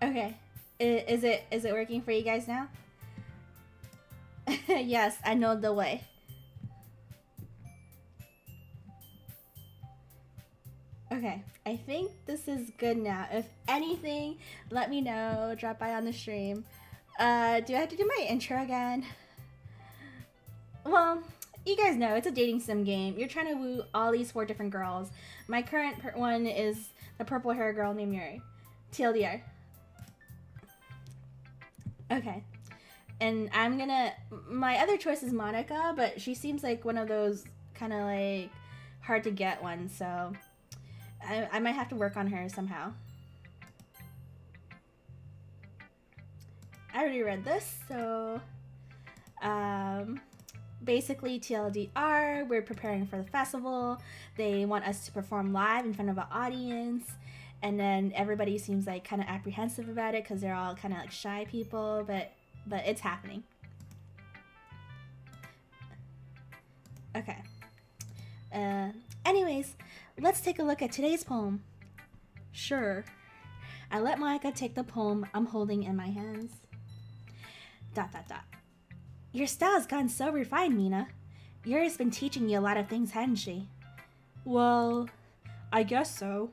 Okay. Is it working for you guys now? Yes, I know the way. Okay, I think this is good now. If anything, let me know. Drop by on the stream. Do I have to do my intro again? Well, you guys know it's a dating sim game. You're trying to woo all these four different girls. My current one is the purple hair girl named Yuri. TLDR. Okay. And I'm gonna. My other choice is Monica, but she seems like one of those kind of like hard to get ones, so I might have to work on her somehow. I already read this, so basically TLDR, we're preparing for the festival. They want us to perform live in front of an audience, and then everybody seems like kind of apprehensive about it because they're all kind of like shy people, but it's happening. Okay. Anyways, let's take a look at today's poem. Sure. I let Monica take the poem I'm holding in my hands. ... Your style's gotten so refined, Mina. Yuri's been teaching you a lot of things, hadn't she? Well, I guess so.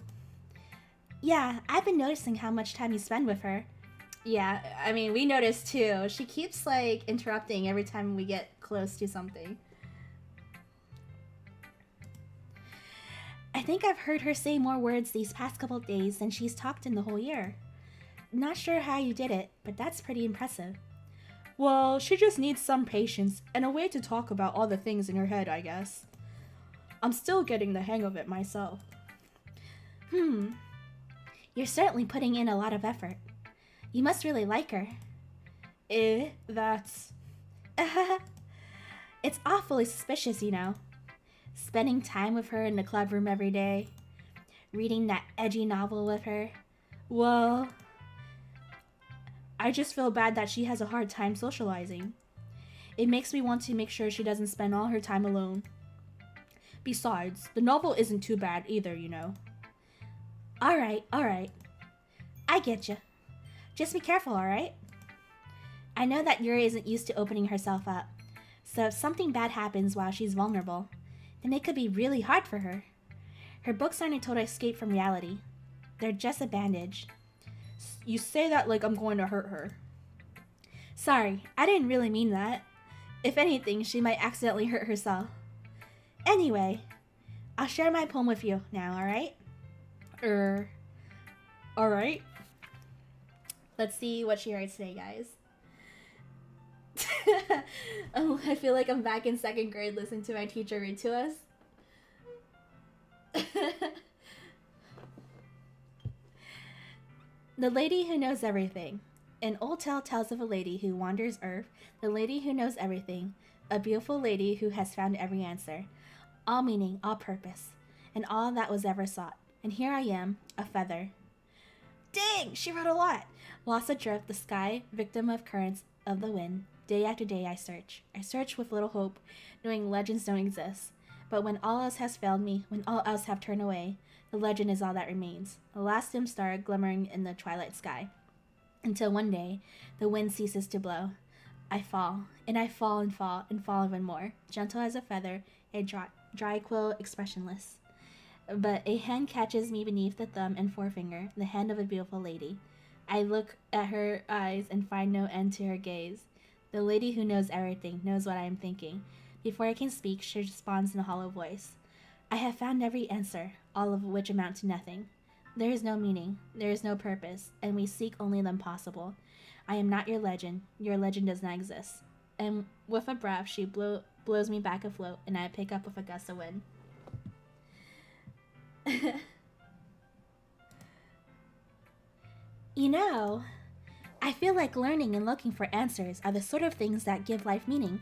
Yeah, I've been noticing how much time you spend with her. Yeah, I mean, we noticed too. She keeps like interrupting every time we get close to something. I think I've heard her say more words these past couple of days than she's talked in the whole year. Not sure how you did it, but that's pretty impressive. Well, she just needs some patience and a way to talk about all the things in her head, I guess. I'm still getting the hang of it myself. You're certainly putting in a lot of effort. You must really like her. That's... It's awfully suspicious, you know. Spending time with her in the club room every day. Reading that edgy novel with her. Well... I just feel bad that she has a hard time socializing. It makes me want to make sure she doesn't spend all her time alone. Besides, the novel isn't too bad either, you know. Alright. I get you. Just be careful, alright? I know that Yuri isn't used to opening herself up, so if something bad happens while she's vulnerable, then it could be really hard for her. Her books aren't a total escape from reality. They're just a bandage. You say that like I'm going to hurt her. Sorry, I didn't really mean that. If anything, she might accidentally hurt herself. Anyway, I'll share my poem with you now, alright? Alright. Let's see what she writes today, guys. I feel like I'm back in second grade listening to my teacher read to us. The Lady Who Knows Everything. An old tale tells of a lady who wanders earth, the lady who knows everything, a beautiful lady who has found every answer, all meaning, all purpose, and all that was ever sought. And here I am, a feather. Dang, she wrote a lot. Lost adrift the sky, victim of currents of the wind. Day after day I search. I search with little hope, knowing legends don't exist. But when all else has failed me, when all else have turned away, the legend is all that remains, the last dim star glimmering in the twilight sky. Until one day, the wind ceases to blow. I fall, and I fall and fall and fall even more, gentle as a feather, a dry quill expressionless. But a hand catches me beneath the thumb and forefinger, the hand of a beautiful lady. I look at her eyes and find no end to her gaze. The lady who knows everything knows what I am thinking. Before I can speak, she responds in a hollow voice. I have found every answer, all of which amount to nothing. There is no meaning, there is no purpose, and we seek only the impossible. I am not your legend does not exist. And with a breath, she blows me back afloat, and I pick up with a gust of wind. You know, I feel like learning and looking for answers are the sort of things that give life meaning.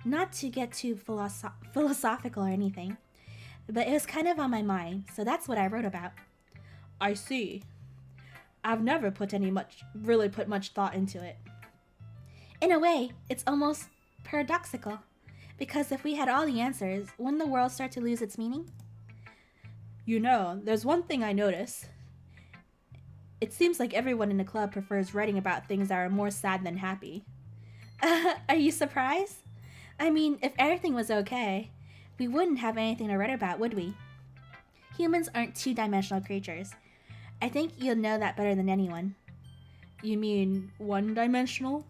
Not to get too philosophical or anything, but it was kind of on my mind, so that's what I wrote about. I see. I've never really put much thought into it. In a way, it's almost paradoxical, because if we had all the answers, wouldn't the world start to lose its meaning? You know, there's one thing I notice. It seems like everyone in the club prefers writing about things that are more sad than happy. Are you surprised? I mean, if everything was okay, we wouldn't have anything to write about, would we? Humans aren't two-dimensional creatures. I think you'll know that better than anyone. You mean one-dimensional?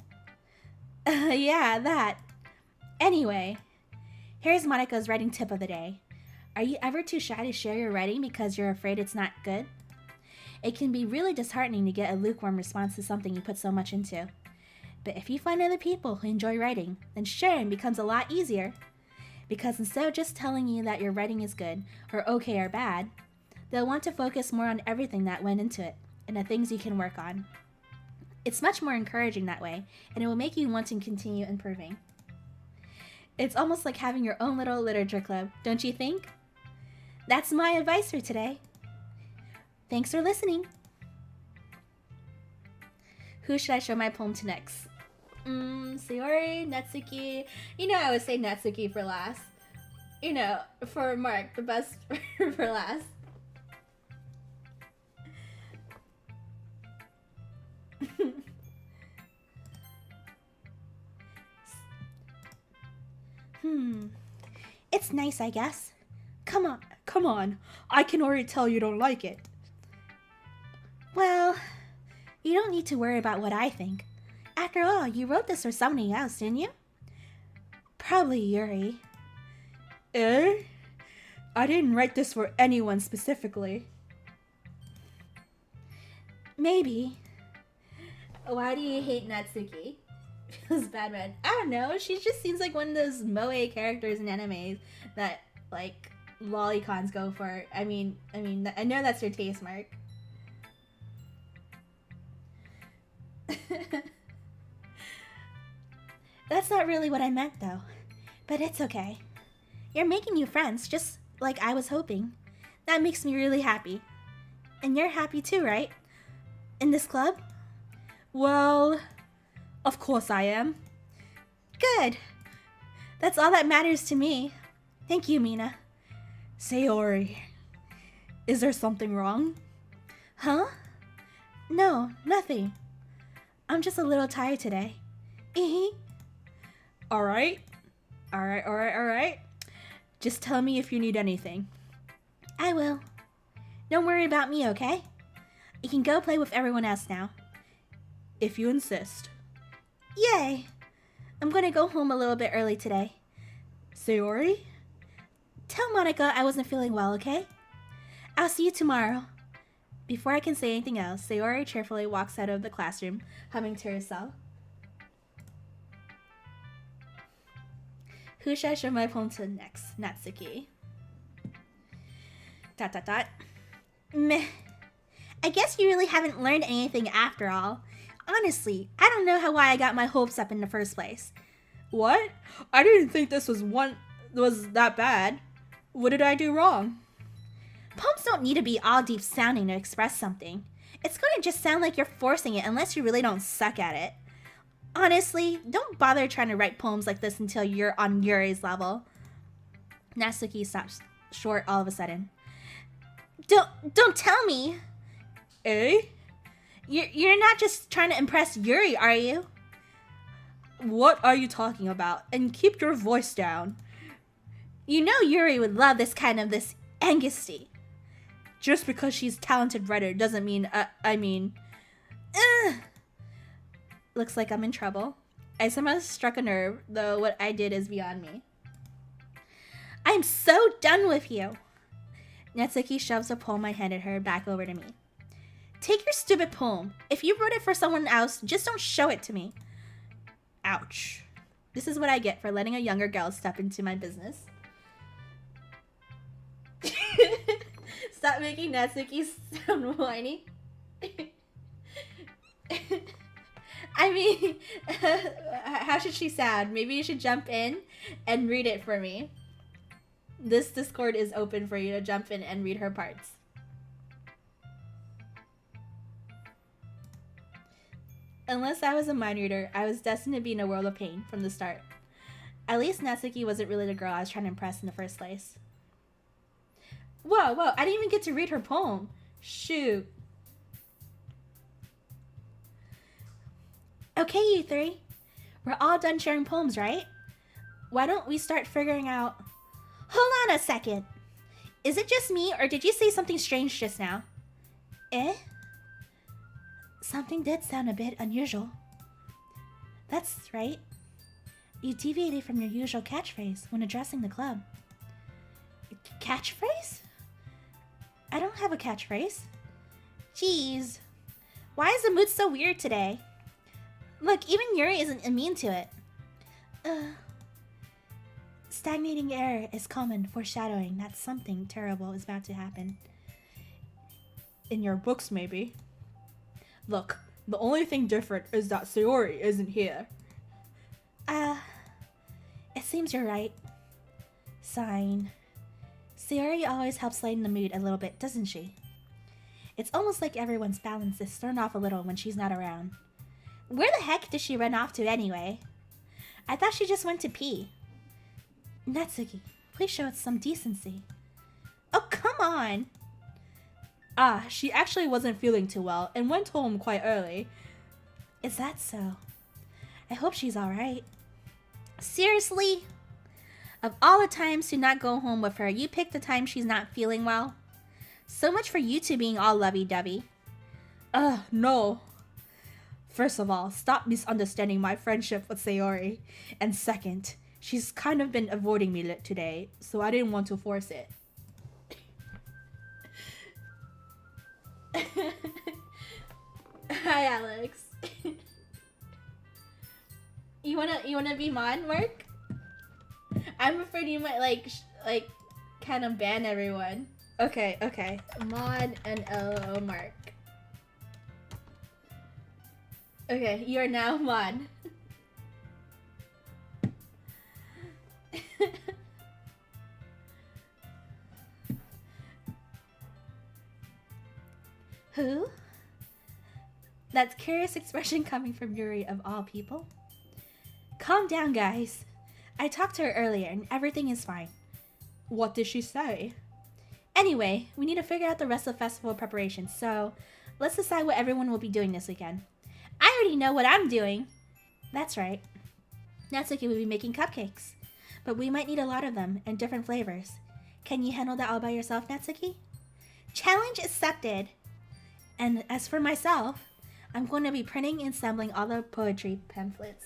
Yeah, that. Anyway, here's Monica's writing tip of the day. Are you ever too shy to share your writing because you're afraid it's not good? It can be really disheartening to get a lukewarm response to something you put so much into. But if you find other people who enjoy writing, then sharing becomes a lot easier. Because instead of just telling you that your writing is good, or okay or bad, they'll want to focus more on everything that went into it, and the things you can work on. It's much more encouraging that way, and it will make you want to continue improving. It's almost like having your own little literature club, don't you think? That's my advice for today. Thanks for listening. Who should I show my poem to next? Sayori, Natsuki. You know I would say Natsuki for last. You know, for Mark, the best for last. It's nice, I guess. Come on. I can already tell you don't like it. Well, you don't need to worry about what I think. After all, you wrote this for somebody else, didn't you? Probably Yuri. Eh? I didn't write this for anyone specifically. Maybe. Why do you hate Natsuki? Feels bad, man. I don't know. She just seems like one of those moe characters in animes that, like, lolicons go for. I mean, I know that's your taste, Mark. That's not really what I meant, though. But it's okay. You're making new friends, just like I was hoping. That makes me really happy. And you're happy too, right? In this club? Well, of course I am. Good. That's all that matters to me. Thank you, Mina. Sayori, is there something wrong? Huh? No, nothing. I'm just a little tired today. Alright. Just tell me if you need anything. I will. Don't worry about me, okay? You can go play with everyone else now. If you insist. Yay! I'm gonna go home a little bit early today. Sayori? Tell Monica I wasn't feeling well, okay? I'll see you tomorrow. Before I can say anything else, Sayori cheerfully walks out of the classroom, humming to herself. Who should I show my poem to next? Natsuki. ... Meh. I guess you really haven't learned anything after all. Honestly, I don't know why I got my hopes up in the first place. What? I didn't think this was that bad. What did I do wrong? Poems don't need to be all deep sounding to express something. It's going to just sound like you're forcing it unless you really don't suck at it. Honestly, don't bother trying to write poems like this until you're on Yuri's level. Natsuki stops short all of a sudden. Don't tell me. Eh? You're not just trying to impress Yuri, are you? What are you talking about? And keep your voice down. You know Yuri would love this angusty. Just because she's a talented writer doesn't mean, Looks like I'm in trouble. I somehow struck a nerve, though what I did is beyond me. I'm so done with you. Natsuki shoves a poem I handed her back over to me. Take your stupid poem. If you wrote it for someone else, just don't show it to me. Ouch. This is what I get for letting a younger girl step into my business. Stop making Natsuki sound whiny. I mean, how should she sound? Maybe you should jump in and read it for me. This Discord is open for you to jump in and read her parts. Unless I was a mind reader, I was destined to be in a world of pain from the start. At least Natsuki wasn't really the girl I was trying to impress in the first place. Whoa, I didn't even get to read her poem. Shoot. Okay, you three. We're all done sharing poems, right? Why don't we start figuring out... Hold on a second. Is it just me, or did you say something strange just now? Eh? Something did sound a bit unusual. That's right. You deviated from your usual catchphrase when addressing the club. Catchphrase? I don't have a catchphrase. Jeez. Why is the mood so weird today? Look, even Yuri isn't immune to it. Stagnating air is common, foreshadowing that something terrible is about to happen. In your books, maybe. Look, the only thing different is that Sayori isn't here. It seems you're right. Sighing. Sayori always helps lighten the mood a little bit, doesn't she? It's almost like everyone's balance is thrown off a little when she's not around. Where the heck did she run off to anyway? I thought she just went to pee. Natsuki, please show us some decency. Oh, come on! She actually wasn't feeling too well and went home quite early. Is that so? I hope she's alright. Seriously? Of all the times to not go home with her, you picked the time she's not feeling well? So much for you two being all lovey-dovey. No. First of all, stop misunderstanding my friendship with Sayori. And second, she's kind of been avoiding me today, so I didn't want to force it. Hi, Alex. You wanna be mod, Mark? I'm afraid you might like kind of ban everyone. Okay. Mod and LO Mark. Okay, you are now mod. Who? That curious expression coming from Yuri of all people. Calm down, guys. I talked to her earlier and everything is fine. What did she say? Anyway, we need to figure out the rest of the festival preparations, so let's decide what everyone will be doing this weekend. I already know what I'm doing. That's right. Natsuki will be making cupcakes, but we might need a lot of them and different flavors. Can you handle that all by yourself, Natsuki? Challenge accepted. And as for myself, I'm going to be printing and assembling all the poetry pamphlets.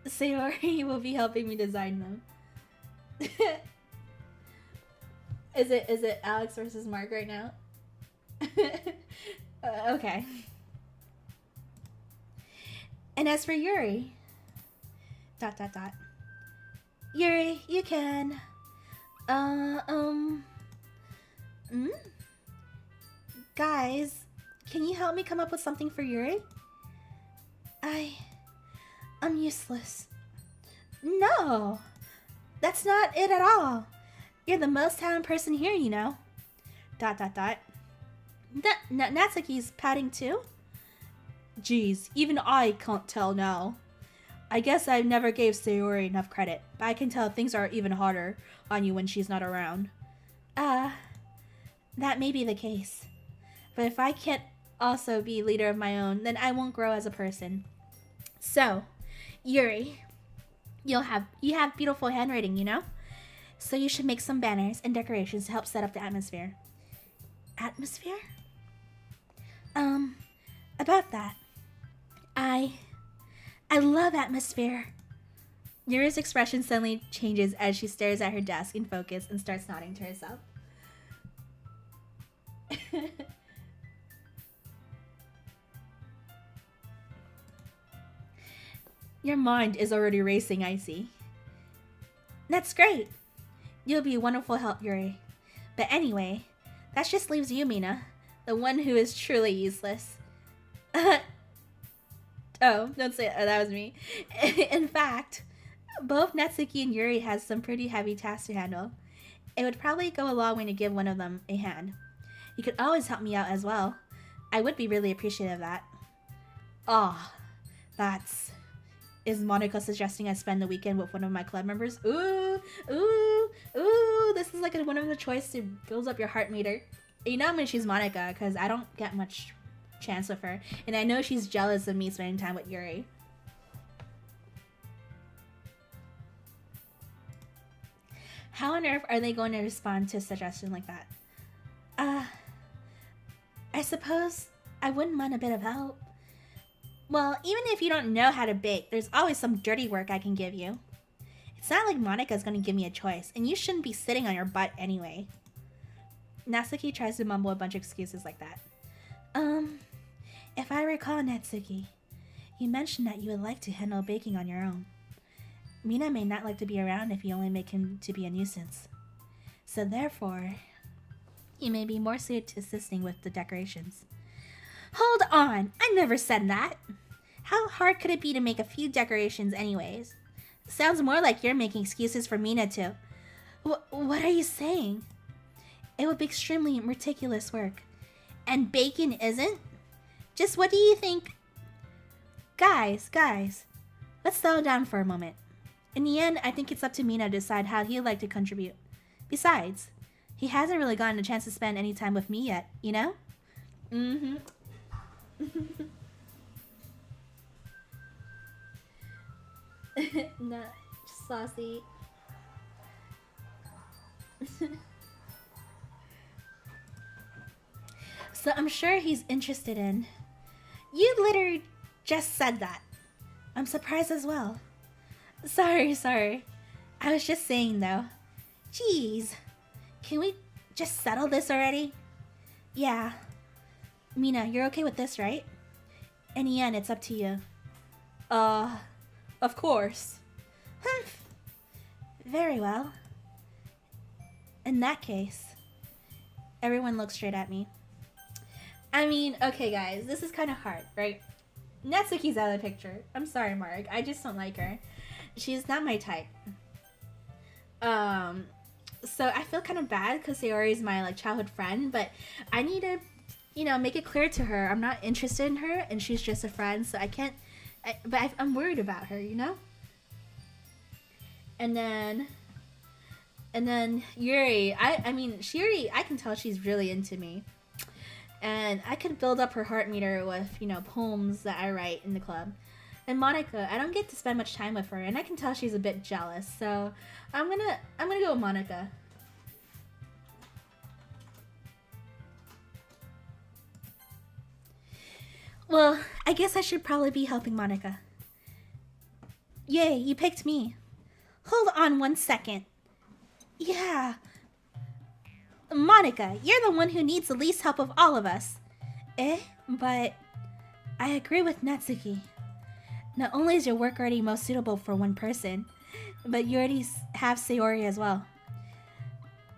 Sayori will be helping me design them. Is it Alex versus Mark right now? Okay. And as for Yuri... ... Yuri, you can... Guys, can you help me come up with something for Yuri? I'm useless. No! That's not it at all. You're the most talented person here, you know. ... Natsuki's pouting too? Geez, even I can't tell now. I guess I never gave Sayori enough credit, but I can tell things are even harder on you when she's not around. That may be the case. But if I can't also be leader of my own, then I won't grow as a person. So, Yuri, you have beautiful handwriting, you know? So you should make some banners and decorations to help set up the atmosphere. Atmosphere? About that. I love atmosphere. Yuri's expression suddenly changes as she stares at her desk in focus and starts nodding to herself. Your mind is already racing, I see. That's great. You'll be a wonderful help, Yuri. But anyway, that just leaves you, Mina, the one who is truly useless. Oh, don't say that was me. In fact, both Natsuki and Yuri has some pretty heavy tasks to handle. It would probably go a long way to give one of them a hand. You could always help me out as well. I would be really appreciative of that. Oh, that's... Is Monica suggesting I spend the weekend with one of my club members? Ooh, ooh, ooh. This is like one of the choice to build up your heart meter. You know I'm gonna choose Monica because I don't get much chance with her. And I know she's jealous of me spending time with Yuri. How on earth are they going to respond to a suggestion like that? I suppose I wouldn't mind a bit of help. Well, even if you don't know how to bake, there's always some dirty work I can give you. It's not like Monica's going to give me a choice, and you shouldn't be sitting on your butt anyway. Natsuki tries to mumble a bunch of excuses like that. If I recall, Natsuki, you mentioned that you would like to handle baking on your own. Mina may not like to be around if you only make him to be a nuisance. So therefore, you may be more suited to assisting with the decorations. Hold on! I never said that! How hard could it be to make a few decorations anyways? Sounds more like you're making excuses for Mina to... What are you saying? It would be extremely meticulous work. And bacon isn't? Just what do you think? Guys, let's settle down for a moment. In the end, I think it's up to Mina to decide how he'd like to contribute. Besides, he hasn't really gotten a chance to spend any time with me yet, you know? Mm-hmm. Not saucy. So I'm sure he's interested in... You literally just said that. I'm surprised as well. Sorry. I was just saying though. Jeez. Can we just settle this already? Yeah. Mina, you're okay with this, right? In the end, it's up to you. Of course. Humph. Very well. In that case, everyone looks straight at me. I mean, okay guys, this is kind of hard, right? Natsuki's out of the picture. I'm sorry, Mark. I just don't like her. She's not my type. So I feel kind of bad because Sayori is my childhood friend, but I need to, make it clear to her I'm not interested in her and she's just a friend, so I can't. I'm worried about her, And then Yuri, I mean, Yuri, I can tell she's really into me. And I could build up her heart meter with, poems that I write in the club. And Monica, I don't get to spend much time with her, and I can tell she's a bit jealous. So I'm gonna go with Monica. Well, I guess I should probably be helping Monica. Yay, you picked me. Hold on 1 second. Yeah. Monica, you're the one who needs the least help of all of us. But I agree with Natsuki. Not only is your work already most suitable for one person, but you already have Sayori as well.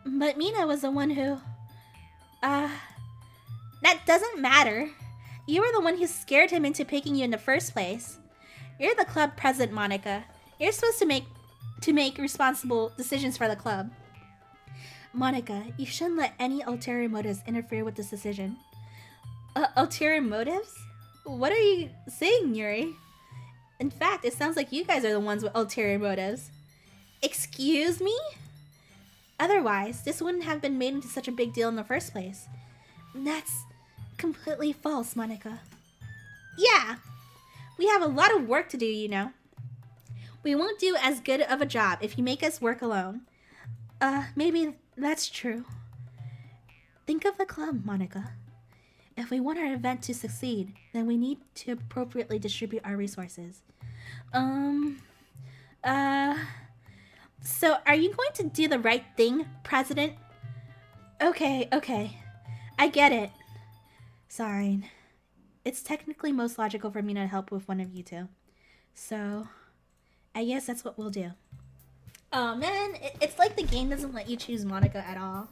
But Mina was the one who... That doesn't matter. You were the one who scared him into picking you in the first place. You're the club president, Monica. You're supposed to make responsible decisions for the club. Monica, you shouldn't let any ulterior motives interfere with this decision. Ulterior motives? What are you saying, Yuri? In fact, it sounds like you guys are the ones with ulterior motives. Excuse me? Otherwise, this wouldn't have been made into such a big deal in the first place. That's completely false, Monica. Yeah, we have a lot of work to do, We won't do as good of a job if you make us work alone. Maybe that's true. Think of the club, Monica. If we want our event to succeed, then we need to appropriately distribute our resources. So are you going to do the right thing, President? Okay. I get it. Sorry. It's technically most logical for me to help with one of you two. So, I guess that's what we'll do. Oh man, it's like the game doesn't let you choose Monica at all.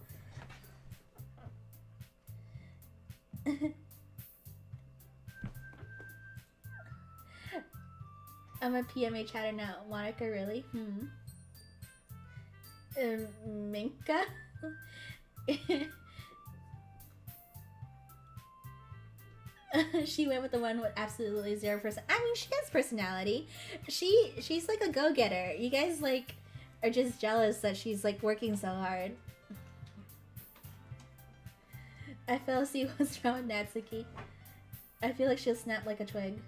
I'm a PMA chatter now. Monica, really? Minka? She went with the one with absolutely 0%. I mean, she has personality. She's like a go-getter. You guys like are just jealous that she's like working so hard. I fell asleep. What's wrong with Natsuki? I feel like she'll snap like a twig.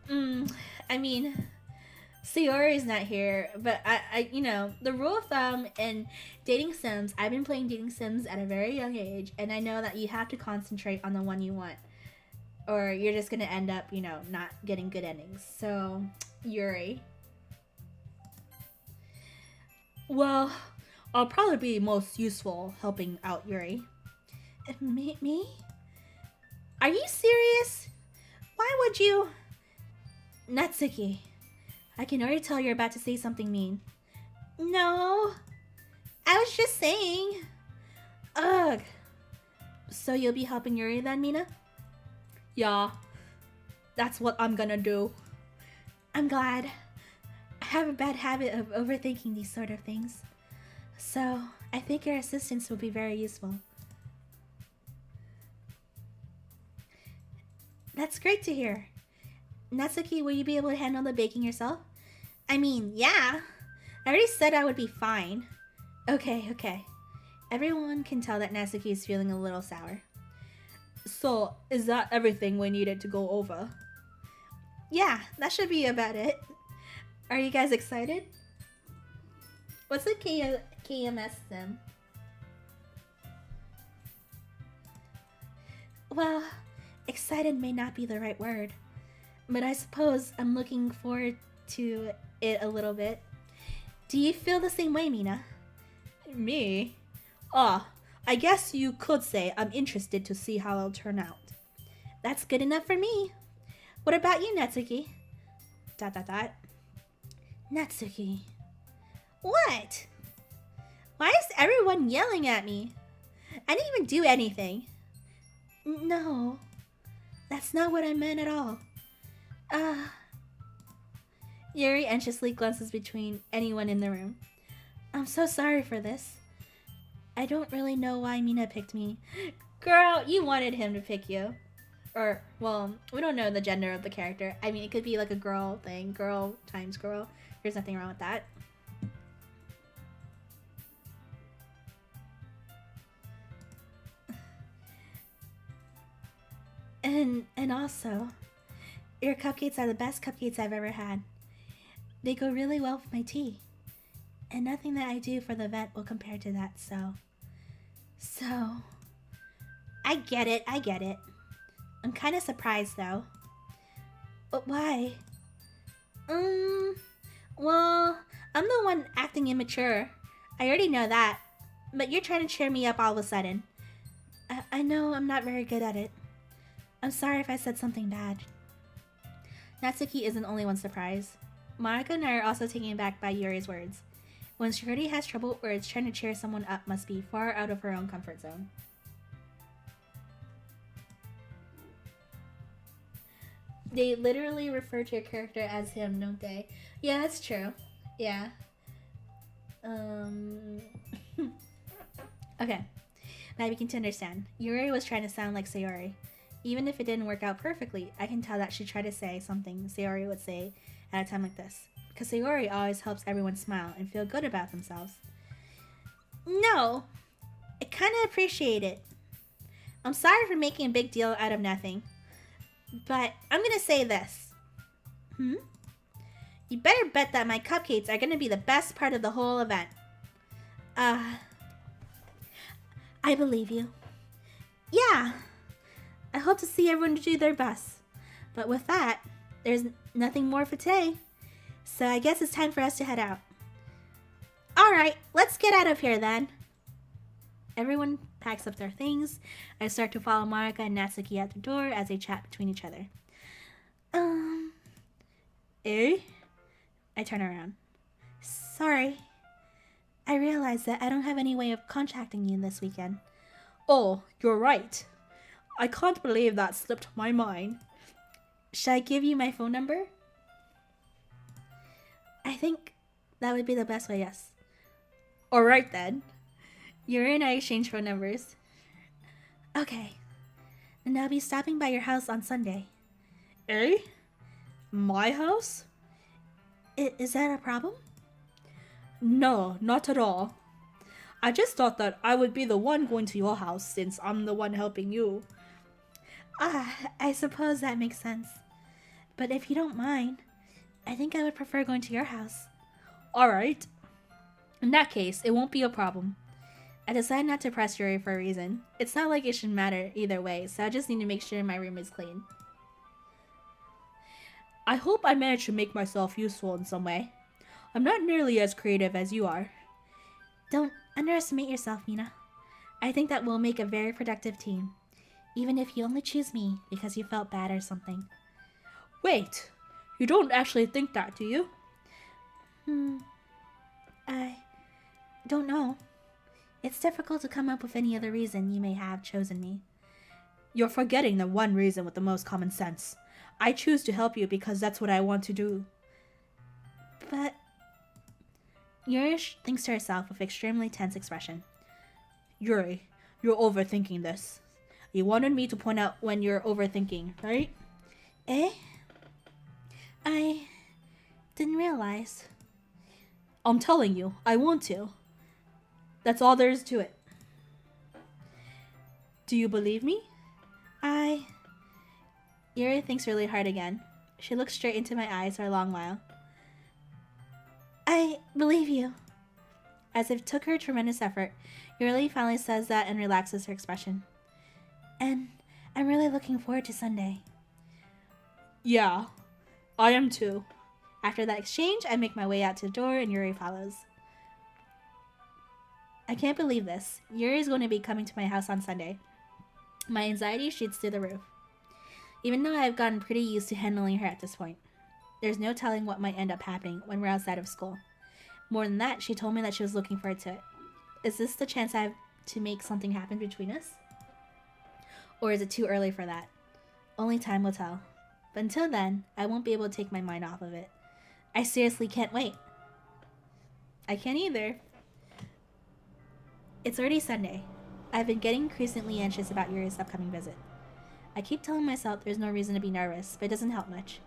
I mean, Sayori's not here, but I, you know, the rule of thumb in dating sims, I've been playing dating sims at a very young age, and I know that you have to concentrate on the one you want, or you're just gonna end up, you know, not getting good endings. So, Yuri. Well, I'll probably be most useful helping out Yuri. Me? Are you serious? Why would you? Natsuki, I can already tell you're about to say something mean. No, I was just saying. Ugh. So you'll be helping Yuri then, Mina? Yeah, that's what I'm gonna do. I'm glad. I have a bad habit of overthinking these sort of things. So, I think your assistance will be very useful. That's great to hear. Natsuki, will you be able to handle the baking yourself? I mean, yeah. I already said I would be fine. Okay. Everyone can tell that Natsuki is feeling a little sour. So, is that everything we needed to go over? Yeah, that should be about it. Are you guys excited? What's a KMS sim? Well, excited may not be the right word, but I suppose I'm looking forward to it a little bit. Do you feel the same way, Mina? Me? I guess you could say I'm interested to see how it'll turn out. That's good enough for me. What about you, Natsuki? ... Natsuki. What? Why is everyone yelling at me? I didn't even do anything. No, that's not what I meant at all. Yuri anxiously glances between anyone in the room. I'm so sorry for this. I don't really know why Mina picked me. Girl, you wanted him to pick you. Or, well, we don't know the gender of the character. I mean, it could be like a girl thing. Girl times girl. There's nothing wrong with that. And also, your cupcakes are the best cupcakes I've ever had. They go really well with my tea. And nothing that I do for the event will compare to that, so... I get it. I'm kind of surprised, though. But why? Well, I'm the one acting immature. I already know that. But you're trying to cheer me up all of a sudden. I know I'm not very good at it. I'm sorry if I said something bad. Natsuki isn't the only one surprised. Monica and I are also taken aback by Yuri's words. When she already has trouble with words, trying to cheer someone up must be far out of her own comfort zone. They literally refer to your character as him, don't they? Yeah, that's true. Yeah. Okay. Now I begin to understand. Yuri was trying to sound like Sayori. Even if it didn't work out perfectly, I can tell that she tried to say something Sayori would say at a time like this. Because Sayori always helps everyone smile and feel good about themselves. No, I kind of appreciate it. I'm sorry for making a big deal out of nothing. But I'm going to say this. You better bet that my cupcakes are going to be the best part of the whole event. I believe you. Yeah. I hope to see everyone do their best. But with that, there's nothing more for today. So I guess it's time for us to head out. Alright, let's get out of here then. Everyone packs up their things. I start to follow Monica and Natsuki out the door as they chat between each other. Eh? I turn around. Sorry. I realized that I don't have any way of contacting you this weekend. Oh, you're right. I can't believe that slipped my mind. Should I give you my phone number? I think that would be the best way, yes. Alright then. Yuri and I exchange phone numbers. Okay. and I'll be stopping by your house on Sunday. Eh? My house? Is that a problem? No, not at all. I just thought that I would be the one going to your house since I'm the one helping you. I suppose that makes sense. But if you don't mind, I think I would prefer going to your house. Alright. In that case, it won't be a problem. I decided not to press Yuri for a reason. It's not like it should matter either way, so I just need to make sure my room is clean. I hope I managed to make myself useful in some way. I'm not nearly as creative as you are. Don't underestimate yourself, Mina. I think that we'll make a very productive team, even if you only choose me because you felt bad or something. Wait, you don't actually think that, do you? I don't know. It's difficult to come up with any other reason you may have chosen me. You're forgetting the one reason with the most common sense. I choose to help you because that's what I want to do. But Yuri thinks to herself with extremely tense expression. Yuri, you're overthinking this. You wanted me to point out when you're overthinking, right? Eh? I didn't realize. I'm telling you, I want to. That's all there is to it. Do you believe me? Yuri thinks really hard again. She looks straight into my eyes for a long while. I believe you. As if it took her tremendous effort, Yuri finally says that and relaxes her expression. And I'm really looking forward to Sunday. Yeah, I am too. After that exchange, I make my way out to the door and Yuri follows. I can't believe this. Yuri is going to be coming to my house on Sunday. My anxiety shoots through the roof. Even though I've gotten pretty used to handling her at this point. There's no telling what might end up happening when we're outside of school. More than that, she told me that she was looking forward to it. Is this the chance I have to make something happen between us? Or is it too early for that? Only time will tell. But until then, I won't be able to take my mind off of it. I seriously can't wait. I can't either. It's already Sunday. I've been getting increasingly anxious about Yuri's upcoming visit. I keep telling myself there's no reason to be nervous, but it doesn't help much.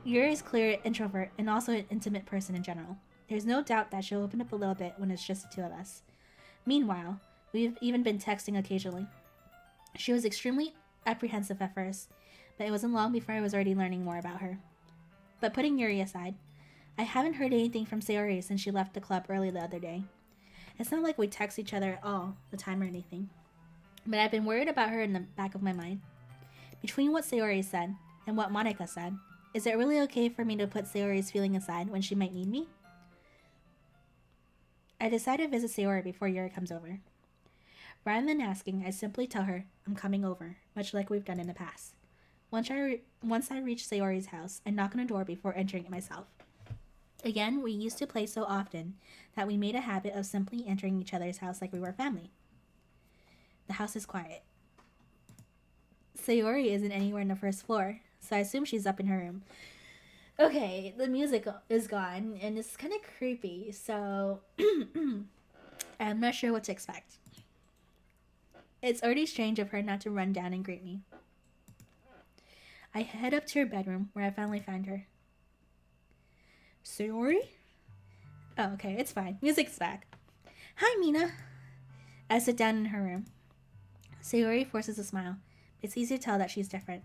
Yuri is clearly an introvert and also an intimate person in general. There's no doubt that she'll open up a little bit when it's just the two of us. Meanwhile, we've even been texting occasionally. She was extremely apprehensive at first, but it wasn't long before I was already learning more about her. But putting Yuri aside, I haven't heard anything from Sayori since she left the club early the other day. It's not like we text each other at all the time or anything, but I've been worried about her in the back of my mind. Between what Sayori said and what Monica said, is it really okay for me to put Sayori's feeling aside when she might need me? I decide to visit Sayori before Yuri comes over. Rather than asking, I simply tell her I'm coming over, much like we've done in the past. Once I reach Sayori's house, I knock on the door before entering it myself. Again, we used to play so often that we made a habit of simply entering each other's house like we were family. The house is quiet. Sayori isn't anywhere on the first floor, so I assume she's up in her room. Okay, the music is gone, and it's kind of creepy, so I'm not sure what to expect. It's already strange of her not to run down and greet me. I head up to her bedroom, where I finally find her. Sayori? Oh, okay, it's fine. Music's back. Hi, Mina. I sit down in her room. Sayori forces a smile. It's easy to tell that she's different.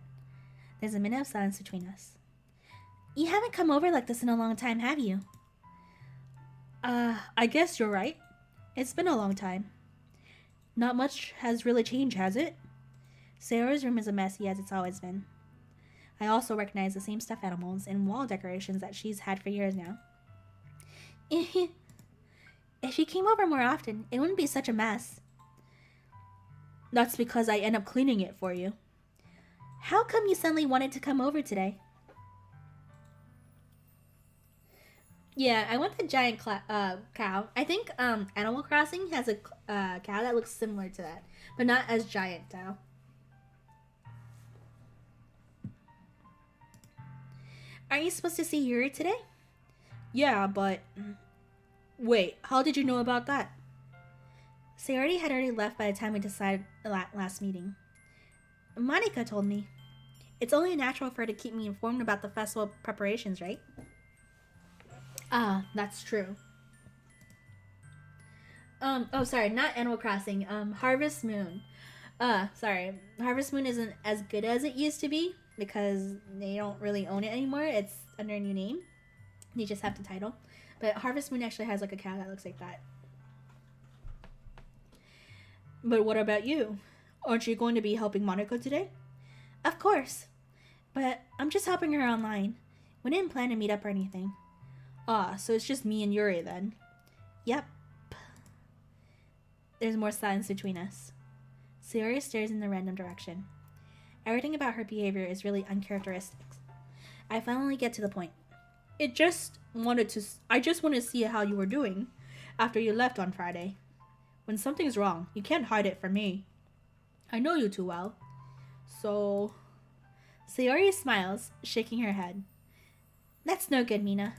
There's a minute of silence between us. You haven't come over like this in a long time, have you? I guess you're right. It's been a long time. Not much has really changed, has it? Sayori's room is as messy as it's always been. I also recognize the same stuffed animals and wall decorations that she's had for years now. If you came over more often, it wouldn't be such a mess. That's because I end up cleaning it for you. How come you suddenly wanted to come over today? Yeah, I want the giant cow. I think Animal Crossing has a cow that looks similar to that, but not as giant though. Aren't you supposed to see Yuri today? Yeah, but... Wait, how did you know about that? Sayori had already left by the time we decided the last meeting. Monica told me. It's only natural for her to keep me informed about the festival preparations, right? Ah, that's true. Oh, sorry, not Animal Crossing. Harvest Moon. Sorry. Harvest Moon isn't as good as it used to be because they don't really own it anymore. It's under a new name. You just have the title. But Harvest Moon actually has like a cow that looks like that. But what about you? Aren't you going to be helping Monica today? Of course. But I'm just helping her online. We didn't plan to meet up or anything. Ah, so it's just me and Yuri then. Yep. There's more silence between us. Sayori stares in a random direction. Everything about her behavior is really uncharacteristic. I finally get to the point. I just wanted to see how you were doing after you left on Friday. When something's wrong, you can't hide it from me. I know you too well. So... Sayori smiles, shaking her head. That's no good, Mina.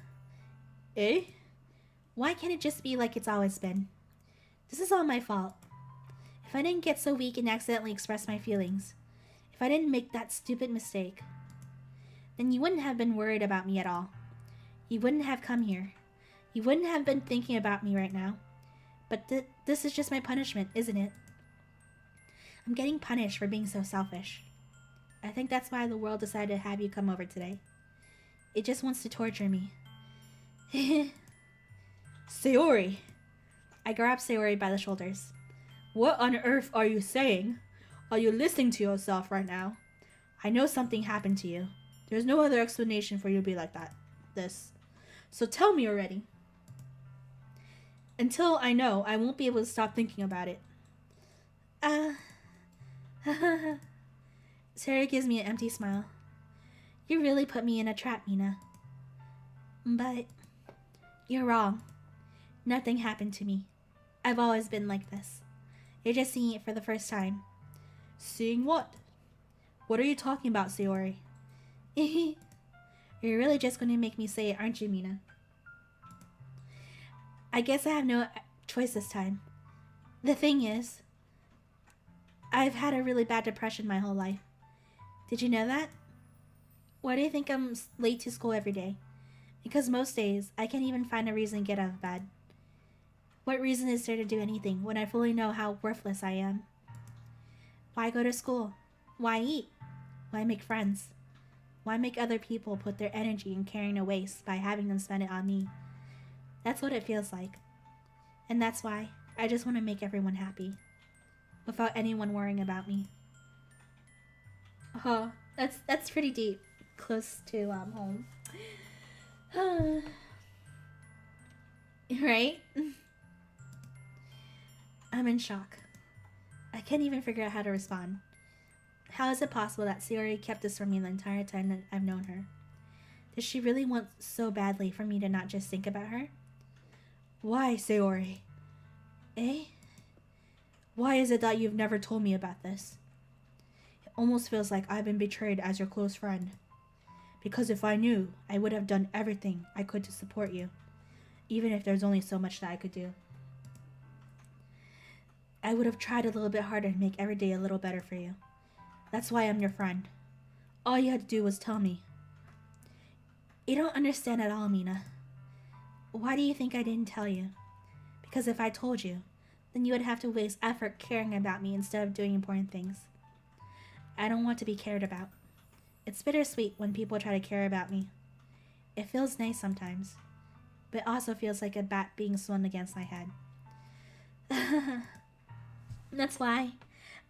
Eh? Why can't it just be like it's always been? This is all my fault. If I didn't get so weak and accidentally express my feelings, if I didn't make that stupid mistake, then you wouldn't have been worried about me at all. You wouldn't have come here. You wouldn't have been thinking about me right now. But this is just my punishment, isn't it? I'm getting punished for being so selfish. I think that's why the world decided to have you come over today. It just wants to torture me. Sayori! I grab Sayori by the shoulders. What on earth are you saying? Are you listening to yourself right now? I know something happened to you. There's no other explanation for you to be like that. So tell me already. Until I know, I won't be able to stop thinking about it. Sayori gives me an empty smile. You really put me in a trap, Mina. But you're wrong. Nothing happened to me. I've always been like this. You're just seeing it for the first time. Seeing what? What are you talking about, Sayori? You're really just going to make me say it, aren't you, Mina? I guess I have no choice this time. The thing is, I've had a really bad depression my whole life. Did you know that? Why do you think I'm late to school every day? Because most days, I can't even find a reason to get out of bed. What reason is there to do anything when I fully know how worthless I am? Why go to school? Why eat? Why make friends? Why make other people put their energy in caring to waste by having them spend it on me? That's what it feels like. And that's why I just want to make everyone happy. Without anyone worrying about me. Oh, that's pretty deep. Close to home. Right? I'm in shock. I can't even figure out how to respond. How is it possible that Sayori kept this from me the entire time that I've known her? Does she really want so badly for me to not just think about her? Why, Sayori? Eh? Why is it that you've never told me about this? It almost feels like I've been betrayed as your close friend. Because if I knew, I would have done everything I could to support you, even if there's only so much that I could do. I would have tried a little bit harder to make every day a little better for you. That's why I'm your friend. All you had to do was tell me. You don't understand at all, Mina. Why do you think I didn't tell you? Because if I told you, then you would have to waste effort caring about me instead of doing important things. I don't want to be cared about. It's bittersweet when people try to care about me. It feels nice sometimes, but also feels like a bat being swung against my head. That's why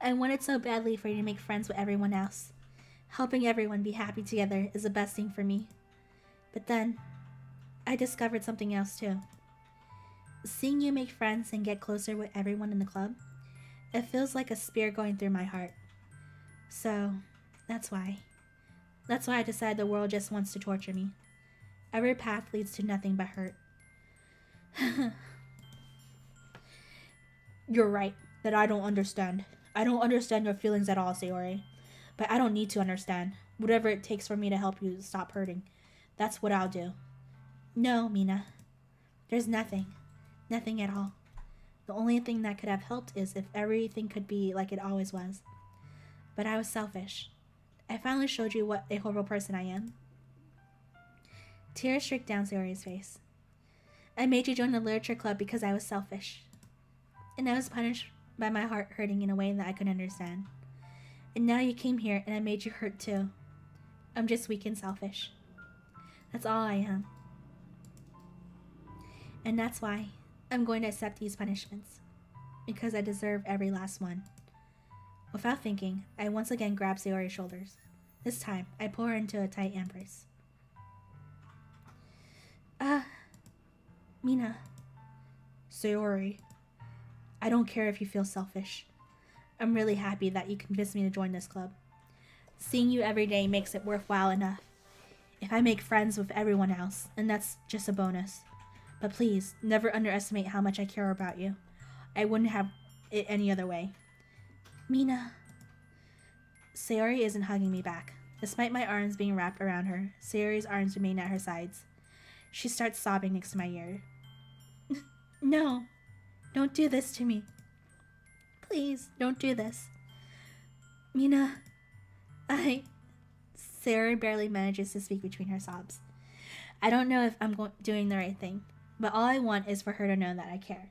I wanted so badly for you to make friends with everyone else. Helping everyone be happy together is the best thing for me. But then, I discovered something else too. Seeing you make friends and get closer with everyone in the club, it feels like a spear going through my heart. So, that's why. That's why I decided the world just wants to torture me. Every path leads to nothing but hurt. You're right, that I don't understand. I don't understand your feelings at all, Sayori. But I don't need to understand. Whatever it takes for me to help you stop hurting, that's what I'll do. No, Mina. There's nothing. Nothing at all. The only thing that could have helped is if everything could be like it always was. but I was selfish. I finally showed you what a horrible person I am. Tears streaked down Sayori's face. I made you join the literature club because I was selfish. And I was punished by my heart hurting in a way that I couldn't understand. And now you came here and I made you hurt too. I'm just weak and selfish. That's all I am. And that's why I'm going to accept these punishments. Because I deserve every last one. Without thinking, I once again grabbed Sayori's shoulders. This time, I pull her into a tight embrace. Mina. Sayori. I don't care if you feel selfish. I'm really happy that you convinced me to join this club. Seeing you every day makes it worthwhile enough. If I make friends with everyone else, and that's just a bonus. But please, never underestimate how much I care about you. I wouldn't have it any other way. Mina. Sayori isn't hugging me back. Despite my arms being wrapped around her, Sayori's arms remain at her sides. She starts sobbing next to my ear. No, don't do this to me. Please, don't do this. Mina, Sayori barely manages to speak between her sobs. I don't know if I'm doing the right thing, but all I want is for her to know that I care.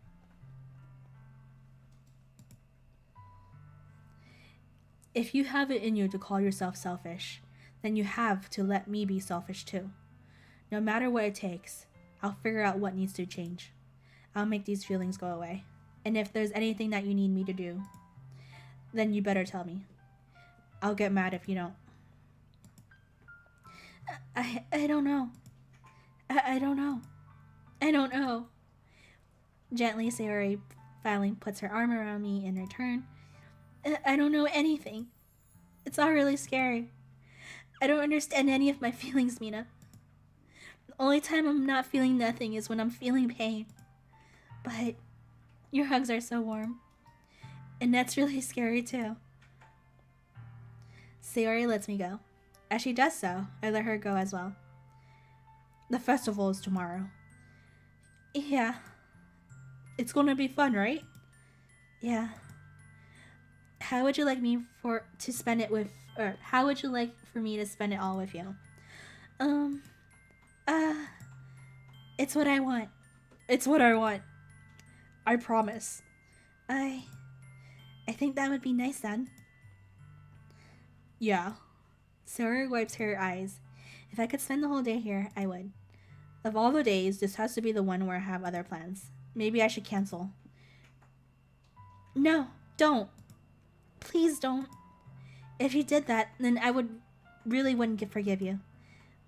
If you have it in you to call yourself selfish, then you have to let me be selfish too. No matter what it takes, I'll figure out what needs to change. I'll make these feelings go away. And if there's anything that you need me to do, then you better tell me. I'll get mad if you don't. I don't know. I don't know. I don't know. Gently, Sayori finally puts her arm around me in return. I don't know anything. It's all really scary. I don't understand any of my feelings, Mina. The only time I'm not feeling nothing is when I'm feeling pain. But your hugs are so warm. And that's really scary too. Sayori lets me go. As she does so, I let her go as well. The festival is tomorrow. Yeah. It's gonna be fun, right? Yeah. How would you like me to spend it with, or how would you like for me to spend it all with you? It's what I want. It's what I want. I promise. I think that would be nice then. Yeah. Sarah wipes her eyes. If I could spend the whole day here, I would. Of all the days, this has to be the one where I have other plans. Maybe I should cancel. No, don't. Please don't. If you did that, then I wouldn't forgive you.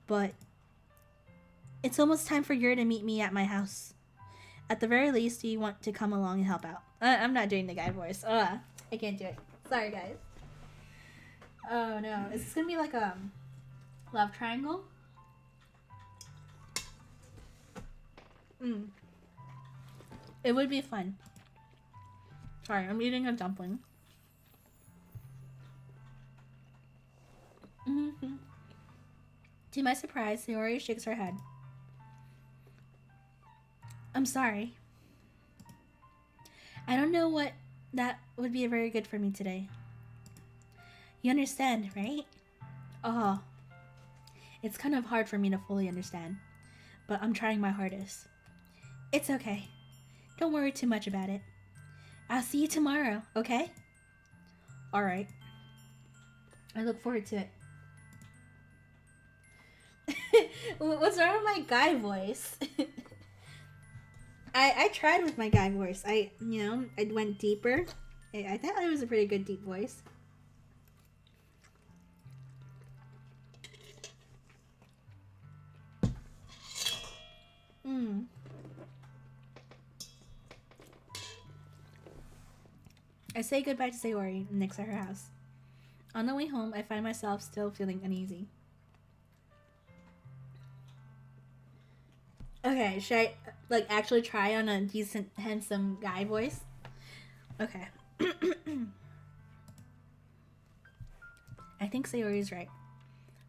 But it's almost time for you to meet me at my house. At the very least, do you want to come along and help out? I'm not doing the guy voice. I can't do it. Sorry, guys. Oh no, is this gonna be like a love triangle? It would be fun. Sorry, I'm eating a dumpling. To my surprise, Sayori shakes her head. I'm sorry. I don't know what that would be very good for me today. You understand, right? Oh. It's kind of hard for me to fully understand, but I'm trying my hardest. It's okay. Don't worry too much about it. I'll see you tomorrow, okay? Alright. I look forward to it. What's wrong with my guy voice? I tried with my guy voice. I went deeper. I thought it was a pretty good deep voice. I say goodbye to Sayori next to her house. On the way home, I find myself still feeling uneasy. Okay, should I actually try on a decent, handsome guy voice? Okay. I think Sayori's right.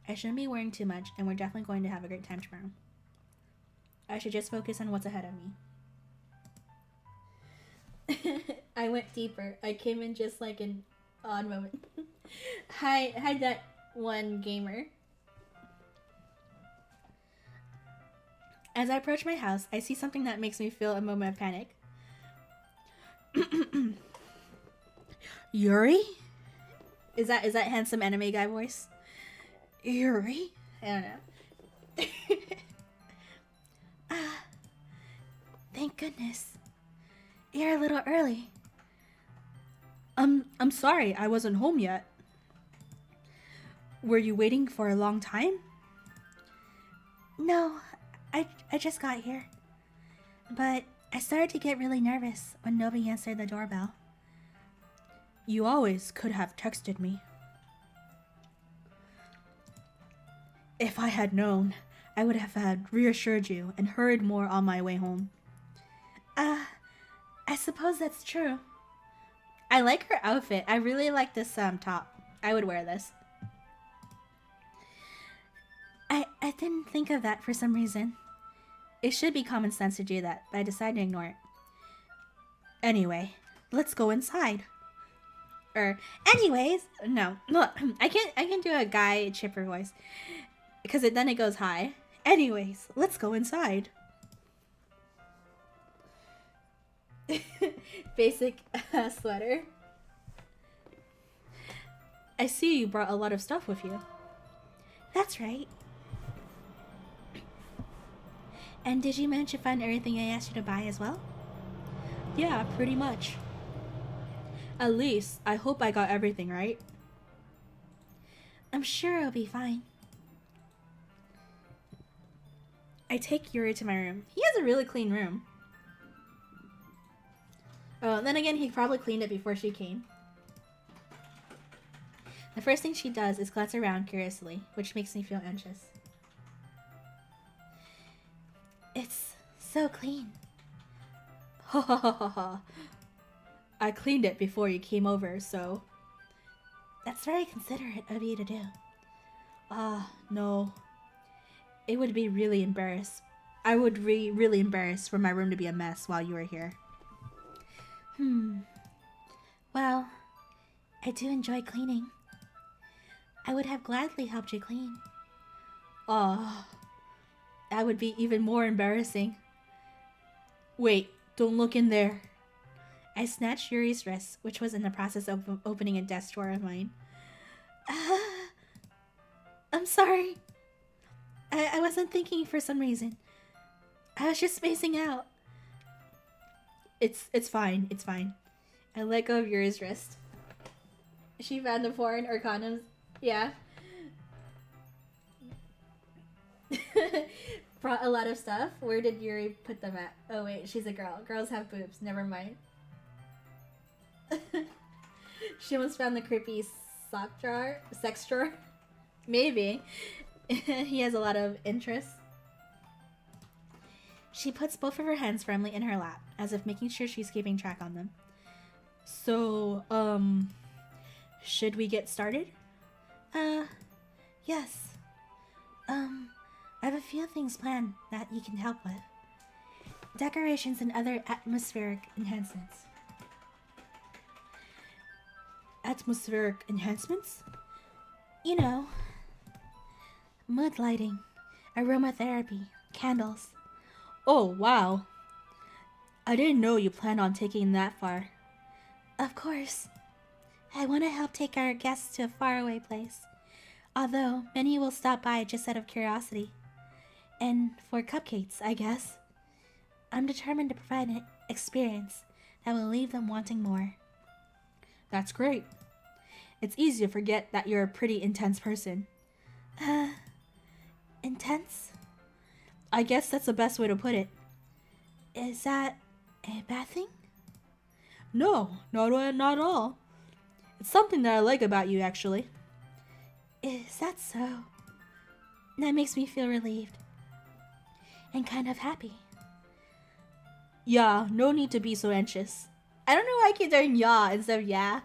I shouldn't be worrying too much, and we're definitely going to have a great time tomorrow. I should just focus on what's ahead of me. I went deeper. I came in just like an odd moment. Hi, that one gamer. As I approach my house, I see something that makes me feel a moment of panic. Yuri? Is that handsome anime guy voice? Yuri? I don't know. Thank goodness. You're a little early. I'm sorry, I wasn't home yet. Were you waiting for a long time? No, I just got here. But I started to get really nervous when nobody answered the doorbell. You always could have texted me. If I had known, I would have had reassured you and hurried more on my way home. I suppose that's true. I like her outfit. I really like this top. I would wear this. I didn't think of that for some reason. It should be common sense to do that, but I decided to ignore it. Anyway, let's go inside. Anyways, no. I can't do a guy chipper voice. Because then it goes high. Anyways, let's go inside. Basic sweater. I see you brought a lot of stuff with you. That's right. And did you manage to find everything I asked you to buy as well? Yeah, pretty much. At least, I hope I got everything right. I'm sure it'll be fine. I take Yuri to my room. He has a really clean room. Oh, then again, he probably cleaned it before she came. The first thing she does is glance around curiously, which makes me feel anxious. It's so clean. Ha ha ha ha ha. I cleaned it before you came over, so... That's very considerate of you to do. No. It would be really embarrassed. I would be really embarrassed for my room to be a mess while you were here. Well, I do enjoy cleaning. I would have gladly helped you clean. That would be even more embarrassing. Wait, don't look in there. I snatched Yuri's wrist, which was in the process of opening a desk drawer of mine. I'm sorry. I wasn't thinking for some reason. I was just spacing out. It's fine. It's fine. I let go of Yuri's wrist. She found the porn or condoms. Yeah. Brought a lot of stuff. Where did Yuri put them at? Oh wait, she's a girl. Girls have boobs. Never mind. She almost found the creepy sex drawer. Maybe. He has a lot of interests. She puts both of her hands firmly in her lap, as if making sure she's keeping track on them. So, should we get started? Yes. I have a few things planned that you can help with. Decorations and other atmospheric enhancements. Atmospheric enhancements? You know, mood lighting, aromatherapy, candles. Oh, wow. I didn't know you planned on taking that far. Of course. I want to help take our guests to a faraway place. Although, many will stop by just out of curiosity. And for cupcakes, I guess. I'm determined to provide an experience that will leave them wanting more. That's great. It's easy to forget that you're a pretty intense person. Intense? I guess that's the best way to put it. Is that a bad thing? No, not at all. It's something that I like about you, actually. Is that so? That makes me feel relieved. And kind of happy. Yeah, no need to be so anxious. I don't know why I keep doing yeah instead of yeah.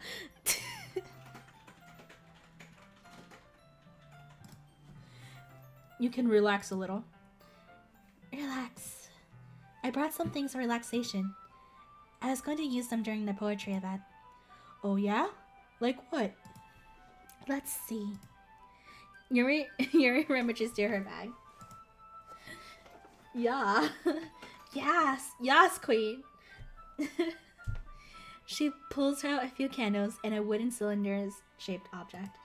You can relax a little. Relax. I brought some things for relaxation. I was going to use them during the poetry event. Oh yeah? Like what? Let's see. Yuri rummages through her bag. Yeah. Yes, queen. She pulls out a few candles and a wooden cylinder-shaped object.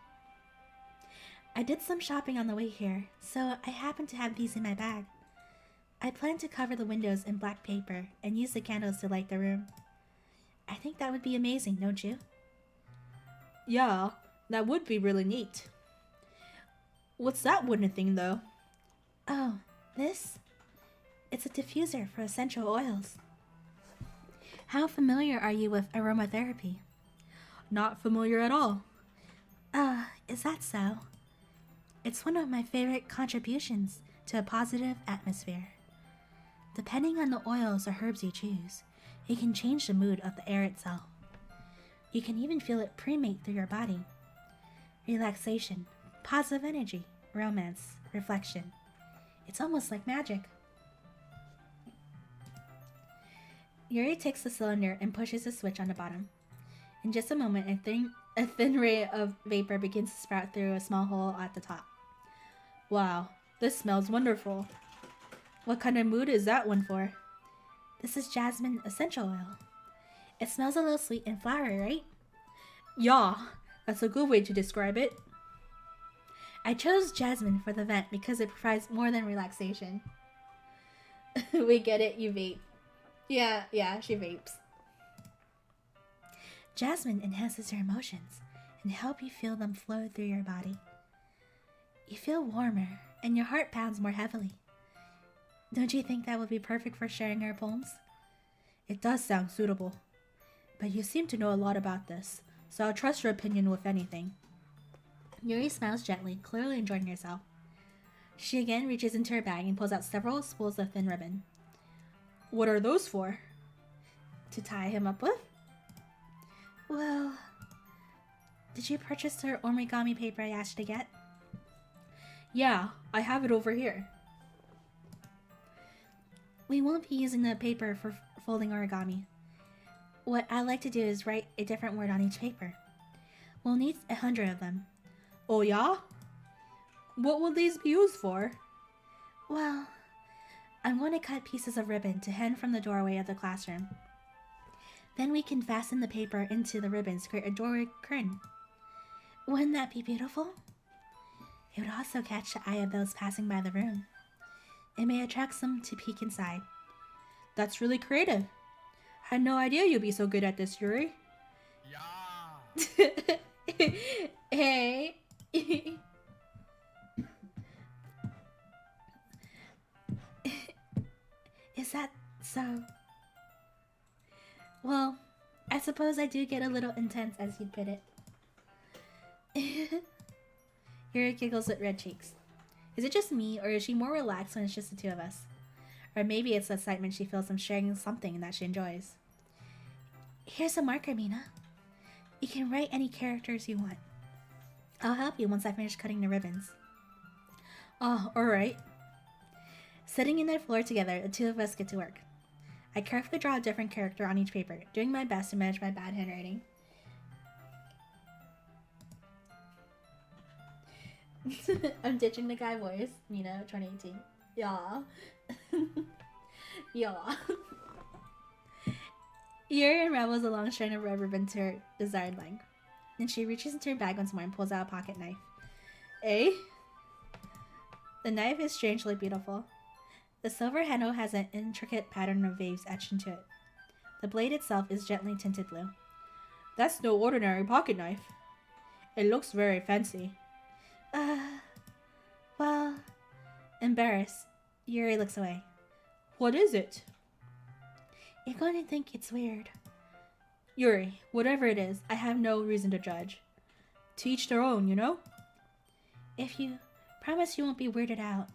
I did some shopping on the way here, so I happen to have these in my bag. I plan to cover the windows in black paper and use the candles to light the room. I think that would be amazing, don't you? Yeah, that would be really neat. What's that wooden thing, though? Oh, this? It's a diffuser for essential oils. How familiar are you with aromatherapy? Not familiar at all. Is that so? It's one of my favorite contributions to a positive atmosphere. Depending on the oils or herbs you choose, it can change the mood of the air itself. You can even feel it permeate through your body. Relaxation, positive energy, romance, reflection. It's almost like magic. Yuri takes the cylinder and pushes the switch on the bottom. In just a moment, a thin ray of vapor begins to sprout through a small hole at the top. Wow, this smells wonderful. What kind of mood is that one for? This is jasmine essential oil. It smells a little sweet and flowery, right? Yeah, that's a good way to describe it. I chose jasmine for the vent because it provides more than relaxation. We get it, you vape. Yeah, she vapes. Jasmine enhances your emotions and help you feel them flow through your body. You feel warmer and your heart pounds more heavily. Don't you think that would be perfect for sharing your poems? It does sound suitable. But you seem to know a lot about this, so I'll trust your opinion with anything. Yuri smiles gently, clearly enjoying herself. She again reaches into her bag and pulls out several spools of thin ribbon. What are those for? To tie him up with? Well, did you purchase the origami paper I asked you to get? Yeah, I have it over here. We won't be using the paper for folding origami. What I like to do is write a different word on each paper. We'll need 100 of them. Oh yeah? What will these be used for? Well, I'm going to cut pieces of ribbon to hang from the doorway of the classroom. Then we can fasten the paper into the ribbons to create a doorway curtain. Wouldn't that be beautiful? It would also catch the eye of those passing by the room. It may attract some to peek inside. That's really creative. Had no idea you'd be so good at this, Yuri. Yeah. Hey. Is that so? Well, I suppose I do get a little intense, as you'd put it. Yuri giggles with red cheeks. Is it just me, or is she more relaxed when it's just the two of us? Or maybe it's the excitement she feels from sharing something that she enjoys. Here's a marker, Mina. You can write any characters you want. I'll help you once I finish cutting the ribbons. Oh, alright. Sitting in their floor together, the two of us get to work. I carefully draw a different character on each paper, doing my best to manage my bad handwriting. I'm ditching the guy voice. Mina, 2018. Yeah. Yeah. Yuri unravels a long strand of red ribbon to her desired length. Then she reaches into her bag once more and pulls out a pocket knife. Eh? The knife is strangely beautiful. The silver handle has an intricate pattern of waves etched into it. The blade itself is gently tinted blue. That's no ordinary pocket knife. It looks very fancy. Well, embarrassed, Yuri looks away. What is it? You're going to think it's weird. Yuri, whatever it is, I have no reason to judge. To each their own, you know? If you promise you won't be weirded out.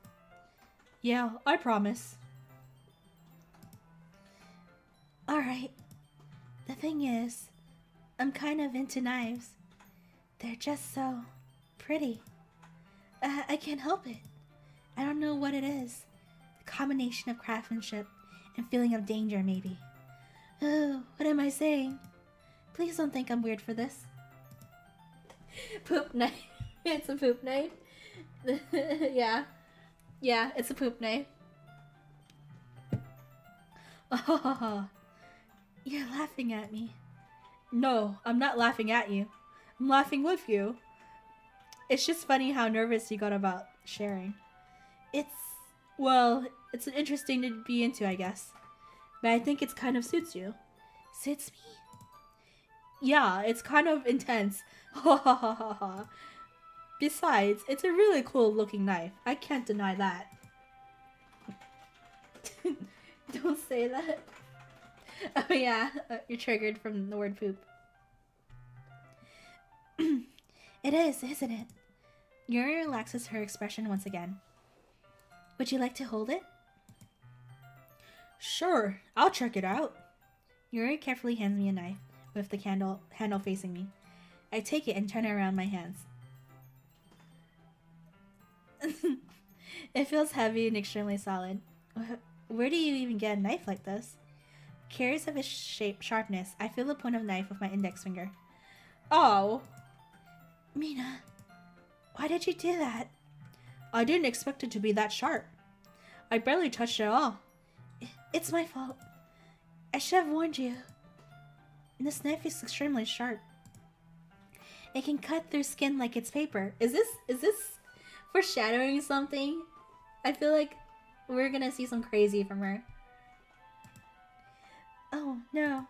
Yeah, I promise. Alright. The thing is, I'm kind of into knives. They're just so pretty. I can't help it. I don't know what it is. The combination of craftsmanship and feeling of danger, maybe. Oh, what am I saying? Please don't think I'm weird for this. Poop knife. It's a poop knife. Yeah. Yeah, it's a poop knife. Oh, you're laughing at me. No, I'm not laughing at you. I'm laughing with you. It's just funny how nervous you got about sharing. Well, it's interesting to be into, I guess. But I think it's kind of suits you. Suits me? Yeah, it's kind of intense. Ha ha ha ha ha. Besides, it's a really cool looking knife. I can't deny that. Don't say that. Oh yeah, you're triggered from the word poop. It is, isn't it? Yuri relaxes her expression once again. Would you like to hold it? Sure, I'll check it out. Yuri carefully hands me a knife with the handle facing me. I take it and turn it around my hands. It feels heavy and extremely solid. Where do you even get a knife like this? Curious of its sharpness, I feel the point of the knife with my index finger. Oh. Mina, why did you do that? I didn't expect it to be that sharp. I barely touched it at all. It's my fault. I should have warned you. This knife is extremely sharp. It can cut through skin like it's paper. Is this foreshadowing something? I feel like we're gonna see some crazy from her. Oh, no.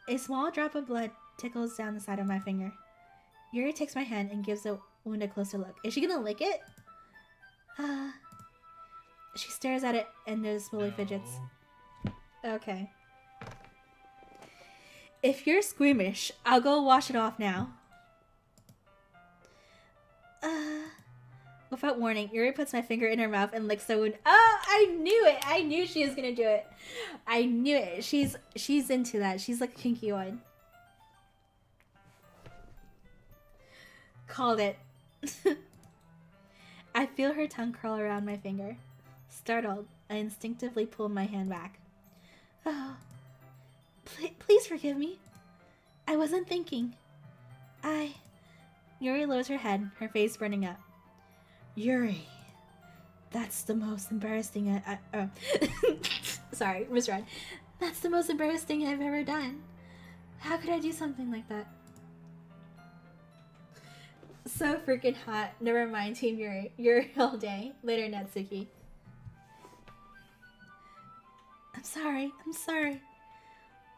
A small drop of blood tickles down the side of my finger. Yuri takes my hand and gives the wound a closer look. Is she gonna lick it? She stares at it and noticeably fidgets. Okay. If you're squeamish, I'll go wash it off now. Without warning, Yuri puts my finger in her mouth and licks the wound. Oh, I knew it! I knew she was gonna do it. I knew it. She's into that. She's like a kinky one. Called it. I feel her tongue curl around my finger. Startled, I instinctively pulled my hand back. Oh, please forgive me. I wasn't thinking. Yuri lowers her head, her face burning up. Yuri, that's the most embarrassing sorry, misread. That's the most embarrassing thing I've ever done. How could I do something like that? So freaking hot. Never mind, Team Yuri. Yuri all day. Later, Natsuki. I'm sorry.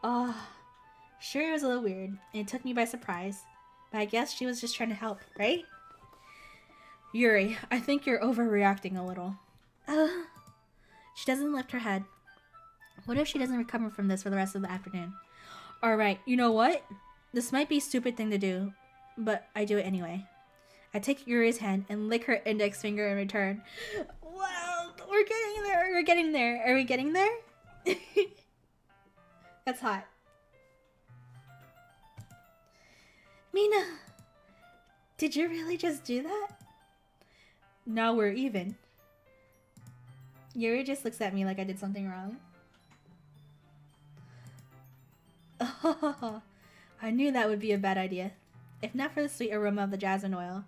Oh, sure, it was a little weird. It took me by surprise. But I guess she was just trying to help, right? Yuri, I think you're overreacting a little. She doesn't lift her head. What if she doesn't recover from this for the rest of the afternoon? Alright, you know what? This might be a stupid thing to do, but I do it anyway. I take Yuri's hand and lick her index finger in return. Wow, we're getting there. Are we getting there? That's hot. Mina, did you really just do that? Now we're even. Yuri just looks at me like I did something wrong. Oh, I knew that would be a bad idea. If not for the sweet aroma of the jasmine oil,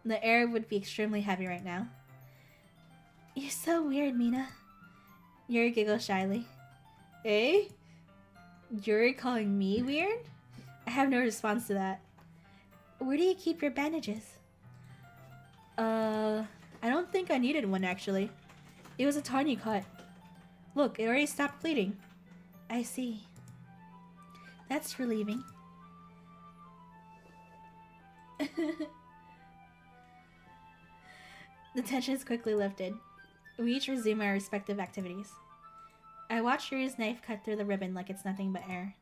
the air would be extremely heavy right now. You're so weird, Mina. Yuri giggles shyly. Eh? Yuri calling me weird? I have no response to that. Where do you keep your bandages? I don't think I needed one actually. It was a tiny cut. Look, it already stopped bleeding. I see. That's relieving. The tension is quickly lifted. We each resume our respective activities. I watch Yuri's knife cut through the ribbon like it's nothing but air.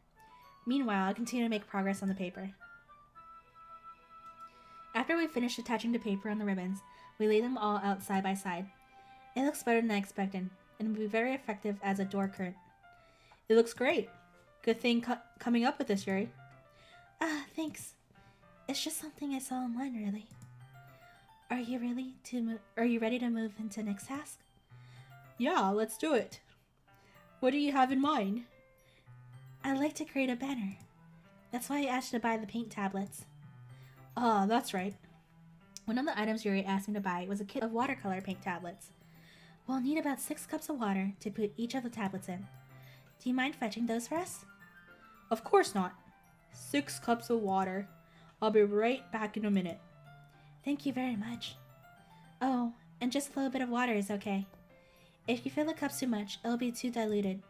Meanwhile, I continue to make progress on the paper. After we finish attaching the paper on the ribbons, we lay them all out side by side. It looks better than I expected, and will be very effective as a door curtain. It looks great. Good thing coming up with this, Yuri. Thanks. It's just something I saw online, really. Are you ready to move into the next task? Yeah, let's do it. What do you have in mind? I'd like to create a banner. That's why I asked you to buy the paint tablets. Ah, that's right. One of the items Yuri asked me to buy was a kit of watercolor paint tablets. We'll need about 6 cups of water to put each of the tablets in. Do you mind fetching those for us? Of course not. 6 cups of water. I'll be right back in a minute. Thank you very much. Oh, and just a little bit of water is okay. If you fill the cups too much, it'll be too diluted.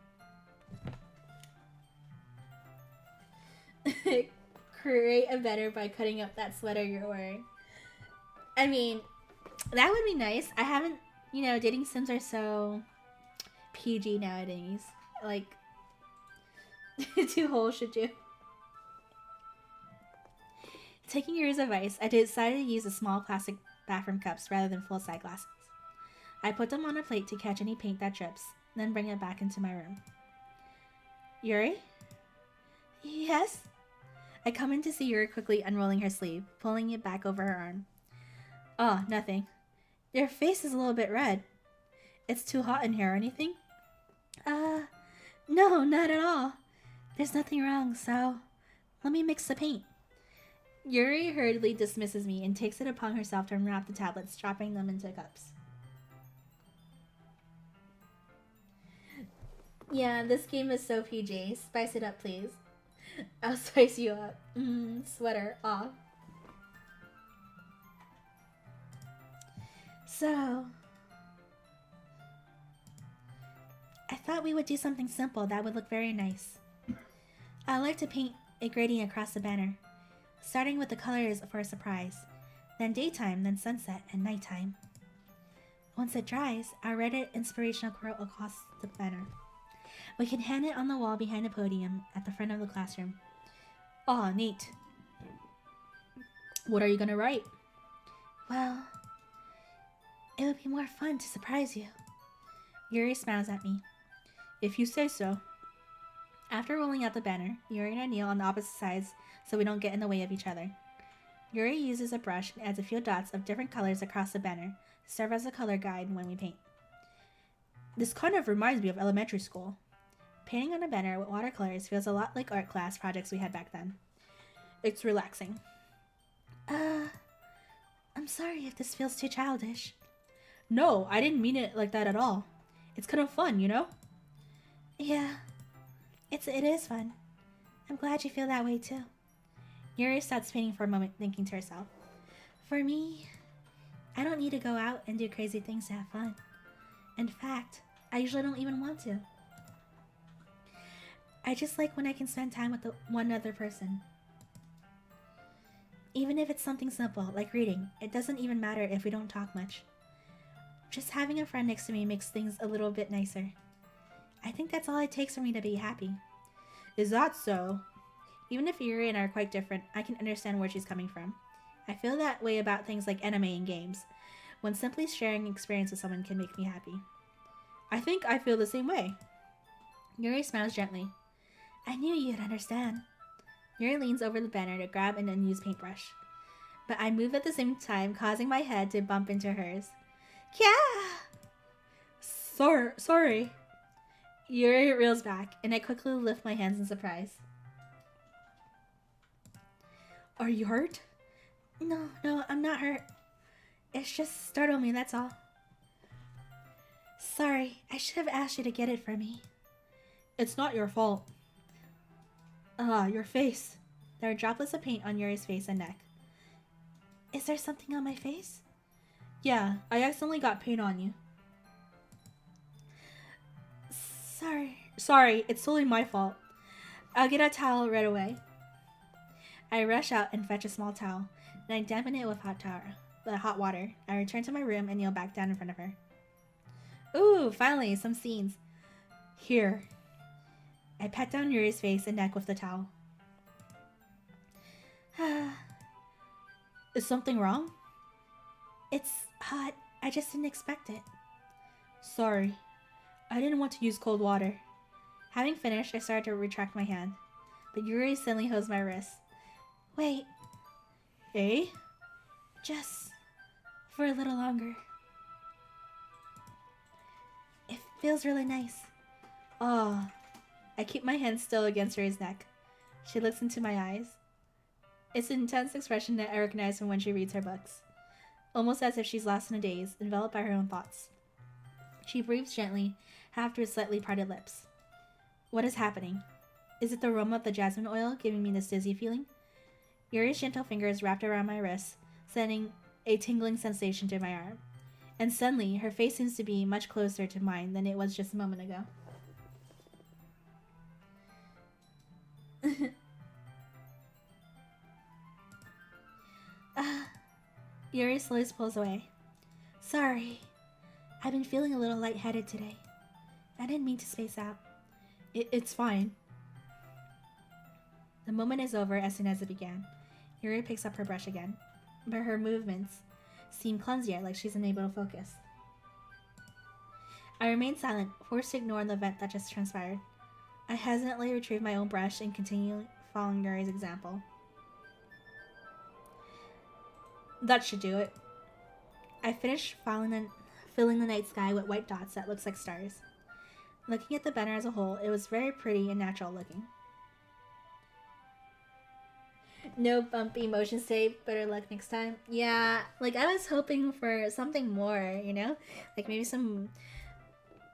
Create a better by cutting up that sweater you're wearing. I mean, that would be nice. I haven't, dating sims are so PG nowadays. Like, two holes should do. Taking Yuri's advice, I decided to use the small plastic bathroom cups rather than full-size glasses. I put them on a plate to catch any paint that drips, then bring it back into my room. Yuri? Yes? I come in to see Yuri quickly unrolling her sleeve, pulling it back over her arm. Oh, nothing. Your face is a little bit red. It's too hot in here or anything? No, not at all. There's nothing wrong, so let me mix the paint. Yuri hurriedly dismisses me and takes it upon herself to unwrap the tablets, dropping them into cups. Yeah, this game is so PG. Spice it up, please. I'll spice you up. Sweater off. So, I thought we would do something simple that would look very nice. I like to paint a gradient across the banner, starting with the colors for a surprise, then daytime, then sunset, and nighttime. Once it dries, I'll write an inspirational quote across the banner. We can hang it on the wall behind the podium at the front of the classroom. Aw, neat. What are you gonna write? Well, it would be more fun to surprise you. Yuri smiles at me. If you say so. After rolling out the banner, Yuri and I kneel on the opposite sides so we don't get in the way of each other. Yuri uses a brush and adds a few dots of different colors across the banner to serve as a color guide when we paint. This kind of reminds me of elementary school. Painting on a banner with watercolors feels a lot like art class projects we had back then. It's relaxing. I'm sorry if this feels too childish. No, I didn't mean it like that at all. It's kind of fun, you know? Yeah, it is fun. I'm glad you feel that way too. Yuri stops painting for a moment, thinking to herself. For me, I don't need to go out and do crazy things to have fun. In fact, I usually don't even want to. I just like when I can spend time with one other person. Even if it's something simple, like reading, it doesn't even matter if we don't talk much. Just having a friend next to me makes things a little bit nicer. I think that's all it takes for me to be happy. Is that so? Even if Yuri and I are quite different, I can understand where she's coming from. I feel that way about things like anime and games, when simply sharing experience with someone can make me happy. I think I feel the same way. Yuri smiles gently. I knew you'd understand. Yuri leans over the banner to grab an unused paintbrush, but I move at the same time, causing my head to bump into hers. Yeah! Sorry. Yuri reels back, and I quickly lift my hands in surprise. Are you hurt? No, I'm not hurt. It's just startled me, that's all. Sorry, I should have asked you to get it for me. It's not your fault. Your face. There are droplets of paint on Yuri's face and neck. Is there something on my face? Yeah, I accidentally got paint on you. Sorry, it's totally my fault. I'll get a towel right away. I rush out and fetch a small towel, and I dampen it with hot water. I return to my room and kneel back down in front of her. Ooh, finally, some scenes. Here. I pat down Yuri's face and neck with the towel. Is something wrong? It's hot. I just didn't expect it. Sorry. I didn't want to use cold water. Having finished, I started to retract my hand, but Yuri suddenly holds my wrist. Wait. Eh? Just for a little longer. It feels really nice. Ah. I keep my hand still against Yuri's neck. She looks into my eyes. It's an intense expression that I recognize from when she reads her books, almost as if she's lost in a daze, enveloped by her own thoughts. She breathes gently, half through slightly parted lips. What is happening? Is it the aroma of the jasmine oil giving me this dizzy feeling? Yuri's gentle fingers wrapped around my wrist, sending a tingling sensation to my arm. And suddenly, her face seems to be much closer to mine than it was just a moment ago. Yuri slowly pulls away. Sorry. I've been feeling a little lightheaded today. I didn't mean to space out. It's fine. The moment is over as soon as it began. Yuri picks up her brush again, but her movements seem clumsier, like she's unable to focus. I remain silent, forced to ignore the event that just transpired. I hesitantly retrieve my own brush and continue following Yuri's example. That should do it. I finish filling the night sky with white dots that looks like stars. Looking at the banner as a whole, it was very pretty and natural looking. No bumpy motions tape. Better luck next time. Yeah, like I was hoping for something more, you know? Like maybe some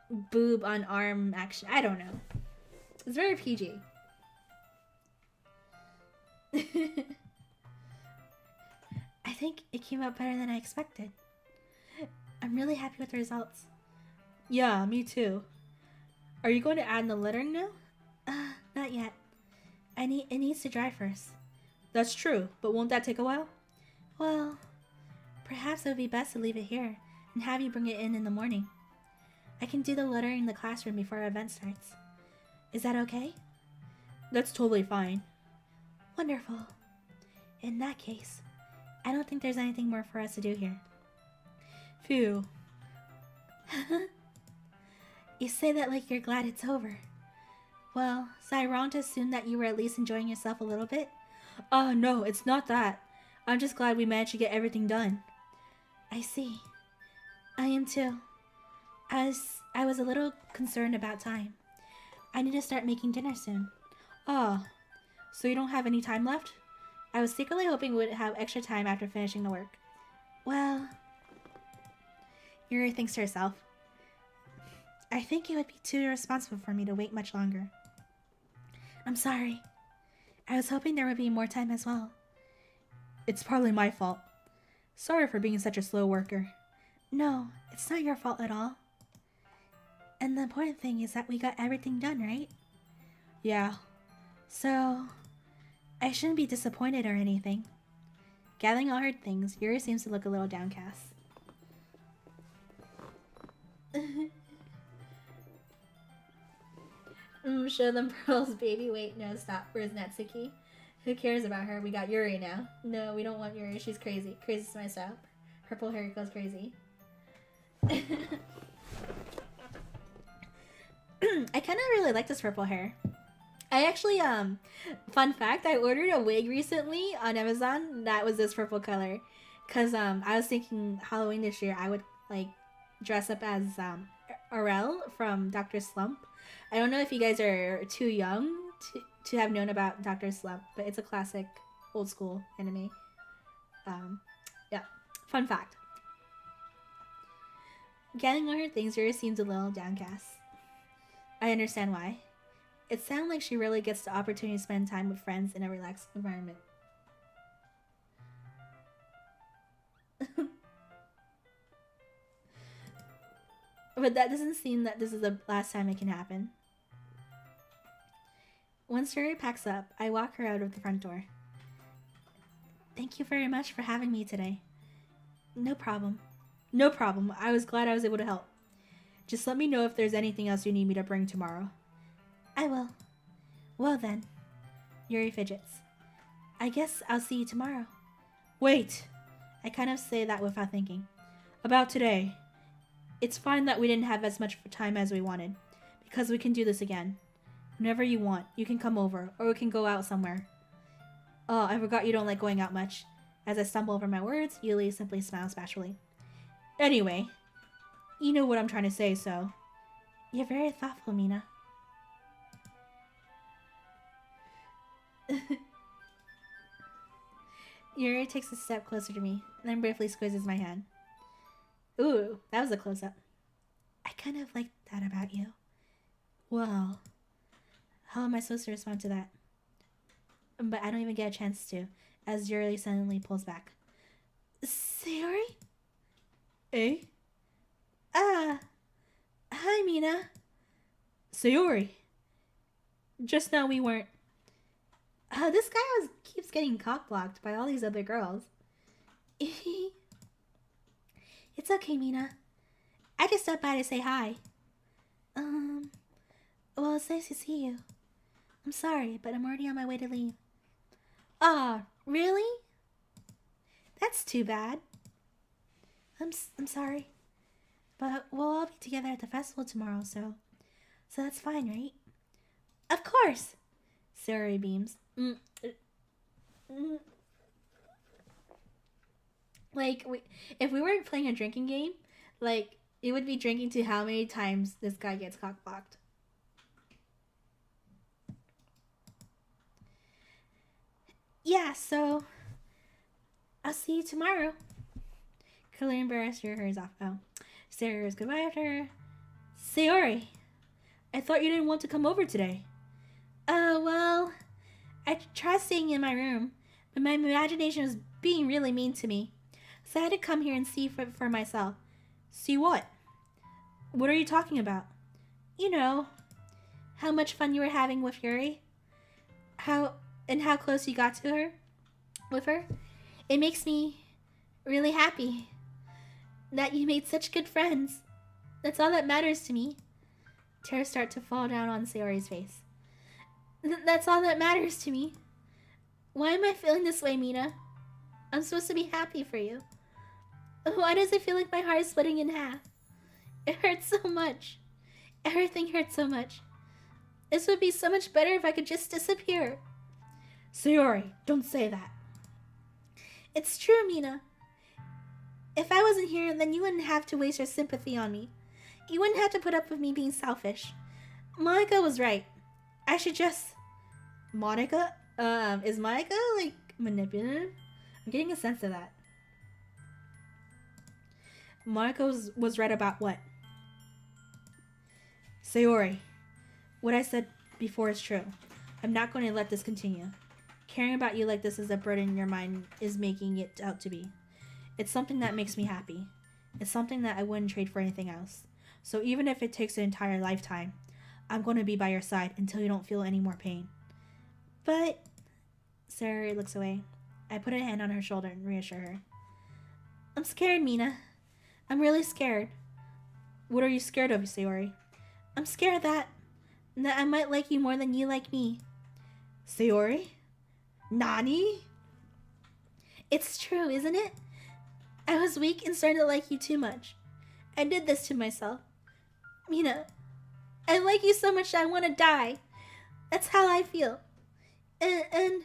boob on arm action. I don't know. It's very PG. I think it came out better than I expected. I'm really happy with the results. Yeah, me too. Are you going to add in the lettering now? Not yet. It needs to dry first. That's true, but won't that take a while? Well, perhaps it would be best to leave it here and have you bring it in the morning. I can do the lettering in the classroom before our event starts. Is that okay? That's totally fine. Wonderful. In that case, I don't think there's anything more for us to do here. Phew. You say that like you're glad it's over. Well, so I wrong to assume that you were at least enjoying yourself a little bit? No, it's not that. I'm just glad we managed to get everything done. I see. I am too. I was a little concerned about time. I need to start making dinner soon. So you don't have any time left? I was secretly hoping we would have extra time after finishing the work. Well, Yuri thinks to herself. I think it would be too irresponsible for me to wait much longer. I'm sorry. I was hoping there would be more time as well. It's partly my fault. Sorry for being such a slow worker. No, it's not your fault at all. And the important thing is that we got everything done, right? Yeah. So, I shouldn't be disappointed or anything. Gathering all her things, Yuri seems to look a little downcast. Show them pearls, baby. Wait, no, stop. Where's Natsuki? Who cares about her? We got Yuri now. No, we don't want Yuri. She's crazy. Crazy's my style. Purple hair goes crazy. I kind of really like this purple hair. I actually, fun fact, I ordered a wig recently on Amazon that was this purple color. Cause, I was thinking Halloween this year I would, like, dress up as, Aurel from Dr. Slump. I don't know if you guys are too young to have known about Dr. Slump, but it's a classic old school anime. Yeah, fun fact. Getting all her things here seems a little downcast. I understand why. It sounds like she really gets the opportunity to spend time with friends in a relaxed environment. But that doesn't seem that this is the last time it can happen. Once Yuri packs up, I walk her out of the front door. Thank you very much for having me today. No problem. No problem. I was glad I was able to help. Just let me know if there's anything else you need me to bring tomorrow. I will. Well then. Yuri fidgets. I guess I'll see you tomorrow. Wait. I kind of say that without thinking. About today. It's fine that we didn't have as much time as we wanted, because we can do this again. Whenever you want, you can come over, or we can go out somewhere. Oh, I forgot you don't like going out much. As I stumble over my words, Yuli simply smiles bashfully. Anyway, you know what I'm trying to say, so... You're very thoughtful, Mina. Yuri takes a step closer to me, then briefly squeezes my hand. Ooh, that was a close-up. I kind of like that about you. Well, how am I supposed to respond to that? But I don't even get a chance to, as Yuri suddenly pulls back. Sayori? Eh? Ah. Hi, Mina. Sayori. Just now we weren't. This guy keeps getting cock-blocked by all these other girls. It's okay, Mina. I just stopped by to say hi. Well, it's nice to see you. I'm sorry, but I'm already on my way to leave. Ah, really? That's too bad. I'm sorry. But we'll all be together at the festival tomorrow, so that's fine, right? Of course! Sayori beams. Like, if we weren't playing a drinking game, like, it would be drinking to how many times this guy gets cock-blocked. Yeah, so I'll see you tomorrow. Clearly embarrassed, Yuri hurries off. Oh. Sayori's goodbye after her. Sayori! I thought you didn't want to come over today. Well, I tried staying in my room, but my imagination was being really mean to me. So I had to come here and see for myself. See what? What are you talking about? You know, how much fun you were having with Yuri. How close you got to her. With her. It makes me really happy that you made such good friends. That's all that matters to me. Tears start to fall down on Sayori's face. That's all that matters to me. Why am I feeling this way, Mina? I'm supposed to be happy for you. Why does it feel like my heart is splitting in half? It hurts so much. Everything hurts so much. This would be so much better if I could just disappear. Sayori, don't say that. It's true, Mina. If I wasn't here, then you wouldn't have to waste your sympathy on me. You wouldn't have to put up with me being selfish. Monica was right. I should just... Monica? Is Monica, like, manipulative? I'm getting a sense of that. Monica was right about what? Sayori, what I said before is true. I'm not going to let this continue. Caring about you like this is a burden your mind is making it out to be. It's something that makes me happy. It's something that I wouldn't trade for anything else. So even if it takes an entire lifetime, I'm going to be by your side until you don't feel any more pain. But... Sayori looks away. I put a hand on her shoulder and reassure her. I'm scared, Mina. I'm really scared. What are you scared of, Sayori? I'm scared that I might like you more than you like me. Sayori? Nani? It's true, isn't it? I was weak and started to like you too much. I did this to myself. Mina, I like you so much that I want to die. That's how I feel. And...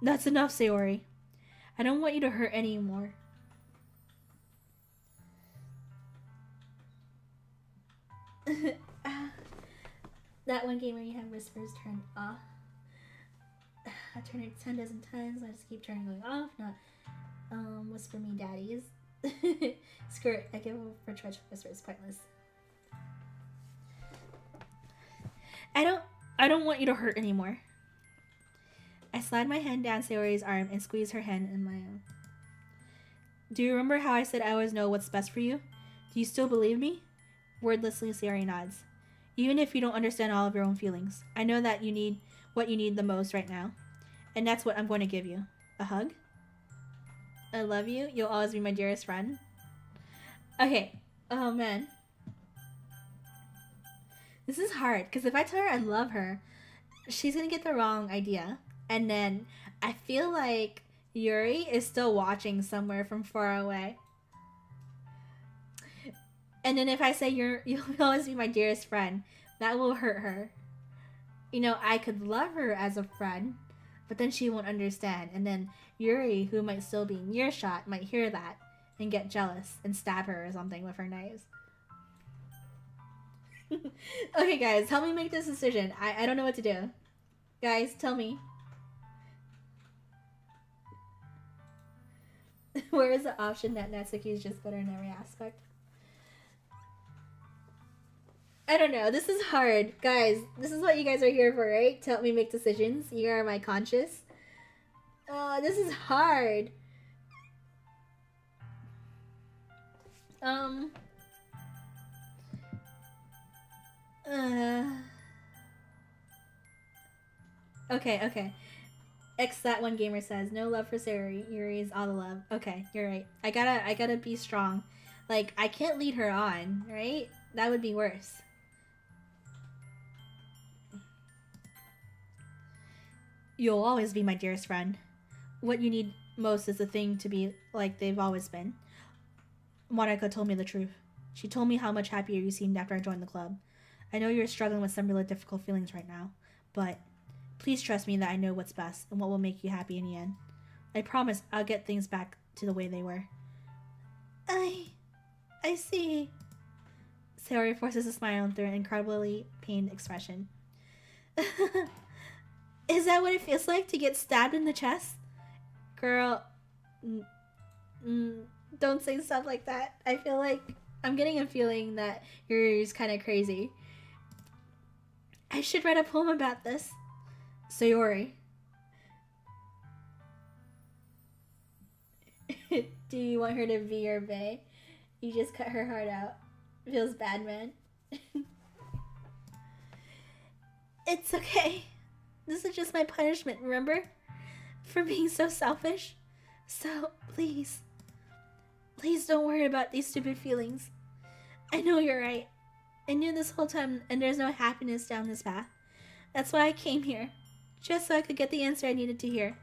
That's enough, Sayori. I don't want you to hurt anymore. That one game where you have whispers turned off. I turn it 10 dozen times. I just keep turning going off. Not whisper me daddies. Screw it. I give up for treacherous whispers. Pointless. I don't want you to hurt anymore. I slide my hand down Sayori's arm and squeeze her hand in my own. Do you remember how I said I always know what's best for you? Do you still believe me? Wordlessly, Sayori nods. Even if you don't understand all of your own feelings, I know that you need what you need the most right now. And that's what I'm going to give you. A hug? I love you. You'll always be my dearest friend. Okay. Oh, man. This is hard, because if I tell her I love her, she's going to get the wrong idea. And then I feel like Yuri is still watching somewhere from far away. And then if I say you'll always be my dearest friend, that will hurt her. You know, I could love her as a friend, but then she won't understand. And then Yuri, who might still be in earshot, might hear that and get jealous and stab her or something with her knives. Okay, guys, help me make this decision. I don't know what to do. Guys, tell me. Where is the option that Natsuki is just better in every aspect? I don't know. This is hard. Guys, this is what you guys are here for, right? To help me make decisions. You are my conscience. This is hard. Uh, okay. X that one gamer says, no love for Sayori. Yuri is all the love. Okay, you're right. I gotta be strong. Like, I can't lead her on, right? That would be worse. You'll always be my dearest friend. What you need most is the thing to be like they've always been. Monica told me the truth. She told me how much happier you seemed after I joined the club. I know you're struggling with some really difficult feelings right now, but please trust me that I know what's best and what will make you happy in the end. I promise I'll get things back to the way they were. I see. Sayori forces a smile through an incredibly pained expression. Is that what it feels like to get stabbed in the chest? Girl, don't say stuff like that. I feel like I'm getting a feeling that you're kind of crazy. I should write a poem about this. Sayori. Do you want her to be your bae? You just cut her heart out. Feels bad, man. It's okay. This is just my punishment, remember? For being so selfish. So, please don't worry about these stupid feelings. I know you're right. I knew this whole time and there's no happiness down this path. That's why I came here. Just so I could get the answer I needed to hear.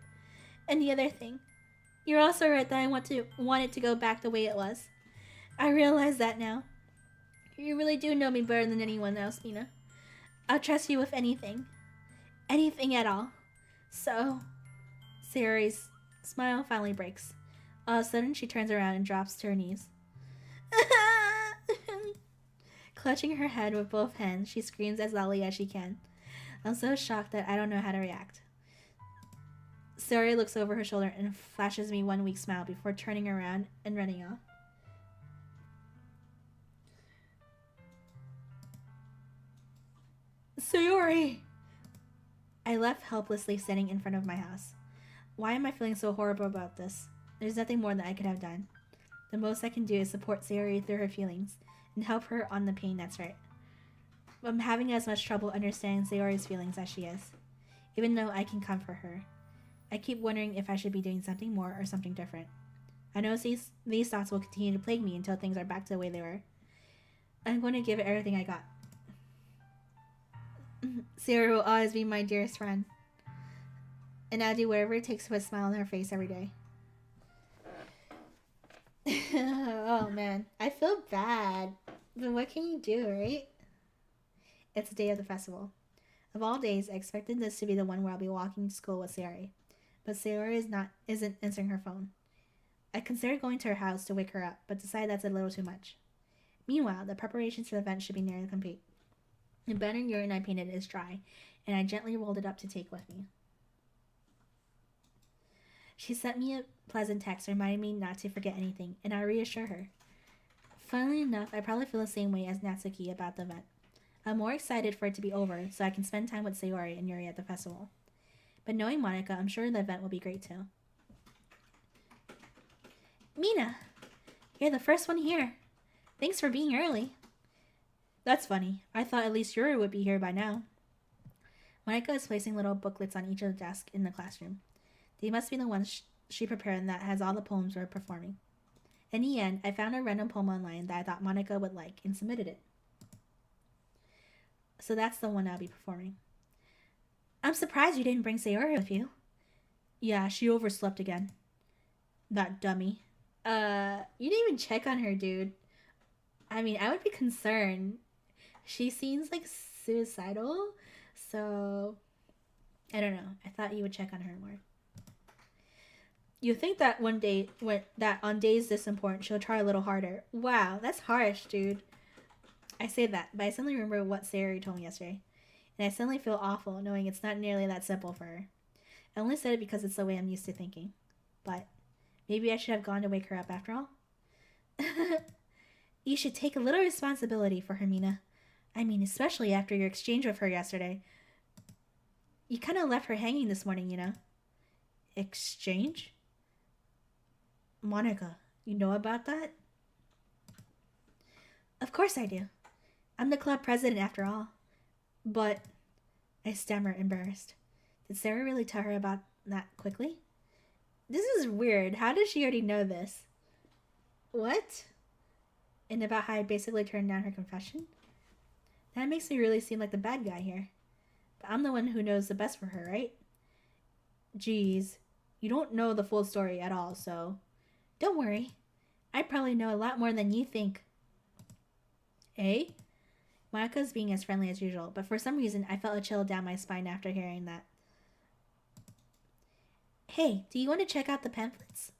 And the other thing. You're also right that I want it to go back the way it was. I realize that now. You really do know me better than anyone else, Mina. I'll trust you with anything. Anything at all. So, Sayori's smile finally breaks. All of a sudden, she turns around and drops to her knees. Clutching her head with both hands, she screams as loudly as she can. I'm so shocked that I don't know how to react. Sayori looks over her shoulder and flashes me one weak smile before turning around and running off. Sayori! I left helplessly standing in front of my house. Why am I feeling so horrible about this? There's nothing more that I could have done. The most I can do is support Sayori through her feelings and help her on the pain that's right. But I'm having as much trouble understanding Sayori's feelings as she is, even though I can comfort her. I keep wondering if I should be doing something more or something different. I know these thoughts will continue to plague me until things are back to the way they were. I'm going to give it everything I got. Sayori will always be my dearest friend. And I'll do whatever it takes to put a smile on her face every day. Oh man, I feel bad. But what can you do, right? It's the day of the festival. Of all days, I expected this to be the one where I'll be walking to school with Sayori. But Sayori isn't answering her phone. I considered going to her house to wake her up, but decided that's a little too much. Meanwhile, the preparations for the event should be nearly complete. The banner urine I painted is dry, and I gently rolled it up to take with me. She sent me a pleasant text reminding me not to forget anything, and I reassure her. Funnily enough, I probably feel the same way as Natsuki about the event. I'm more excited for it to be over so I can spend time with Sayori and Yuri at the festival. But knowing Monica, I'm sure the event will be great too. Mina! You're the first one here. Thanks for being early. That's funny. I thought at least Yuri would be here by now. Monica is placing little booklets on each of the desks in the classroom. They must be the ones she prepared that has all the poems we're performing. In the end, I found a random poem online that I thought Monica would like and submitted it. So that's the one I'll be performing. I'm surprised you didn't bring Sayori with you. Yeah, she overslept again. That dummy. You didn't even check on her, dude. I mean, I would be concerned. She seems like suicidal, so I don't know. I thought you would check on her more. You think that on days this important, she'll try a little harder. Wow, that's harsh, dude. I say that, but I suddenly remember what Sayori told me yesterday, and I suddenly feel awful knowing it's not nearly that simple for her. I only said it because it's the way I'm used to thinking, but Maybe I should have gone to wake her up after all. You should take a little responsibility for her, Mina. I mean, especially after your exchange with her yesterday. You kind of left her hanging this morning, you know. Exchange? Monica, you know about that? Of course I do. I'm the club president after all. But, I stammer, embarrassed. Did Sarah really tell her about that quickly? This is weird. How does she already know this? What? And about how I basically turned down her confession? That makes me really seem like the bad guy here. But I'm the one who knows the best for her, right? Geez, you don't know the full story at all, so... Don't worry. I probably know a lot more than you think. Eh? Monica's being as friendly as usual, but for some reason I felt a chill down my spine after hearing that. Hey, do you want to check out the pamphlets?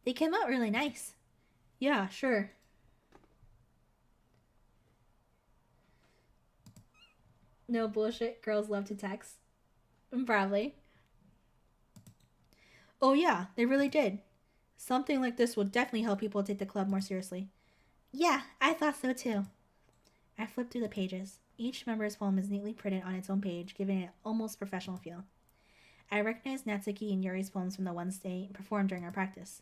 They came out really nice. Yeah, sure. No bullshit, girls love to text. Probably. Oh yeah, they really did. Something like this will definitely help people take the club more seriously. Yeah, I thought so too. I flipped through the pages. Each member's poem is neatly printed on its own page, giving it an almost professional feel. I recognized Natsuki and Yuri's poems from the ones they performed during our practice.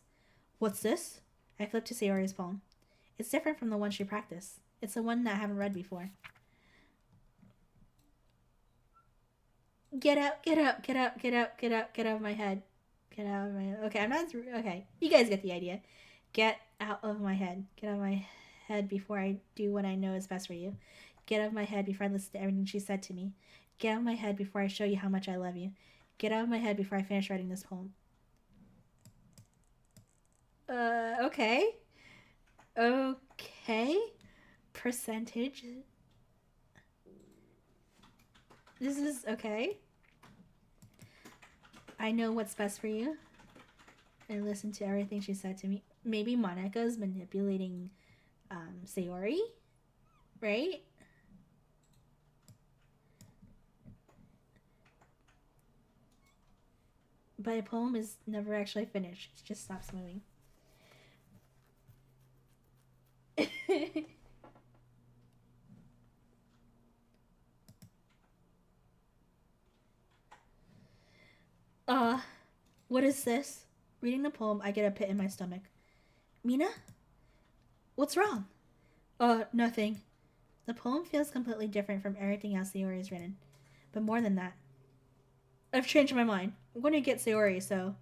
What's this? I flipped to Sayori's poem. It's different from the one she practiced. It's the one that I haven't read before. Get out, get out, get out, get out, get out, get out of my head. Get out of my head. Okay, I'm not... Okay, you guys get the idea. Get out of my head. Get out of my head before I do what I know is best for you. Get out of my head before I listen to everything she said to me. Get out of my head before I show you how much I love you. Get out of my head before I finish writing this poem. Okay. Okay. Percentage. This is okay. I know what's best for you. I listened to everything she said to me. Maybe Monika's manipulating Sayori? Right? But the poem is never actually finished. It just stops moving. What is this? Reading the poem, I get a pit in my stomach. Mina? What's wrong? Nothing. The poem feels completely different from everything else Sayori has written. But more than that. I've changed my mind. I'm going to get Sayori, so...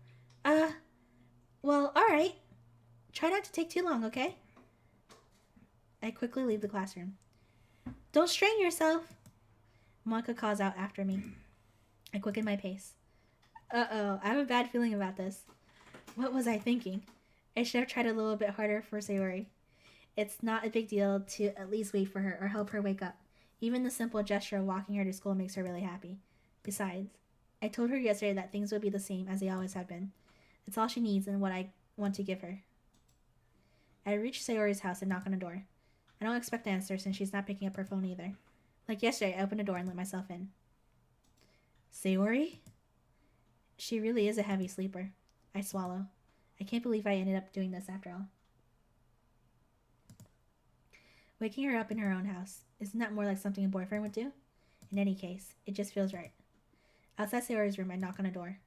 well, alright. Try not to take too long, okay? I quickly leave the classroom. Don't strain yourself. Monika calls out after me. I quicken my pace. Uh-oh, I have a bad feeling about this. What was I thinking? I should have tried a little bit harder for Sayori. It's not a big deal to at least wait for her or help her wake up. Even the simple gesture of walking her to school makes her really happy. Besides, I told her yesterday that things would be the same as they always have been. It's all she needs and what I want to give her. I reach Sayori's house and knock on the door. I don't expect an answer since she's not picking up her phone either. Like yesterday, I opened the door and let myself in. Sayori? She really is a heavy sleeper. I swallow. I can't believe I ended up doing this after all. Waking her up in her own house. Isn't that more like something a boyfriend would do? In any case, it just feels right. Outside Sayori's room, I knock on the door.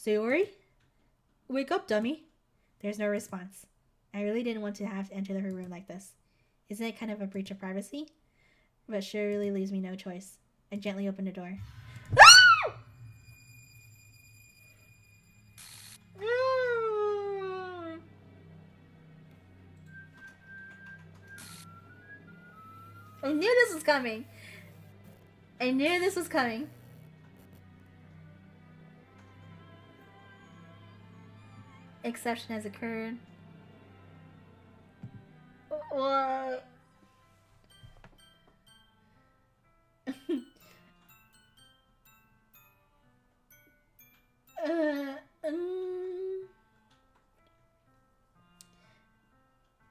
Sayori? Wake up, dummy. There's no response. I really didn't want to have to enter her room like this. Isn't it kind of a breach of privacy? But she really leaves me no choice. I gently open the door. I knew this was coming. I knew this was coming. Exception has occurred. What?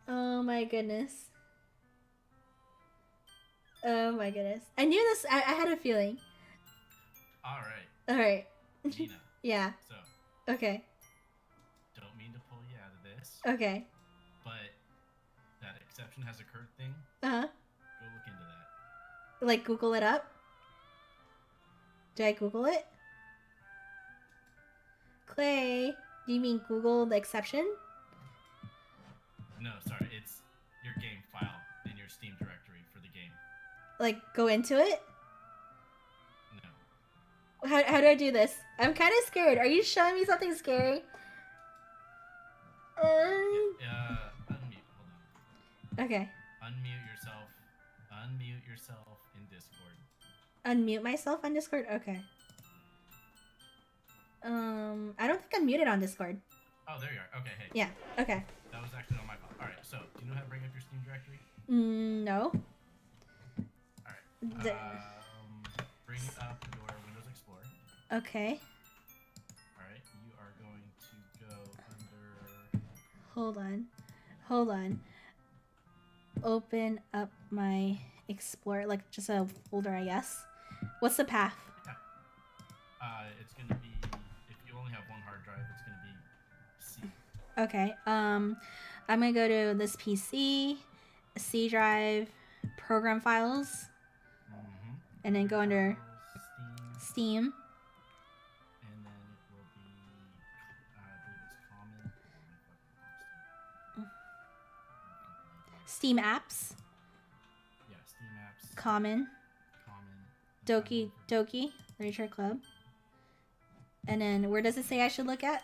Oh my goodness. Oh my goodness. I knew this. I had a feeling. Alright. Alright. Mina. Yeah. So, Okay. don't mean to pull you out of Okay. but that exception has occurred thing. Uh-huh. Go look into that. Like, Google it up? Did I Google it? Clay, do you mean Google the exception? No, sorry, it's your game file in your Steam directory for the game. Like, go into it? No. How do I do this? I'm kind of scared. Are you showing me something scary? Unmute. Hold on. Okay. Unmute yourself in Discord. Unmute myself on Discord? Okay. I don't think I'm muted on Discord. Oh, there you are. Okay, hey. Yeah, okay. That was actually on my phone. Alright, so, do you know how to bring up your Steam directory? No. Alright. Bring up your Windows Explorer. Okay. Alright, you are going to go under... Hold on. Open up my Explorer, like just a folder, I guess. What's the path? Yeah. It's going to be, if you only have one hard drive, it's going to be C. Okay. I'm gonna go to this PC, C drive, program files, and then go under Steam. And then it will be, I believe it's common. Steam apps. Yeah, Steam apps. Common. Doki Doki, Literature Club. And then where does it say I should look at?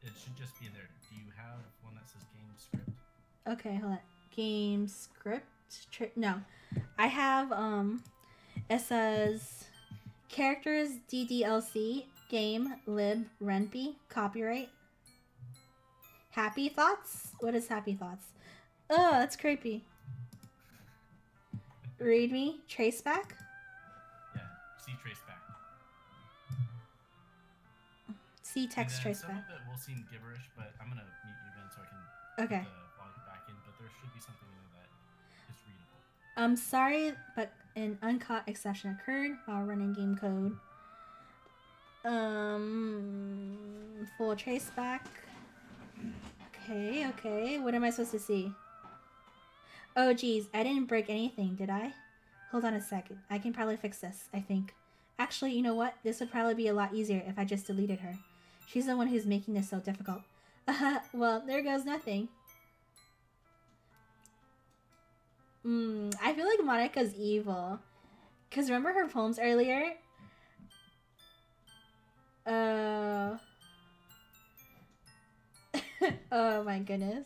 It should just be in there. Do you have one that says game script? Okay, hold on. Game script? No. I have, it says characters DDLC, game, lib, renpy, copyright. Happy Thoughts? What is Happy Thoughts? Oh, that's creepy. Readme, traceback? Yeah, see traceback. See text and then some traceback. of it will seem gibberish, but I'm gonna mute you again so I can Okay. put the volume back in. But there should be something in there that is readable. I'm sorry, but an uncaught exception occurred while running game code. Full traceback. Okay. What am I supposed to see? Oh, geez. I didn't break anything, did I? Hold on a second. I can probably fix this, I think. Actually, you know what? This would probably be a lot easier if I just deleted her. She's the one who's making this so difficult. Well, there goes nothing. I feel like Monica's evil. Because remember her poems earlier? Oh my goodness.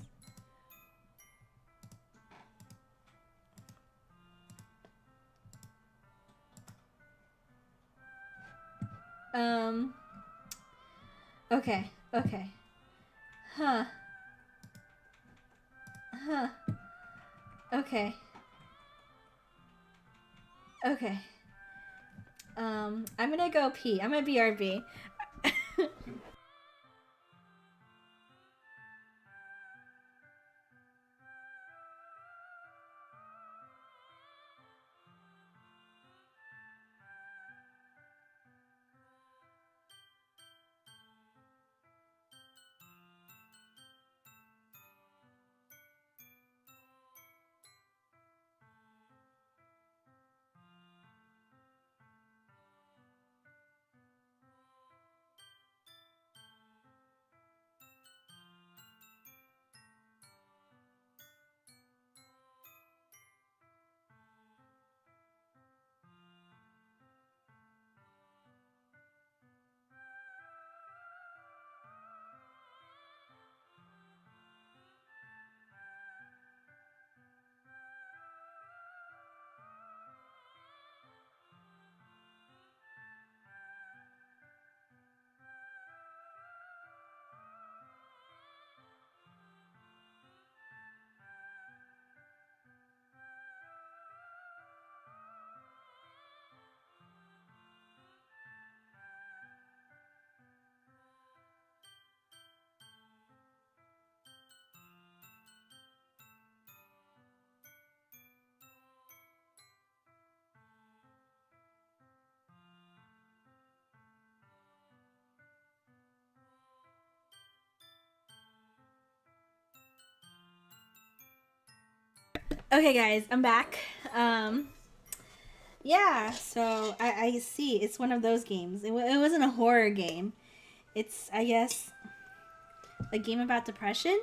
Okay. Huh. Okay. I'm gonna go pee. I'm gonna BRB. Okay, guys, I'm back. Yeah, so I see. It's one of those games. It wasn't a horror game. It's, I guess, a game about depression.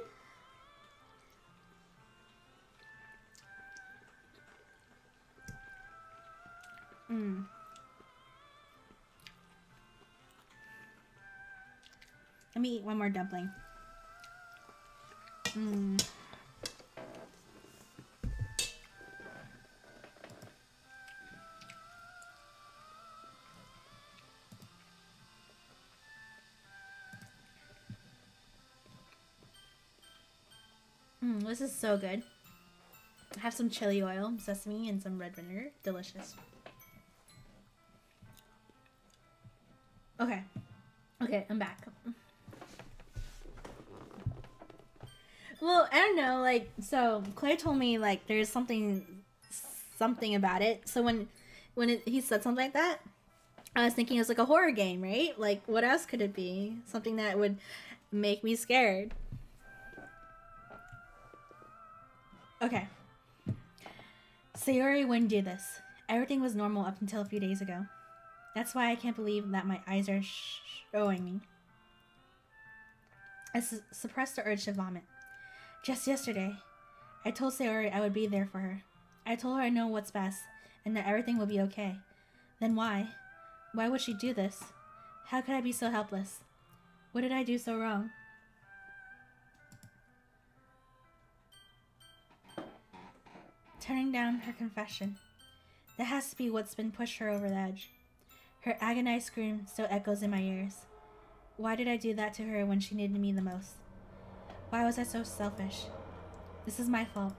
Let me eat one more dumpling. This is so good. I have some chili oil, sesame, and some red vinegar. Delicious. Okay. Okay, I'm back. Well, I don't know, like, so Claire told me, like, there's something about it. So when he said something like that, I was thinking it was like a horror game, right? Like, what else could it be? Something that would make me scared. Okay. Sayori wouldn't do this. Everything was normal up until a few days ago. That's why I can't believe that my eyes are showing me. I suppressed the urge to vomit. Just yesterday, I told Sayori I would be there for her. I told her I know what's best, and that everything would be okay. Then why? Why would she do this? How could I be so helpless? What did I do so wrong? Turning down her confession. That has to be what's been pushed her over the edge. Her agonized scream still echoes in my ears. Why did I do that to her when she needed me the most? Why was I so selfish? This is my fault.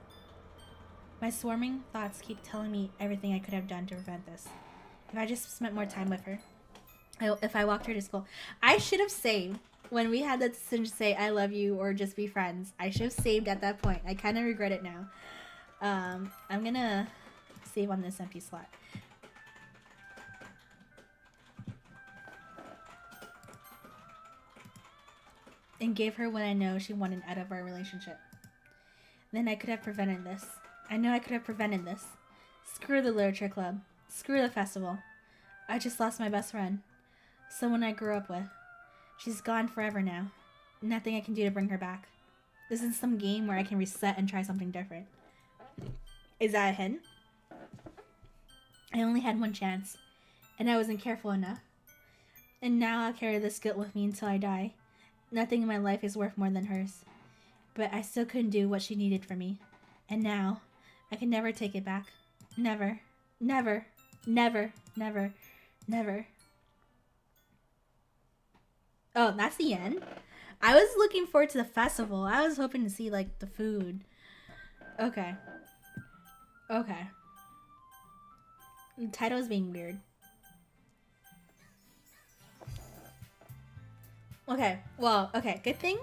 My swarming thoughts keep telling me everything I could have done to prevent this. If I just spent more time with her. If I walked her to school. I should have saved when we had the decision to say I love you or just be friends. I should have saved at that point. I kind of regret it now. I'm gonna save on this empty slot. And gave her what I know she wanted out of our relationship. Then I could have prevented this. I know I could have prevented this. Screw the literature club. Screw the festival. I just lost my best friend. Someone I grew up with. She's gone forever now. Nothing I can do to bring her back. This isn't some game where I can reset and try something different. Is that a hint? I only had one chance, and I wasn't careful enough. And now I'll carry this guilt with me until I die. Nothing in my life is worth more than hers. But I still couldn't do what she needed from me. And now, I can never take it back. Never. Never. Never. Never. Never. Oh, that's the end? I was looking forward to the festival. I was hoping to see, like, the food. Okay. Okay. The title is being weird. Okay, well, okay, good thing.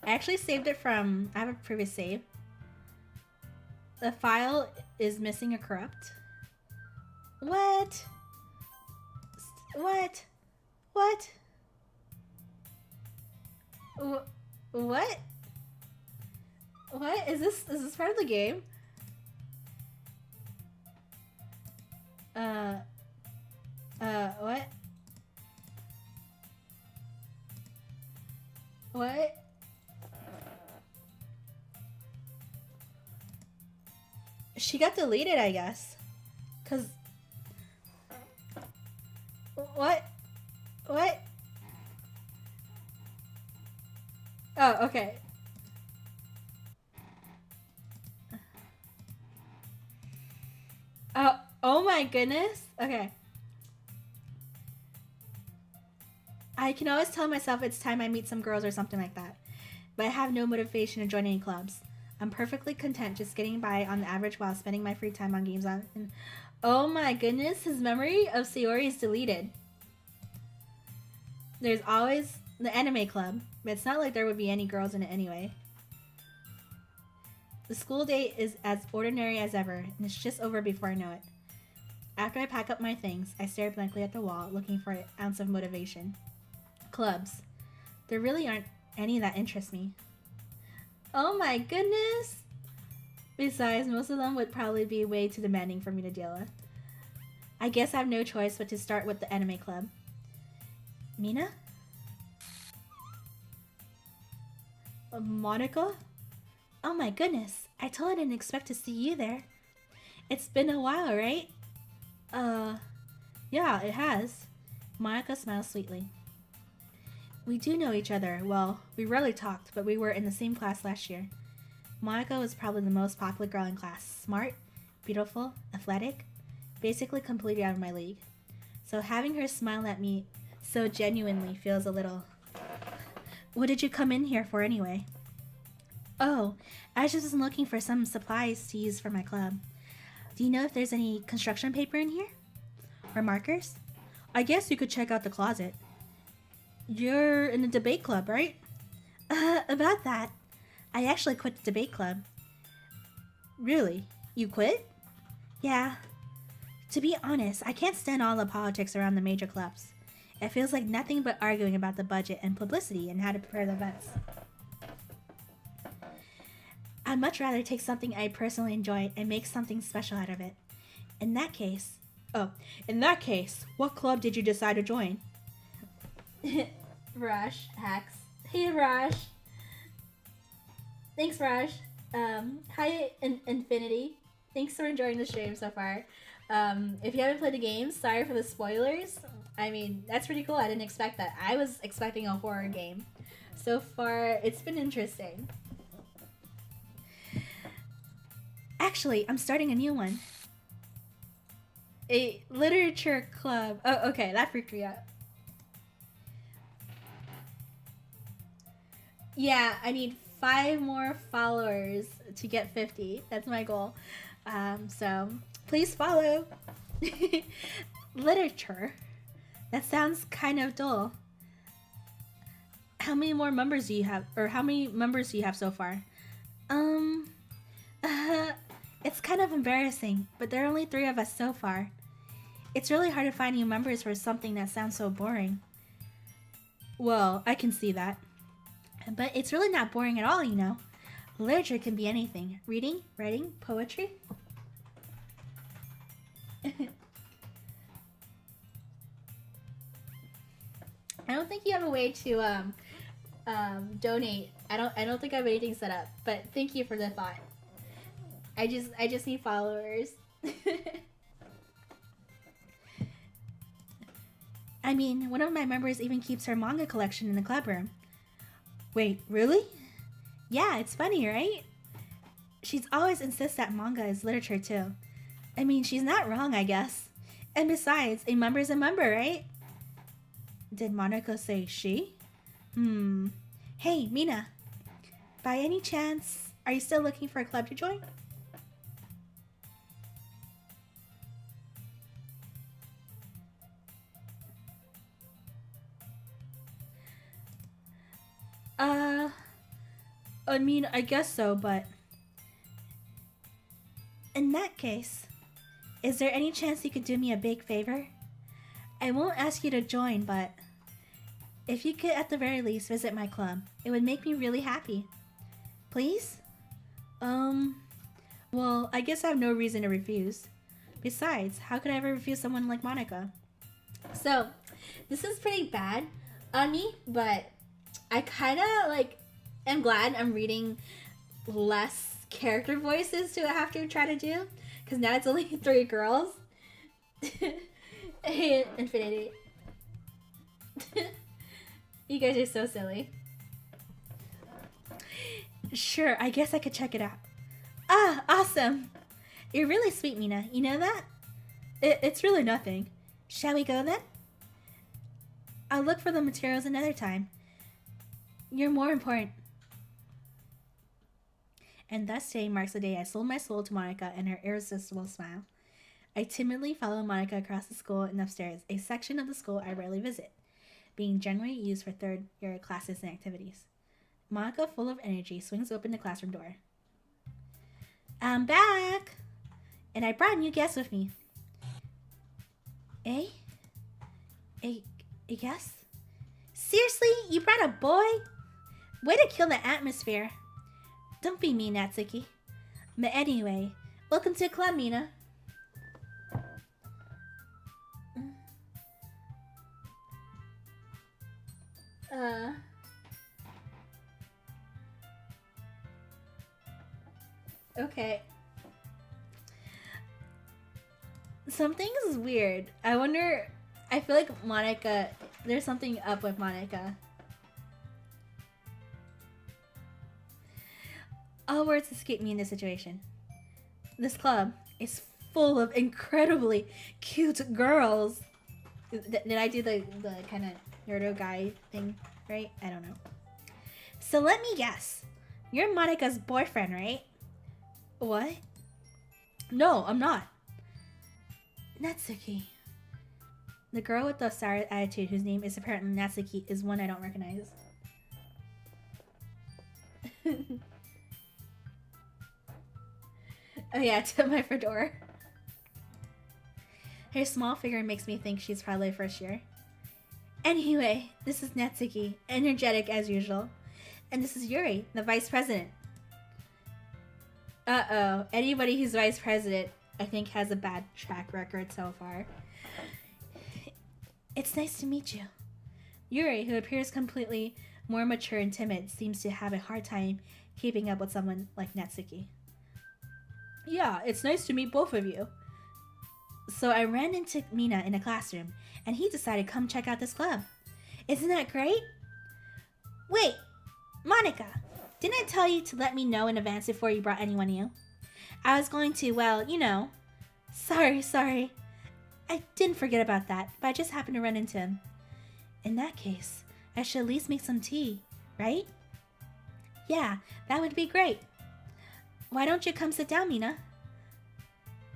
I actually saved it from, I have a previous save. The file is missing a corrupt. What? What? What? What? What? Is this part of the game? What? What? She got deleted, I guess. 'Cause... What? What? Oh, okay. Oh my goodness. Okay. I can always tell myself it's time I meet some girls or something like that. But I have no motivation to join any clubs. I'm perfectly content just getting by on the average while spending my free time on games on... Oh my goodness, his memory of Sayori is deleted. There's always the anime club, but it's not like there would be any girls in it anyway. The school day is as ordinary as ever, and it's just over before I know it. After I pack up my things, I stare blankly at the wall, looking for an ounce of motivation. Clubs. There really aren't any that interest me. Oh my goodness! Besides, most of them would probably be way too demanding for me to deal with. I guess I have no choice but to start with the anime club. Mina? Monica? Oh my goodness, I totally didn't expect to see you there. It's been a while, right? Yeah, it has. Monica smiles sweetly. We do know each other. Well, we rarely talked, but we were in the same class last year. Monica was probably the most popular girl in class. Smart, beautiful, athletic, basically completely out of my league. So having her smile at me so genuinely feels a little... What did you come in here for anyway? Oh, I just was looking for some supplies to use for my club. Do you know if there's any construction paper in here? Or markers? I guess you could check out the closet. You're in a debate club, right? About that. I actually quit the debate club. Really? You quit? Yeah. To be honest, I can't stand all the politics around the major clubs. It feels like nothing but arguing about the budget and publicity and how to prepare the events. I'd much rather take something I personally enjoy and make something special out of it. In that case, what club did you decide to join? Rush hacks. Hey, Rush. Thanks, Rush. Hi, Infinity. Thanks for enjoying the stream so far. If you haven't played the game, sorry for the spoilers. I mean, that's pretty cool. I didn't expect that. I was expecting a horror game. So far, it's been interesting. Actually, I'm starting a new one. A literature club. Oh, okay, that freaked me out. Yeah, I need 5 more followers to get 50. That's my goal. So please follow. Literature. That sounds kind of dull. How many more members do you have, or how many members do you have so far? It's kind of embarrassing, but there are only 3 of us so far. It's really hard to find new members for something that sounds so boring. Well, I can see that. But it's really not boring at all, you know. Literature can be anything. Reading, writing, poetry. I don't think you have a way to donate. I don't think I have anything set up, but thank you for the thought. I just need followers. I mean, one of my members even keeps her manga collection in the club room. Wait, really? Yeah, it's funny, right? She's always insists that manga is literature too. I mean, she's not wrong, I guess. And besides, a member's a member, right? Did Monica say she? Hey, Mina. By any chance, are you still looking for a club to join? I mean, I guess so, but... In that case, is there any chance you could do me a big favor? I won't ask you to join, but if you could at the very least visit my club, it would make me really happy. Please? Well, I guess I have no reason to refuse. Besides, how could I ever refuse someone like Monica? So, this is pretty bad on me, but I kind of, am glad I'm reading less character voices to have to try to do, because now it's only 3 girls. Hey, Infinity. You guys are so silly. Sure, I guess I could check it out. Ah, awesome. You're really sweet, Mina. You know that? It's really nothing. Shall we go then? I'll look for the materials another time. You're more important. And thus today marks the day I sold my soul to Monica and her irresistible smile. I timidly follow Monica across the school and upstairs, a section of the school I rarely visit, being generally used for third-year classes and activities. Monica, full of energy, swings open the classroom door. I'm back! And I brought a new guest with me. Eh? A guest? Seriously? You brought a boy? Way to kill the atmosphere. Don't be mean, Natsuki. But anyway, welcome to Club, Mina. Okay. Something is weird. I wonder. I feel like Monica. There's something up with Monica. All words escape me in this situation. This club is full of incredibly cute girls. Did I do the kind of nerdo guy thing right? I don't know. So let me guess. You're Monica's boyfriend, right? What? No, I'm not. Natsuki. The girl with the sour attitude, whose name is apparently Natsuki, is one I don't recognize. Oh yeah, to my fedora. Her small figure makes me think she's probably first year. Anyway, this is Natsuki, energetic as usual. And this is Yuri, the vice president. Uh-oh, anybody who's vice president, I think, has a bad track record so far. It's nice to meet you. Yuri, who appears completely more mature and timid, seems to have a hard time keeping up with someone like Natsuki. Yeah, it's nice to meet both of you. So I ran into Mina in a classroom, and he decided to come check out this club. Isn't that great? Wait, Monica, didn't I tell you to let me know in advance before you brought anyone new? I was going to, well, you know. Sorry. I didn't forget about that, but I just happened to run into him. In that case, I should at least make some tea, right? Yeah, that would be great. Why don't you come sit down, Mina?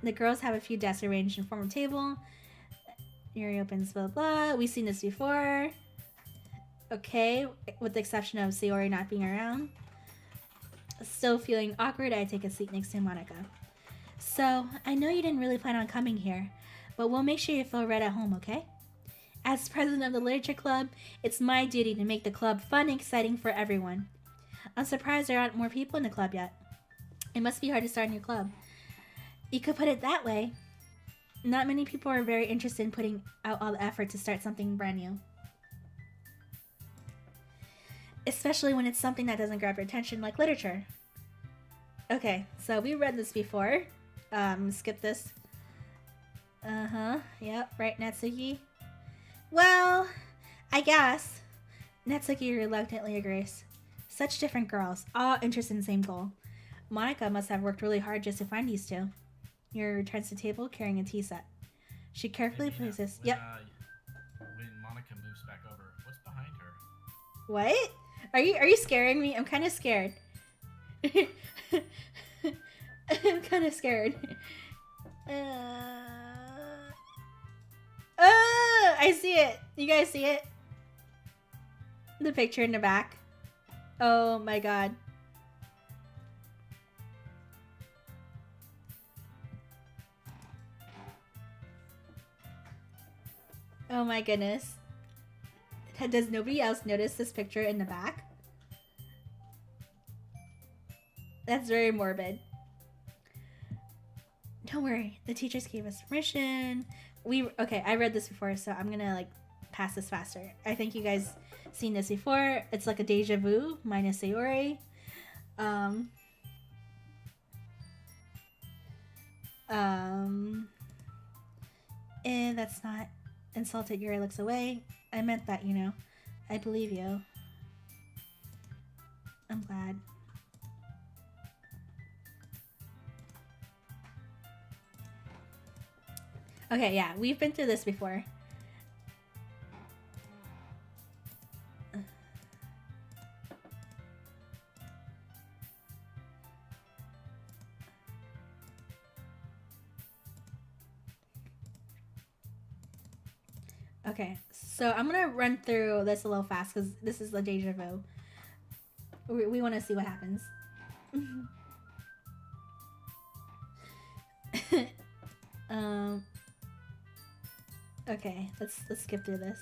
The girls have a few desks arranged in form of table. Yuri opens blah blah. We've seen this before. Okay, with the exception of Sayori not being around. Still feeling awkward, I take a seat next to Monica. So, I know you didn't really plan on coming here, but we'll make sure you feel right at home, okay? As president of the Literature Club, it's my duty to make the club fun and exciting for everyone. I'm surprised there aren't more people in the club yet. It must be hard to start a new club. You could put it that way. Not many people are very interested in putting out all the effort to start something brand new. Especially when it's something that doesn't grab your attention like literature. Okay, so we read this before. Skip this. Yep, right, Natsuki? Well, I guess. Natsuki reluctantly agrees. Such different girls, all interested in the same goal. Monica must have worked really hard just to find these two. Yuri returns to the table carrying a tea set. She carefully places... When Monica moves back over, what's behind her? What? Are you scaring me? I'm kind of scared. I'm kind of scared. I see it. You guys see it? The picture in the back. Oh my god. Oh my goodness. Does nobody else notice this picture in the back? That's very morbid. Don't worry, the teachers gave us permission. Okay, I read this before, so I'm gonna like pass this faster. I think you guys seen this before. It's like a deja vu minus Sayori. And that's not insulted. Yuri looks away. I meant that, you know. I believe you. I'm glad. Okay, yeah, we've been through this before. Okay, so I'm gonna run through this a little fast because this is the deja vu. We want to see what happens. Okay, let's skip through this.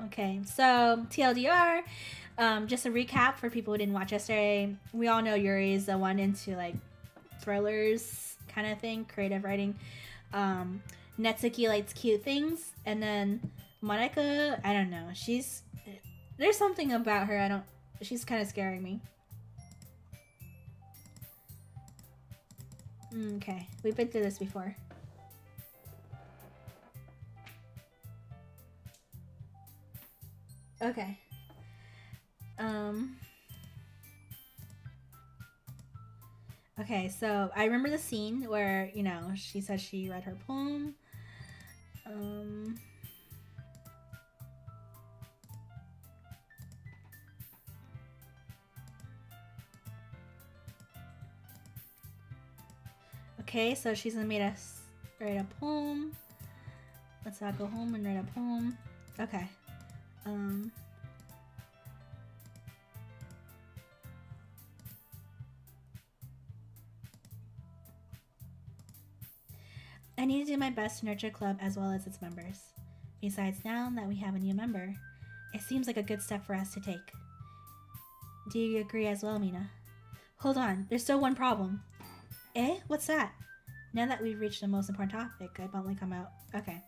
Okay, so TLDR, just a recap for people who didn't watch yesterday. We all know Yuri is the one into like thrillers kind of thing, creative writing. Netsuki likes cute things, and then Monica, I don't know. There's something about her. She's kind of scaring me. Okay, we've been through this before. Okay. Okay, so I remember the scene where, you know, she said she read her poem. Okay, so she's gonna make us write a poem. Let's all go home and write a poem. Okay. I need to do my best to nurture club as well as its members. Besides, now that we have a new member, it seems like a good step for us to take. Do you agree as well, Mina? Hold on, there's still one problem. Eh? What's that? Now that we've reached the most important topic, I bluntly come out. Okay.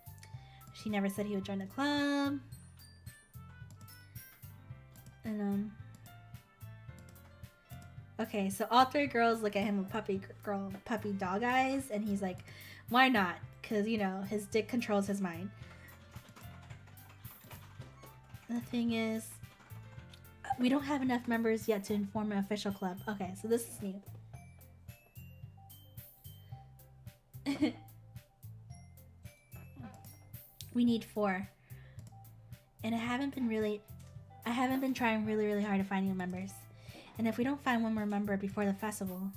She never said he would join the club. And, okay, so all three girls look at him with puppy dog eyes, and he's like, why not? Because, you know, his dick controls his mind. The thing is, we don't have enough members yet to form an official club. Okay, so this is new. We need 4. And I haven't been trying really hard to find new members. And if we don't find one more member before the festival,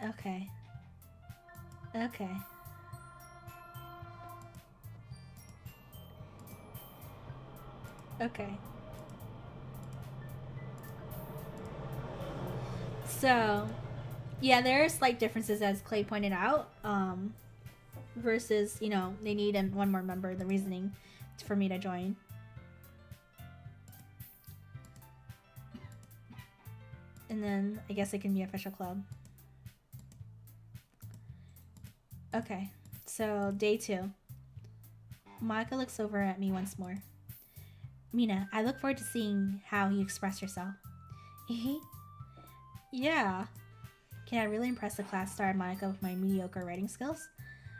okay. Okay. Okay. So, yeah, there are slight differences, as Clay pointed out, versus, you know, they need one more member, the reasoning for me to join. And then I guess it can be official club. Okay, so day 2. Monica looks over at me once more. Mina, I look forward to seeing how you express yourself. Yeah. Can I really impress the class star Monica with my mediocre writing skills?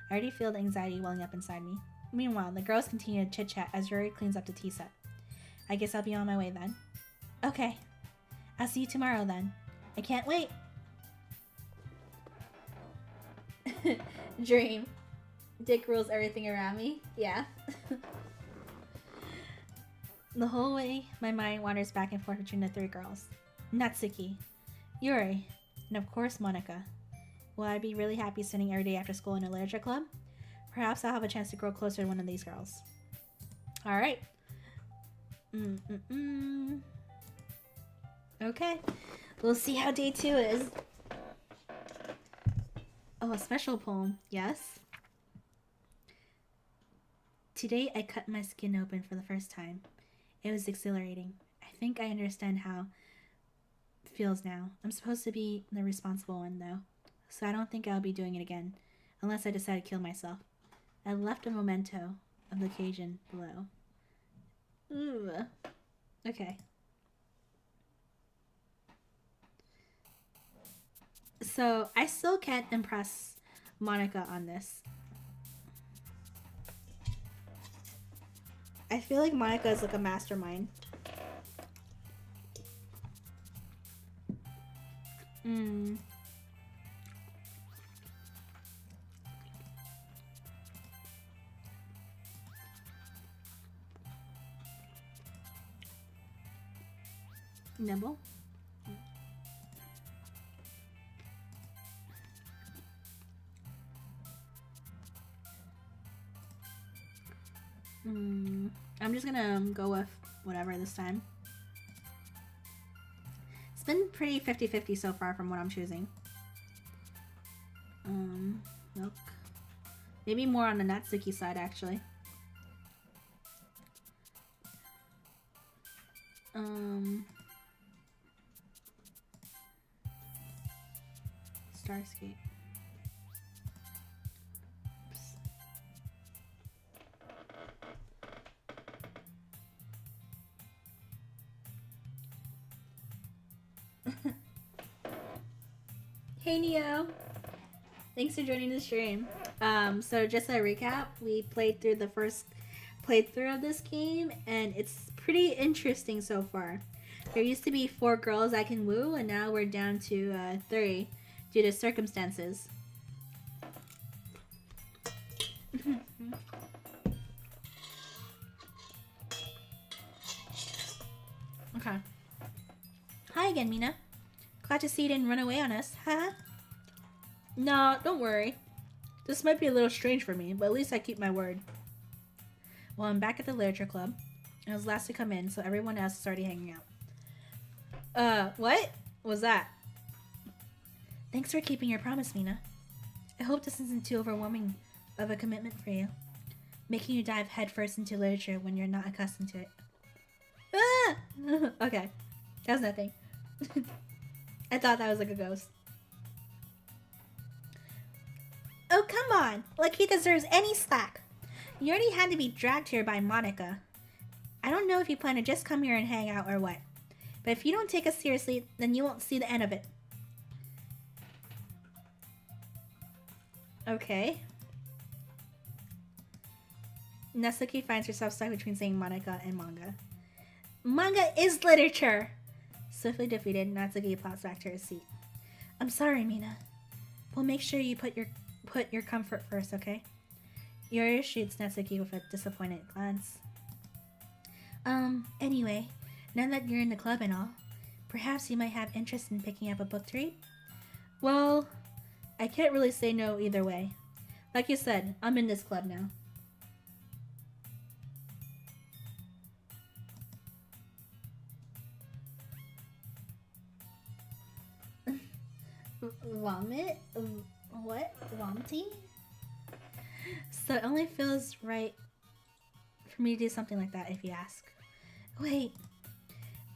I already feel the anxiety welling up inside me. Meanwhile, the girls continue to chit-chat as Yuri cleans up the tea set. I guess I'll be on my way then. Okay. I'll see you tomorrow then. I can't wait. Dream. Dick rules everything around me. Yeah. The whole way, my mind wanders back and forth between the 3 girls. Natsuki, Yuri, and of course Monica. Will I be really happy spending every day after school in a literature club? Perhaps I'll have a chance to grow closer to one of these girls. Alright. Okay. We'll see how day 2 is. Oh, a special poem. Yes. Today I cut my skin open for the first time. It was exhilarating. I think I understand how it feels now. I'm supposed to be the responsible one, though, so I don't think I'll be doing it again, unless I decide to kill myself. I left a memento of the occasion below. Ooh. Okay. So, I still can't impress Monica on this. I feel like Monica is like a mastermind. Nibble. I'm just gonna go with whatever this time. It's been pretty 50-50 so far from what I'm choosing. Milk. Maybe more on the Natsuki side, actually. Starscape. Hey Neo, thanks for joining the stream. So just a recap, we played through the first playthrough of this game, and it's pretty interesting so far. There used to be 4 girls I can woo, and now we're down to 3 due to circumstances. Okay. Hi again, Mina. Glad to see you didn't run away on us, huh? No, don't worry. This might be a little strange for me, but at least I keep my word. Well, I'm back at the literature club. I was last to come in, so everyone else is already hanging out. What was that? Thanks for keeping your promise, Mina. I hope this isn't too overwhelming of a commitment for you, making you dive headfirst into literature when you're not accustomed to it. Ah! Okay, that was nothing. I thought that was like a ghost. Oh, come on! Like he deserves any slack. You already had to be dragged here by Monica. I don't know if you plan to just come here and hang out or what, but if you don't take us seriously, then you won't see the end of it. Okay. Natsuki finds herself stuck between saying Monica and manga. Manga is literature! Swiftly defeated, Natsuki plops back to her seat. I'm sorry, Mina. We'll make sure you put your comfort first, okay? Yuri shoots Natsuki with a disappointed glance. Anyway, now that you're in the club and all, perhaps you might have interest in picking up a book to read? Well, I can't really say no either way. Like you said, I'm in this club now. Vomit? What? Vomiting? So it only feels right for me to do something like that if you ask. Wait,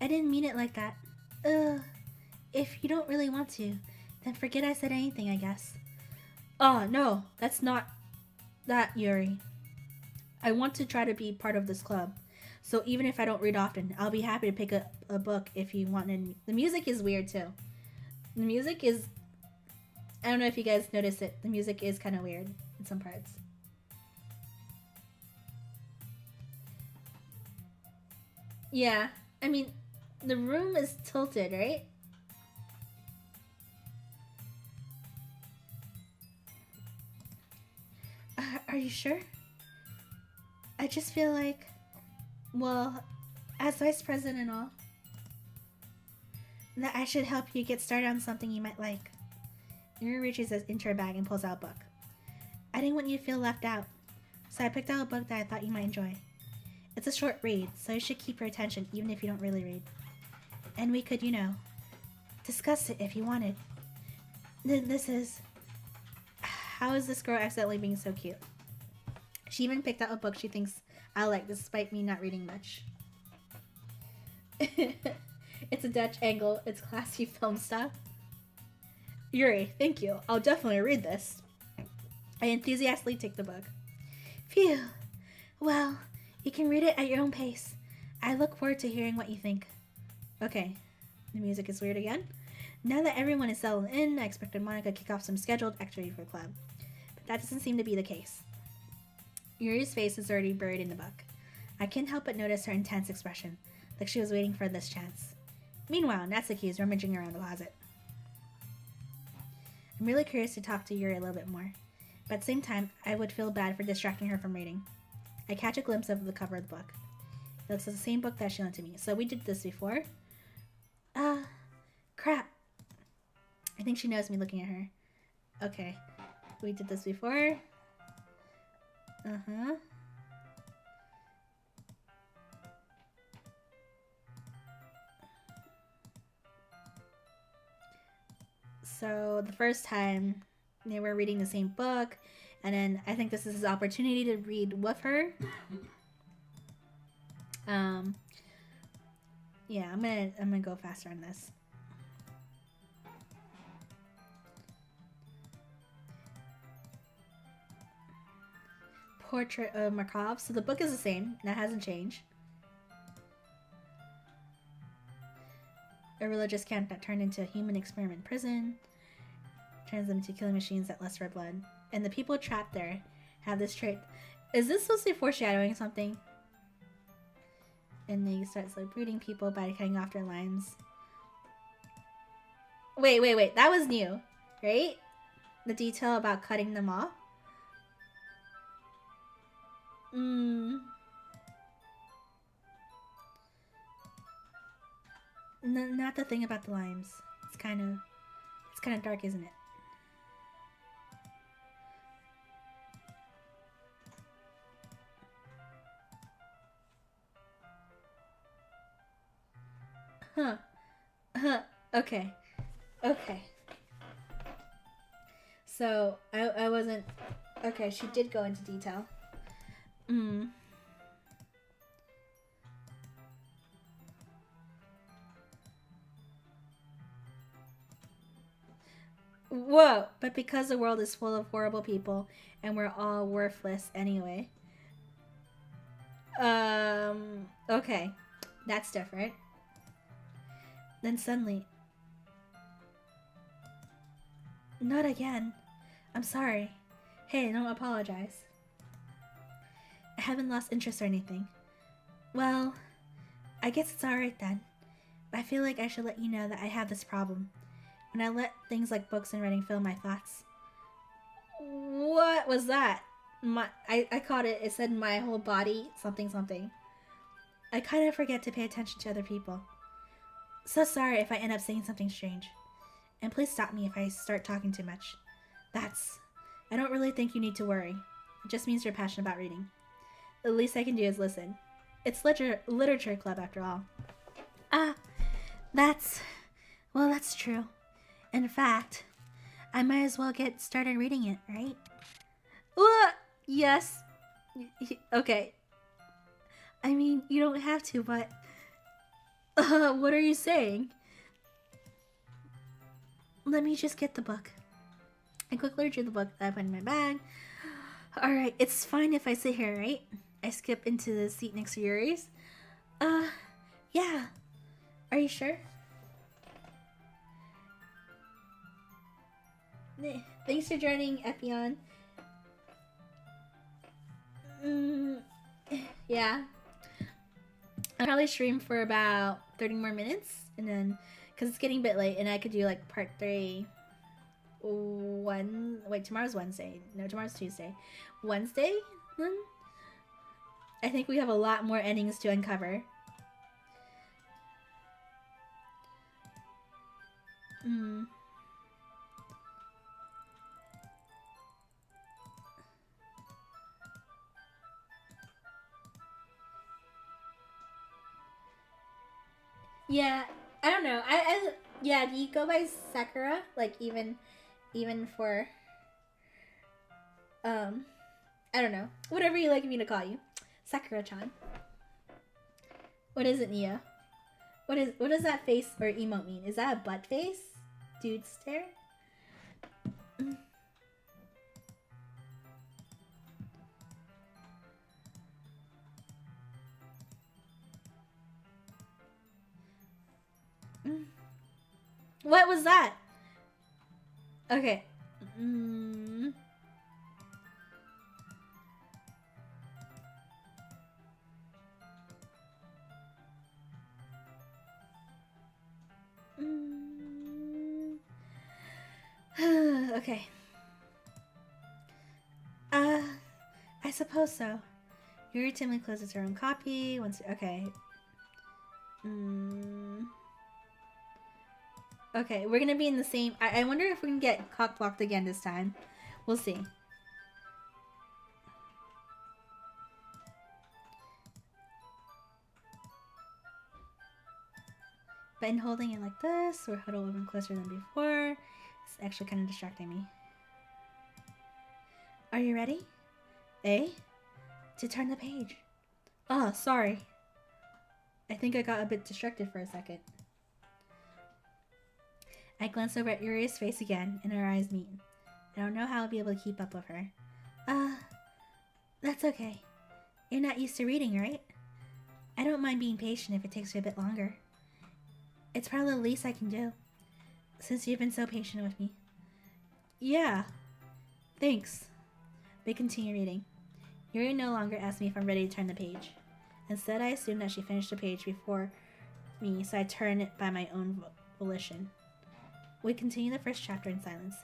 I didn't mean it like that. If you don't really want to, then forget I said anything, I guess. Oh, no, that's not that, Yuri. I want to try to be part of this club. So even if I don't read often, I'll be happy to pick up a book if you want. And the music is weird too. The music is... I don't know if you guys notice it. The music is kind of weird in some parts. Yeah, I mean, the room is tilted, right? Are you sure? I just feel like, well, as vice president and all, that I should help you get started on something you might like. Yuri reaches into her bag and pulls out a book. I didn't want you to feel left out, so I picked out a book that I thought you might enjoy. It's a short read, so it should keep your attention even if you don't really read. And we could, discuss it if you wanted. This is... How is this girl accidentally being so cute? She even picked out a book she thinks I like despite me not reading much. It's a Dutch angle. It's classy film stuff. Yuri, thank you. I'll definitely read this. I enthusiastically take the book. Phew. Well, you can read it at your own pace. I look forward to hearing what you think. Okay. The music is weird again. Now that everyone is settled in, I expected Monica to kick off some scheduled activity for the club. But that doesn't seem to be the case. Yuri's face is already buried in the book. I can't help but notice her intense expression, like she was waiting for this chance. Meanwhile, Natsuki is rummaging around the closet. I'm really curious to talk to Yuri a little bit more, but at the same time, I would feel bad for distracting her from reading. I catch a glimpse of the cover of the book. It looks like the same book that she lent to me, so we did this before. Crap. I think she knows me looking at her. Okay, we did this before. So the first time they were reading the same book, And then I think this is his opportunity to read with her. Yeah, I'm gonna go faster on this. Portrait of Markov. So the book is the same. That hasn't changed. A religious camp that turned into a human experiment prison. Turns them into killing machines that lust for blood. And the people trapped there have this trait. Is this supposed to be foreshadowing something? And they start like breeding people by cutting off their limbs. Wait. That was new, right? The detail about cutting them off. No, not the thing about the limes. It's kind of dark, isn't it? Huh. Okay. So I wasn't. Okay, she did go into detail. Whoa! But because the world is full of horrible people and we're all worthless anyway. Okay. That's different. Then suddenly... Not again. I'm sorry. Hey, don't apologize. I haven't lost interest or anything. Well, I guess it's alright then. But I feel like I should let you know that I have this problem. When I let things like books and writing fill my thoughts. What was that? I caught it. It said my whole body, something. I kind of forget to pay attention to other people. So sorry if I end up saying something strange. And please stop me if I start talking too much. I don't really think you need to worry. It just means you're passionate about reading. The least I can do is listen. It's literature club after all. That's true. In fact, I might as well get started reading it, right? Yes. Okay. I mean, you don't have to, but... what are you saying? Let me just get the book. I quickly retrieve the book that I put in my bag. Alright, it's fine if I sit here, right? I skip into the seat next to Yuri's. Yeah. Are you sure? Thanks for joining, Epion. Yeah. I'll probably stream for about 30 more minutes, and then, because it's getting a bit late, and I could do like part 3 tomorrow's Wednesday. No, tomorrow's Tuesday. Wednesday, then? I think we have a lot more endings to uncover. Yeah, I don't know. Yeah, do you go by Sakura? Like even for I don't know. Whatever you like me to call you. Sakura-chan. What is it, Nia? What does that face or emote mean? Is that a butt face? Dude stare? What was that? Okay. Okay. I suppose so. Yuri timidly closes her own copy. Okay. Okay, we're gonna be in the same... I wonder if we can get cock-blocked again this time. We'll see. But in holding it like this, we're huddled even closer than before. It's actually kind of distracting me. Are you ready? Eh? To turn the page. Oh, sorry. I think I got a bit distracted for a second. I glance over at Yuri's face again, and our eyes meet. I don't know how I'll be able to keep up with her. That's okay. You're not used to reading, right? I don't mind being patient if it takes you a bit longer. It's probably the least I can do, since you've been so patient with me. Yeah. Thanks. We continue reading. Yuri no longer asks me if I'm ready to turn the page. Instead, I assume that she finished the page before me, so I turn it by my own volition. We continue the first chapter in silence.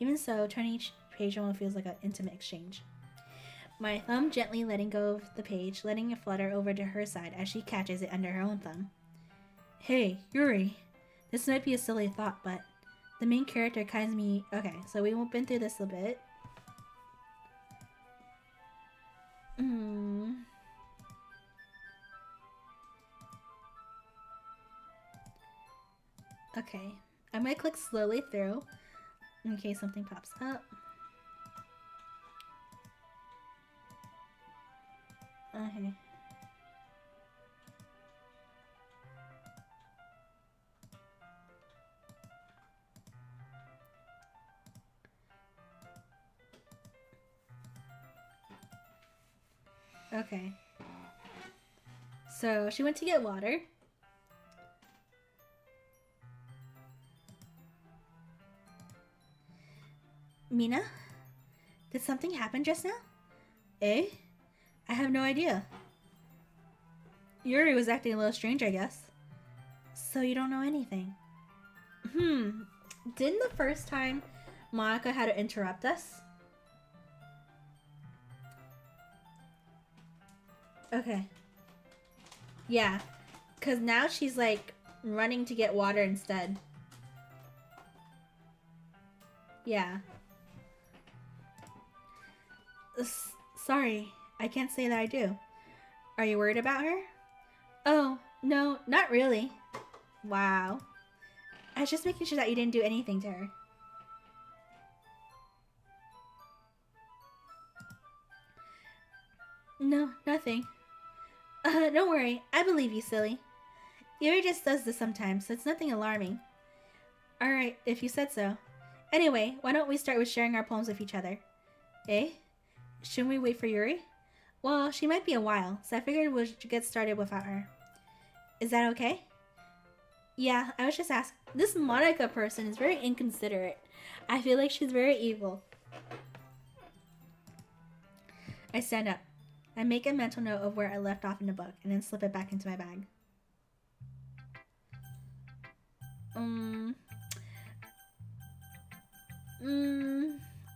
Even so, turning each page almost feels like an intimate exchange. My thumb gently letting go of the page, letting it flutter over to her side as she catches it under her own thumb. Hey, Yuri. This might be a silly thought, but the main character kinds me... Okay, so we've been through this a bit. Okay, I'm gonna click slowly through in case something pops up. Okay. Okay. So she went to get water. Mina? Did something happen just now? Eh? I have no idea. Yuri was acting a little strange, I guess. So you don't know anything? Didn't the first time Monica had to interrupt us? Okay. Yeah. Because now she's like running to get water instead. Yeah. Sorry, I can't say that I do. Are you worried about her? Oh, no, not really. Wow. I was just making sure that you didn't do anything to her. No, nothing. Don't worry. I believe you, silly. Yuri just does this sometimes, so it's nothing alarming. Alright, if you said so. Anyway, why don't we start with sharing our poems with each other? Eh? Shouldn't we wait for Yuri? Well, she might be a while, so I figured we'll get started without her. Is that okay? Yeah, I was just asking. This Monica person is very inconsiderate. I feel like she's very evil. I stand up. I make a mental note of where I left off in the book, and then slip it back into my bag. I'm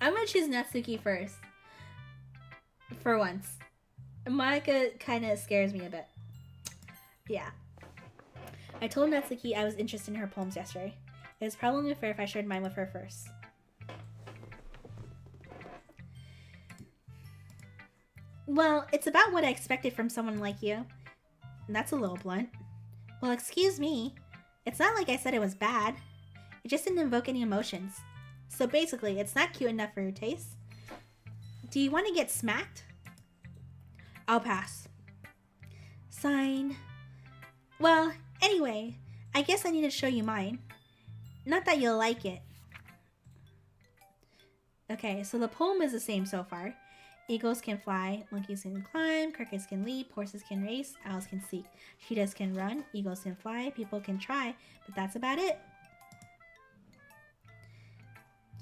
gonna choose Natsuki first. For once. Monica kind of scares me a bit. Yeah. I told Natsuki I was interested in her poems yesterday. It was probably only fair if I shared mine with her first. Well, it's about what I expected from someone like you. That's a little blunt. Well, excuse me. It's not like I said it was bad. It just didn't invoke any emotions. So basically, it's not cute enough for your taste. Do you want to get smacked? I'll pass. Sign. Well, anyway, I guess I need to show you mine. Not that you'll like it. Okay, so the poem is the same so far. Eagles can fly, monkeys can climb, crickets can leap, horses can race, owls can seek, cheetahs can run, eagles can fly, people can try, but that's about it.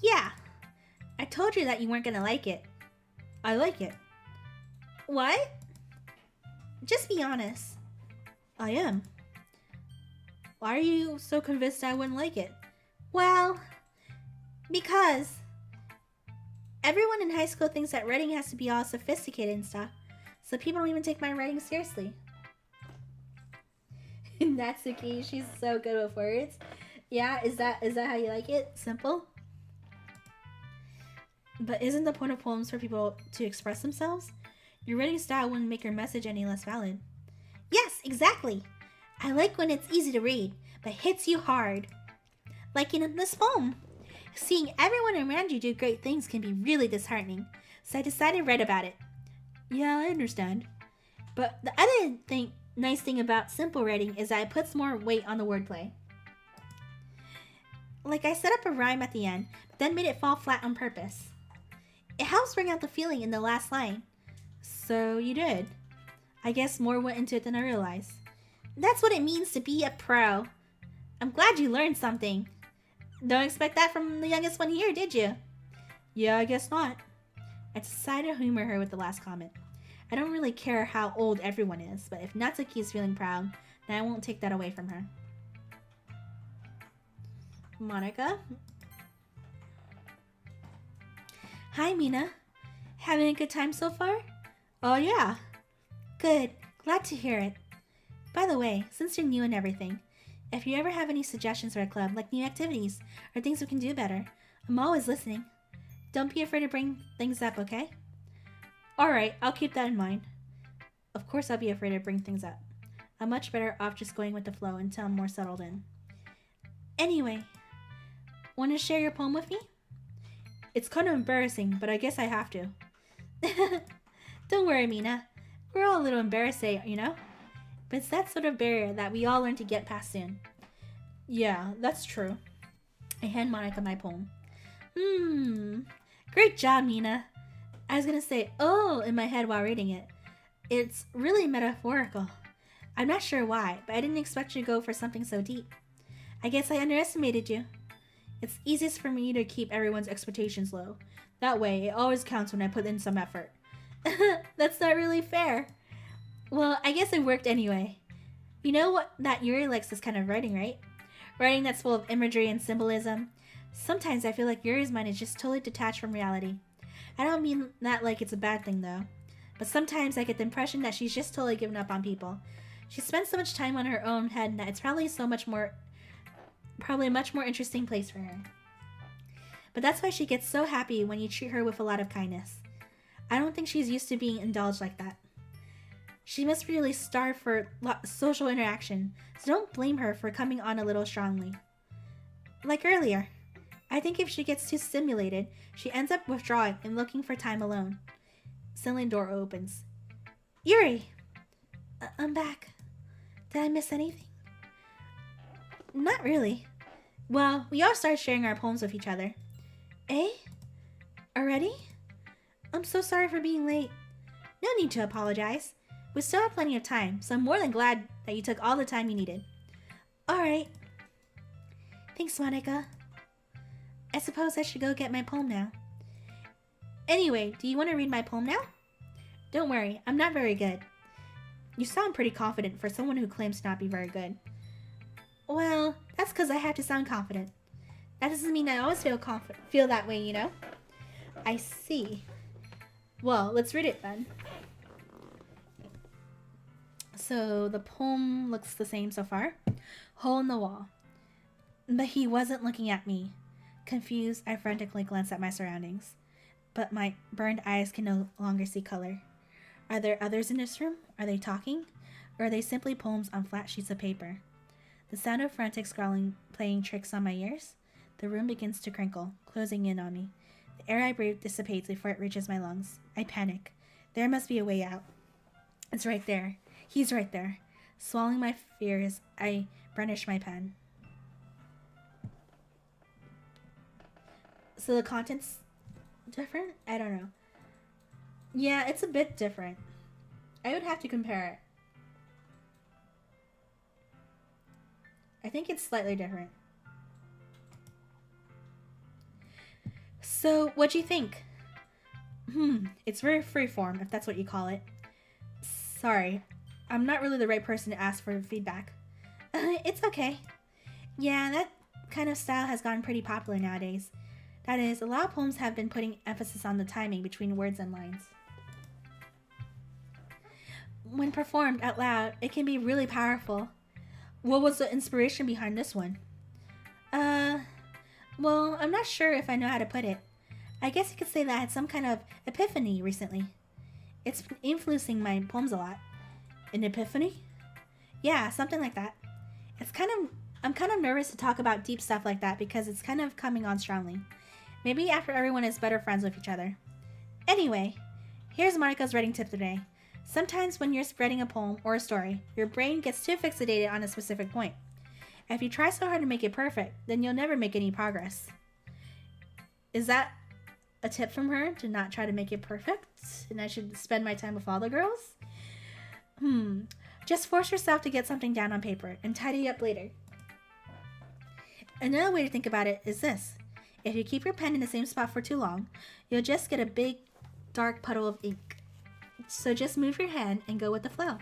Yeah, I told you that you weren't gonna like it. I like it. What? Just be honest. I am. Why are you so convinced I wouldn't like it? Well, because everyone in high school thinks that writing has to be all sophisticated and stuff, so people don't even take my writing seriously. Natsuki, she's so good with words. Yeah, is that how you like it? Simple? But isn't the point of poems for people to express themselves? Your writing style wouldn't make your message any less valid. Yes, exactly. I like when it's easy to read, but hits you hard. Like in this poem. Seeing everyone around you do great things can be really disheartening. so I decided to write about it. Yeah, I understand. But the other nice thing about simple writing is that it puts more weight on the wordplay. Like I set up a rhyme at the end, but then made it fall flat on purpose. It helps bring out the feeling in the last line. So you did. I guess more went into it than I realized. That's what it means to be a pro. I'm glad you learned something. Don't expect that from the youngest one here, did you? Yeah, I guess not. I decided to humor her with the last comment. I don't really care how old everyone is, but if Natsuki is feeling proud, then I won't take that away from her. Monica? Hi, Mina. Having a good time so far? Oh, yeah. Good. Glad to hear it. By the way, since you're new and everything, if you ever have any suggestions for a club, like new activities or things we can do better, I'm always listening. Don't be afraid to bring things up, okay? Alright, I'll keep that in mind. Of course I'll be afraid to bring things up. I'm much better off just going with the flow until I'm more settled in. Anyway, want to share your poem with me? It's kind of embarrassing, but I guess I have to. Don't worry, Mina. We're all a little embarrassed, you know? But it's that sort of barrier that we all learn to get past soon. Yeah, that's true. I hand Monica my poem. Great job, Mina. I was gonna say, oh, in my head while reading it. It's really metaphorical. I'm not sure why, but I didn't expect you to go for something so deep. I guess I underestimated you. It's easiest for me to keep everyone's expectations low. That way, it always counts when I put in some effort. That's not really fair. Well, I guess it worked anyway. You know what that Yuri likes this kind of writing, right? Writing that's full of imagery and symbolism. Sometimes I feel like Yuri's mind is just totally detached from reality. I don't mean that like it's a bad thing though. But sometimes I get the impression that she's just totally given up on people. She spends so much time on her own head that it's probably a much more interesting place for her. But that's why she gets so happy when you treat her with a lot of kindness. I don't think she's used to being indulged like that. She must really starve for social interaction, so don't blame her for coming on a little strongly. Like earlier, I think if she gets too stimulated, she ends up withdrawing and looking for time alone. Suddenly the door opens. Yuri! I'm back. Did I miss anything? Not really. Well, we all started sharing our poems with each other. Eh? Already? I'm so sorry for being late. No need to apologize. We still have plenty of time, so I'm more than glad that you took all the time you needed. Alright. Thanks, Monica. I suppose I should go get my poem now. Anyway, do you want to read my poem now? Don't worry, I'm not very good. You sound pretty confident for someone who claims to not be very good. Well, that's because I have to sound confident. That doesn't mean I always feel that way, you know? I see. Well, let's read it then. So the poem looks the same so far. Hole in the wall. But he wasn't looking at me. Confused, I frantically glanced at my surroundings. But my burned eyes can no longer see color. Are there others in this room? Are they talking? Or are they simply poems on flat sheets of paper? The sound of frantic scrawling playing tricks on my ears. The room begins to crinkle, closing in on me. The air I breathe dissipates before it reaches my lungs. I panic. There must be a way out. It's right there. He's right there. Swallowing my fears, I burnish my pen. So the content's different? I don't know. Yeah, it's a bit different. I would have to compare it. I think it's slightly different. So, what'd you think? It's very freeform, if that's what you call it. Sorry, I'm not really the right person to ask for feedback. It's okay. Yeah, that kind of style has gotten pretty popular nowadays. That is, a lot of poems have been putting emphasis on the timing between words and lines. When performed out loud, it can be really powerful. What was the inspiration behind this one? Well, I'm not sure if I know how to put it. I guess you could say that I had some kind of epiphany recently. It's been influencing my poems a lot. An epiphany? Yeah, something like that. I'm kind of nervous to talk about deep stuff like that because it's kind of coming on strongly. Maybe after everyone is better friends with each other. Anyway, here's Monica's writing tip today. Sometimes when you're spreading a poem or a story, your brain gets too fixated on a specific point. If you try so hard to make it perfect, then you'll never make any progress. Is that a tip from her to not try to make it perfect? And I should spend my time with all the girls? Just force yourself to get something down on paper and tidy up later. Another way to think about it is this. If you keep your pen in the same spot for too long, you'll just get a big, dark puddle of ink. So just move your hand and go with the flow.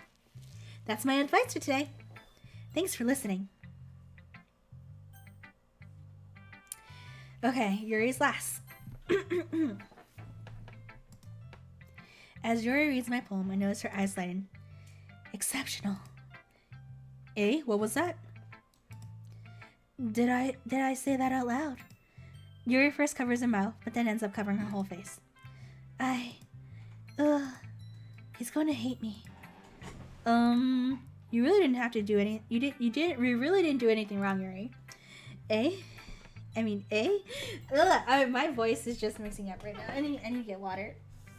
That's my advice for today. Thanks for listening. Okay, Yuri's last. As Yuri reads my poem, I notice her eyes lighten. Exceptional. Eh? What was that? Did I say that out loud? Yuri first covers her mouth, but then ends up covering her whole face. He's going to hate me. You really didn't have to do any. You really didn't do anything wrong, Yuri. Eh? I mean, eh? My voice is just mixing up right now. I need to get water.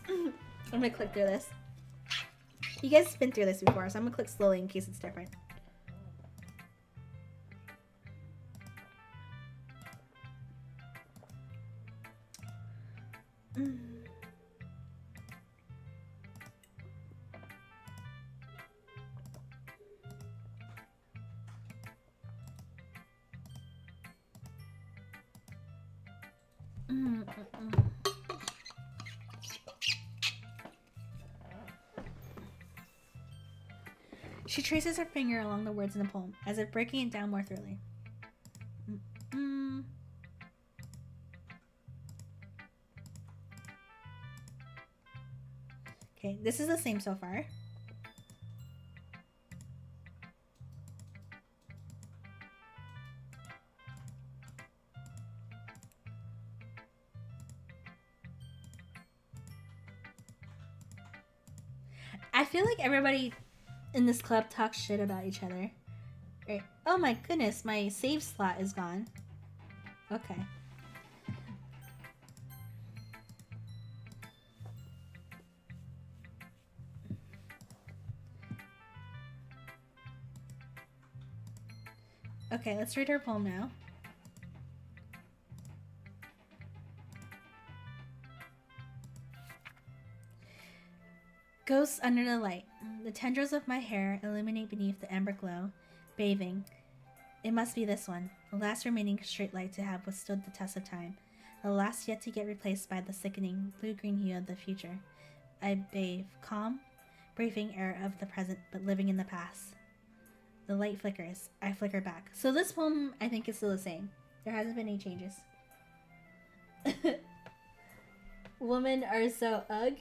I'm gonna click through this. You guys have been through this before, so I'm gonna click slowly in case it's different. She traces her finger along the words in the poem, as if breaking it down more thoroughly. Okay, this is the same so far. I feel like everybody in this club talks shit about each other. Right. Oh my goodness, my save slot is gone. Okay. Okay, let's read her poem now. Ghosts under the light. The tendrils of my hair illuminate beneath the amber glow, bathing. It must be this one, the last remaining straight light to have withstood the test of time, the last yet to get replaced by the sickening blue-green hue of the future. I bathe, calm, breathing air of the present, but living in the past. The light flickers. I flicker back. So this poem, I think, is still the same. There hasn't been any changes. Women are so ugh.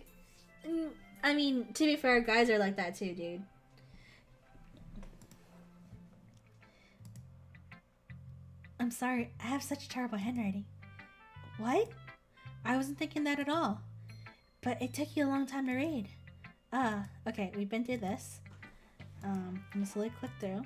I mean, to be fair, guys are like that too, dude. I'm sorry, I have such terrible handwriting. What? I wasn't thinking that at all. But it took you a long time to read. Okay, we've been through this. I'm gonna slowly click through.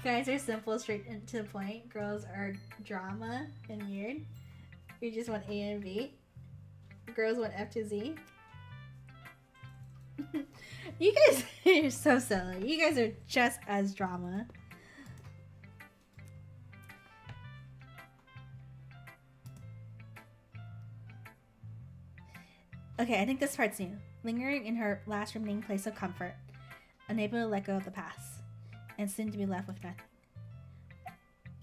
Guys are simple, straight and to the point. Girls are drama and weird. We just want A and B. Girls want F to Z. You guys are so silly. You guys are just as drama. Okay, I think this part's new. Lingering in her last remaining place of comfort, unable to let go of the past, and soon to be left with nothing.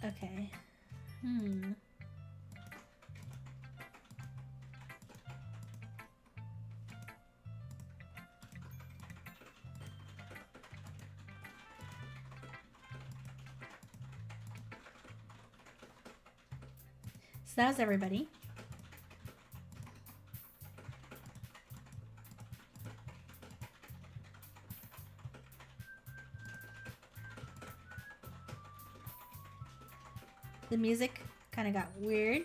Okay. So that was everybody. The music kind of got weird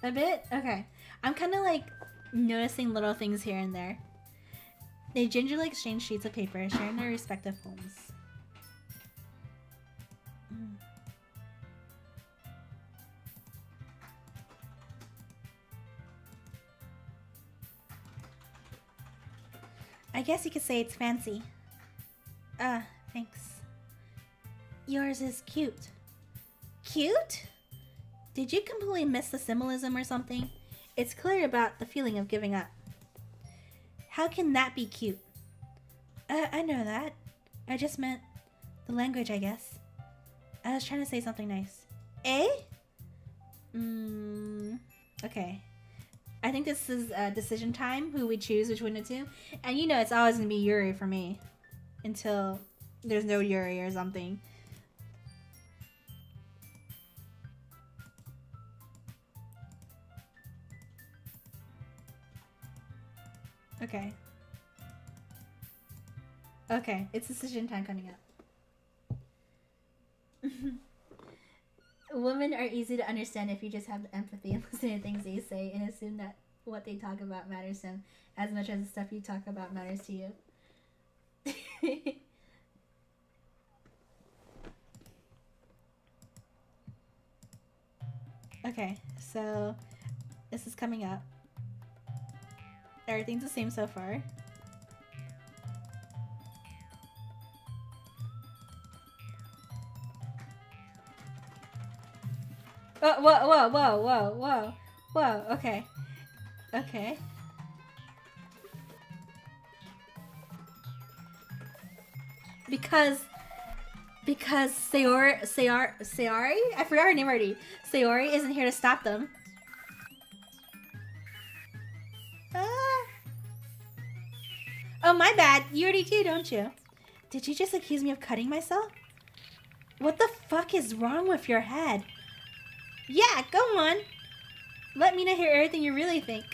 a bit. Okay. I'm kind of like noticing little things here and there. They gingerly exchange sheets of paper, sharing their respective homes. I guess you could say it's fancy. Thanks. Yours is cute. Cute? Did you completely miss the symbolism or something? It's clear about the feeling of giving up. How can that be cute? I know that. I just meant the language, I guess. I was trying to say something nice. Eh? Okay. I think this is decision time, who we choose between the two. And you know it's always going to be Yuri for me. Until there's no Yuri or something. Okay. Okay, it's decision time coming up. Women are easy to understand if you just have empathy and listen to things they say and assume that what they talk about matters to them as much as the stuff you talk about matters to you. Okay, so this is coming up. Everything's the same so far. Oh, whoa, whoa, whoa, whoa, whoa, whoa, okay. Okay. Because Sayori, I forgot her name already. Sayori isn't here to stop them. Oh, my bad. You already do, don't you? Did you just accuse me of cutting myself? What the fuck is wrong with your head? Yeah, go on. Let Mina hear everything you really think.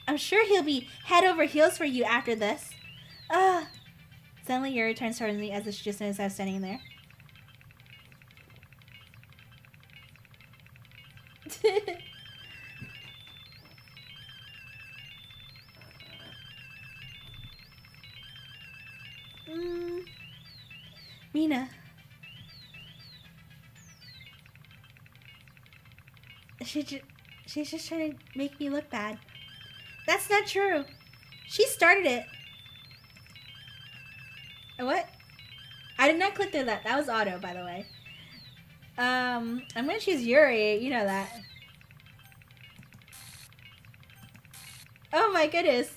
I'm sure he'll be head over heels for you after this. Suddenly Yuri turns towards me as if she just noticed I was standing there. Mina. She's just trying to make me look bad. That's not true. She started it. What? I did not click through that. That was auto, by the way. I'm gonna choose Yuri. You know that. Oh my goodness.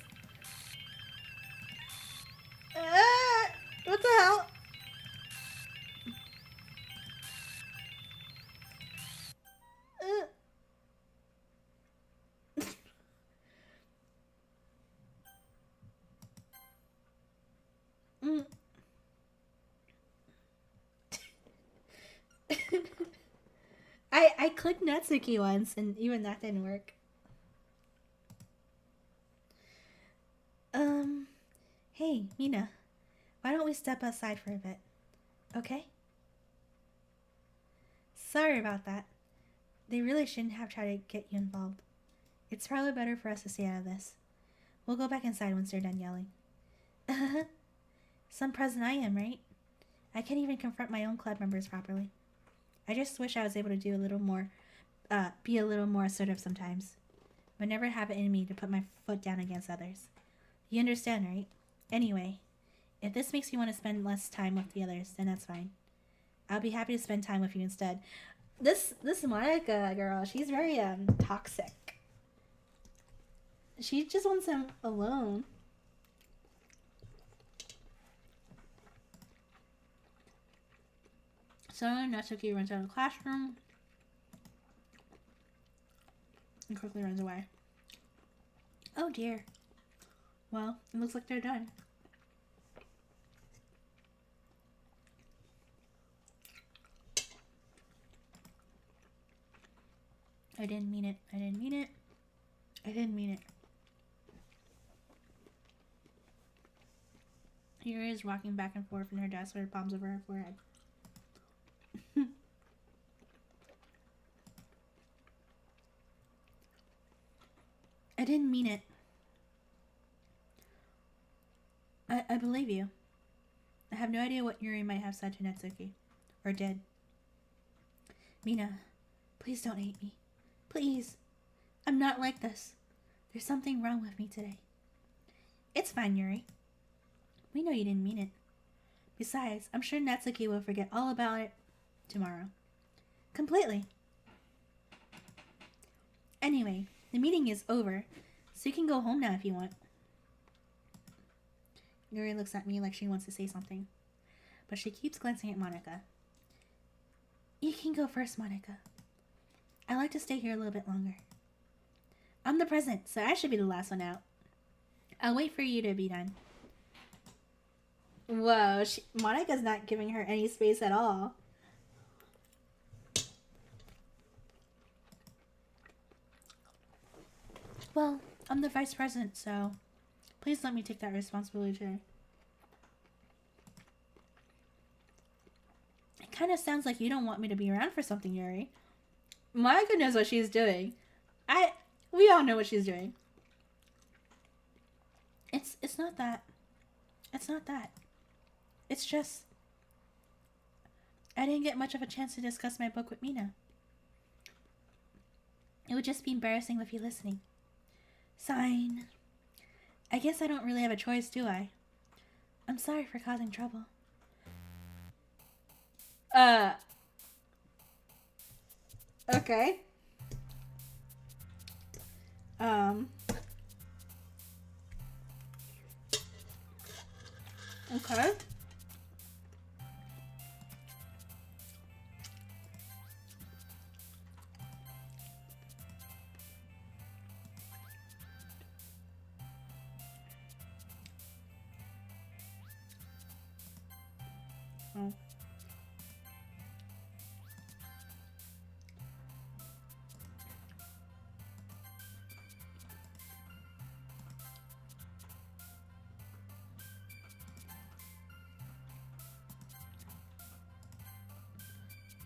What the hell? I clicked Natsuki once, and even that didn't work. Hey, Mina. Why don't we step outside for a bit? Okay? Sorry about that. They really shouldn't have tried to get you involved. It's probably better for us to stay out of this. We'll go back inside once they're done yelling. Some present I am, right? I can't even confront my own club members properly. I just wish I was able to do a little more, be a little more assertive sometimes. But never have it in me to put my foot down against others. You understand, right? Anyway, if this makes you want to spend less time with the others, then that's fine. I'll be happy to spend time with you instead. This Monica girl, she's very toxic. She just wants him alone. So Natsuki runs out of the classroom and quickly runs away. Oh dear. Well, it looks like they're done. I didn't mean it. I didn't mean it. I didn't mean it. Here is rocking back and forth in her desk with her palms over her forehead. I didn't mean it. I believe you. I have no idea what Yuri might have said to Natsuki. Or did. Mina, please don't hate me. Please. I'm not like this. There's something wrong with me today. It's fine, Yuri. We know you didn't mean it. Besides, I'm sure Natsuki will forget all about it tomorrow. Completely. Anyway, the meeting is over, so you can go home now if you want. Yuri looks at me like she wants to say something, but she keeps glancing at Monica. You can go first, Monica. I like to stay here a little bit longer. I'm the president, so I should be the last one out. I'll wait for you to be done. Whoa, Monica's not giving her any space at all. Well, I'm the vice president, so please let me take that responsibility today. It kind of sounds like you don't want me to be around for something, Yuri. Monica knows what she's doing. We all know what she's doing. It's not that. It's not that. It's just I didn't get much of a chance to discuss my book with Mina. It would just be embarrassing with you listening. Sign. I guess I don't really have a choice, do I? I'm sorry for causing trouble. Okay. Okay.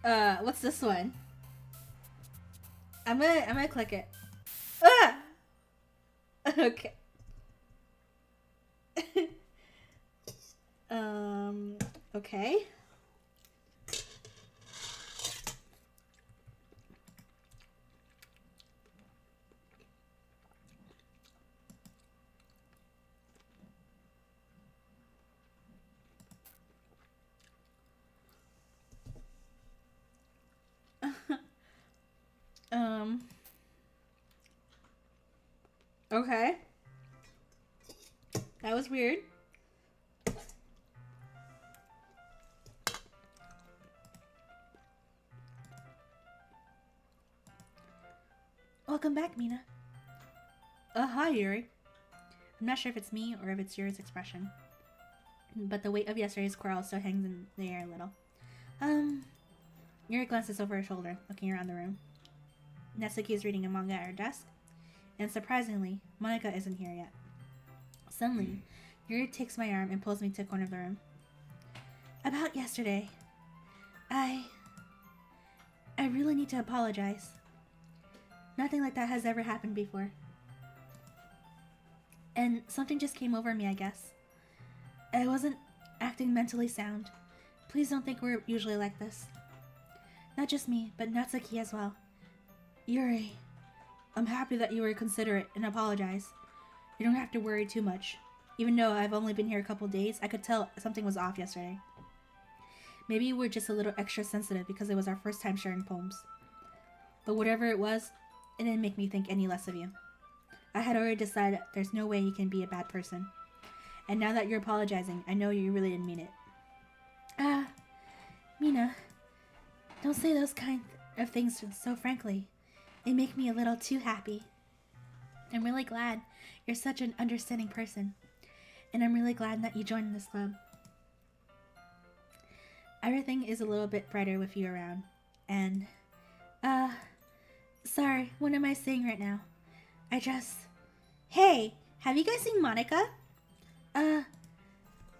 Oh. What's this one? I'm gonna click it. Ah! Okay. Okay. Okay. That was weird. Welcome back, Mina. Hi, Yuri. I'm not sure if it's me or if it's Yuri's expression, but the weight of yesterday's quarrel still hangs in the air a little. Yuri glances over her shoulder, looking around the room. Natsuki is reading a manga at her desk, and surprisingly, Monica isn't here yet. Suddenly, Yuri takes my arm and pulls me to a corner of the room. About yesterday, I really need to apologize. Nothing like that has ever happened before. And something just came over me, I guess. I wasn't acting mentally sound. Please don't think we're usually like this. Not just me, but Natsuki as well. Yuri, I'm happy that you were considerate and apologize. You don't have to worry too much. Even though I've only been here a couple days, I could tell something was off yesterday. Maybe we're just a little extra sensitive because it was our first time sharing poems. But whatever it was, it didn't make me think any less of you. I had already decided there's no way you can be a bad person. And now that you're apologizing, I know you really didn't mean it. Mina, don't say those kind of things so frankly. They make me a little too happy. I'm really glad you're such an understanding person. And I'm really glad that you joined this club. Everything is a little bit brighter with you around. And, sorry, what am I saying right now? Hey, have you guys seen Monica?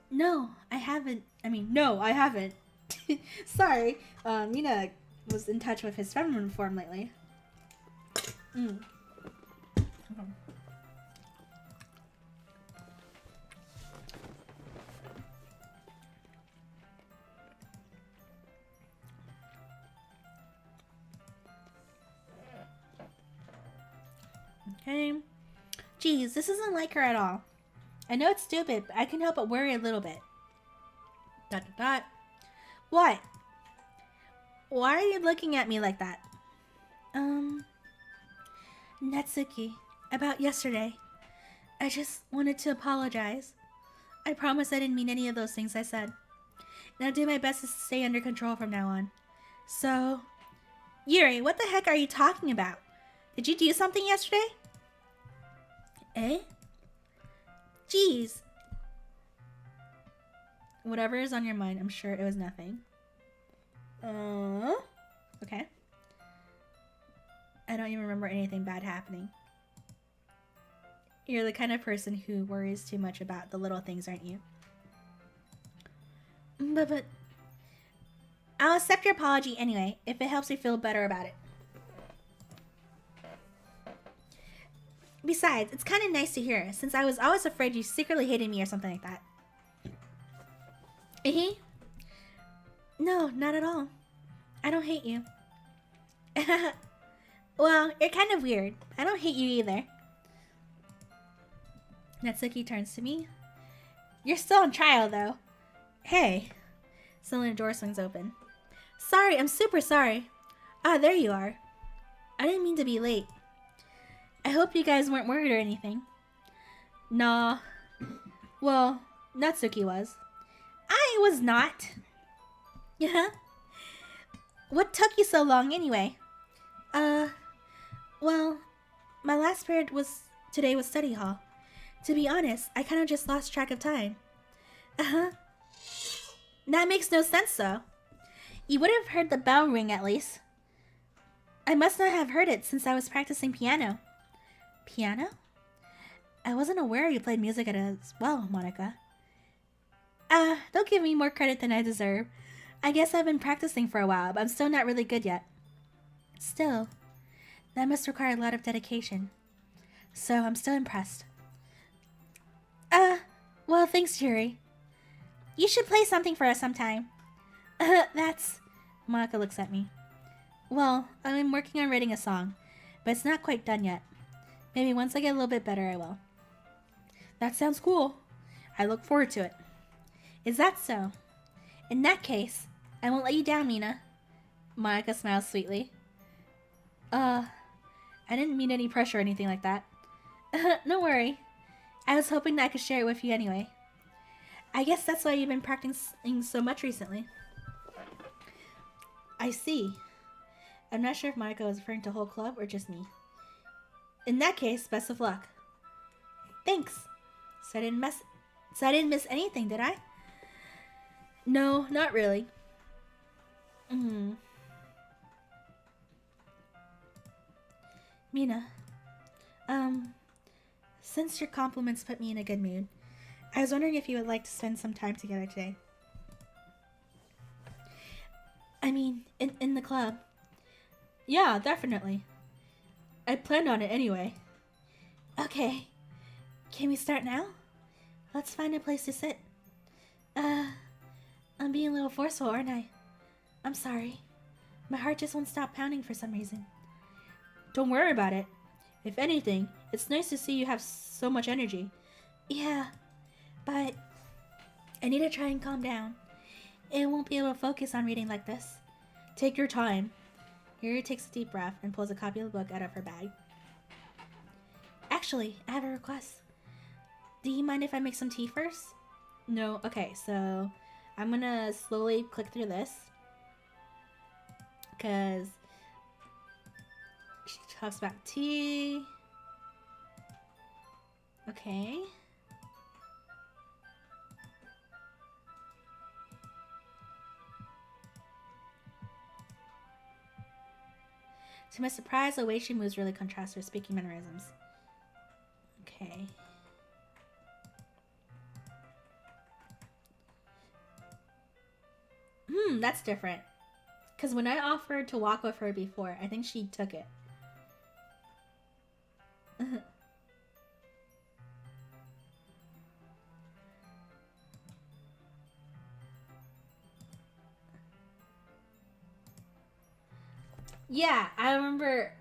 No, I haven't. No, I haven't. Sorry, Mina was in touch with his feminine form lately. Geez, this isn't like her at all. I know it's stupid, but I can help but worry a little bit. ... What? Why are you looking at me like that? Natsuki, about yesterday. I just wanted to apologize. I promise I didn't mean any of those things I said. And I'll do my best to stay under control from now on. So... Yuri, what the heck are you talking about? Did you do something yesterday? Eh? Jeez. Whatever is on your mind, I'm sure it was nothing. Okay. I don't even remember anything bad happening. You're the kind of person who worries too much about the little things, aren't you? But I'll accept your apology anyway, if it helps you feel better about it. Besides, it's kind of nice to hear, since I was always afraid you secretly hated me or something like that. No, not at all. I don't hate you. Well, you're kind of weird. I don't hate you either. Natsuki turns to me. You're still on trial, though. Hey. Suddenly the door swings open. Sorry, I'm super sorry. Ah, there you are. I didn't mean to be late. I hope you guys weren't worried or anything. Nah. Well, Natsuki was. I was not. Yeah? What took you so long anyway? Well, my last period today was study hall. To be honest, I kind of just lost track of time. That makes no sense, though. You would have heard the bell ring at least. I must not have heard it since I was practicing piano. Piano? I wasn't aware you played music as well, Monica. Don't give me more credit than I deserve. I guess I've been practicing for a while, but I'm still not really good yet. Still, that must require a lot of dedication. So I'm still impressed. Well, thanks, Yuri. You should play something for us sometime. Monica looks at me. Well, I'm working on writing a song, but it's not quite done yet. Maybe once I get a little bit better, I will. That sounds cool. I look forward to it. Is that so? In that case, I won't let you down, Mina. Monica smiles sweetly. I didn't mean any pressure or anything like that. Don't worry. I was hoping that I could share it with you anyway. I guess that's why you've been practicing so much recently. I see. I'm not sure if Monica was referring to the whole club or just me. In that case, best of luck. Thanks. So I didn't miss anything, did I? No, not really. Mina, since your compliments put me in a good mood, I was wondering if you would like to spend some time together today. I mean, in the club. Yeah, definitely. I planned on it anyway. Okay. Can we start now? Let's find a place to sit. I'm being a little forceful, aren't I? I'm sorry. My heart just won't stop pounding for some reason. Don't worry about it. If anything, it's nice to see you have so much energy. Yeah, but I need to try and calm down. I won't be able to focus on reading like this. Take your time. Yuri takes a deep breath and pulls a copy of the book out of her bag. Actually, I have a request. Do you mind if I make some tea first? No, okay, so I'm gonna slowly click through this. Because she talks about tea. Okay. To my surprise, the way she moves really contrasts her speaking mannerisms. Okay. That's different. Because when I offered to walk with her before, I think she took it. Yeah, I remember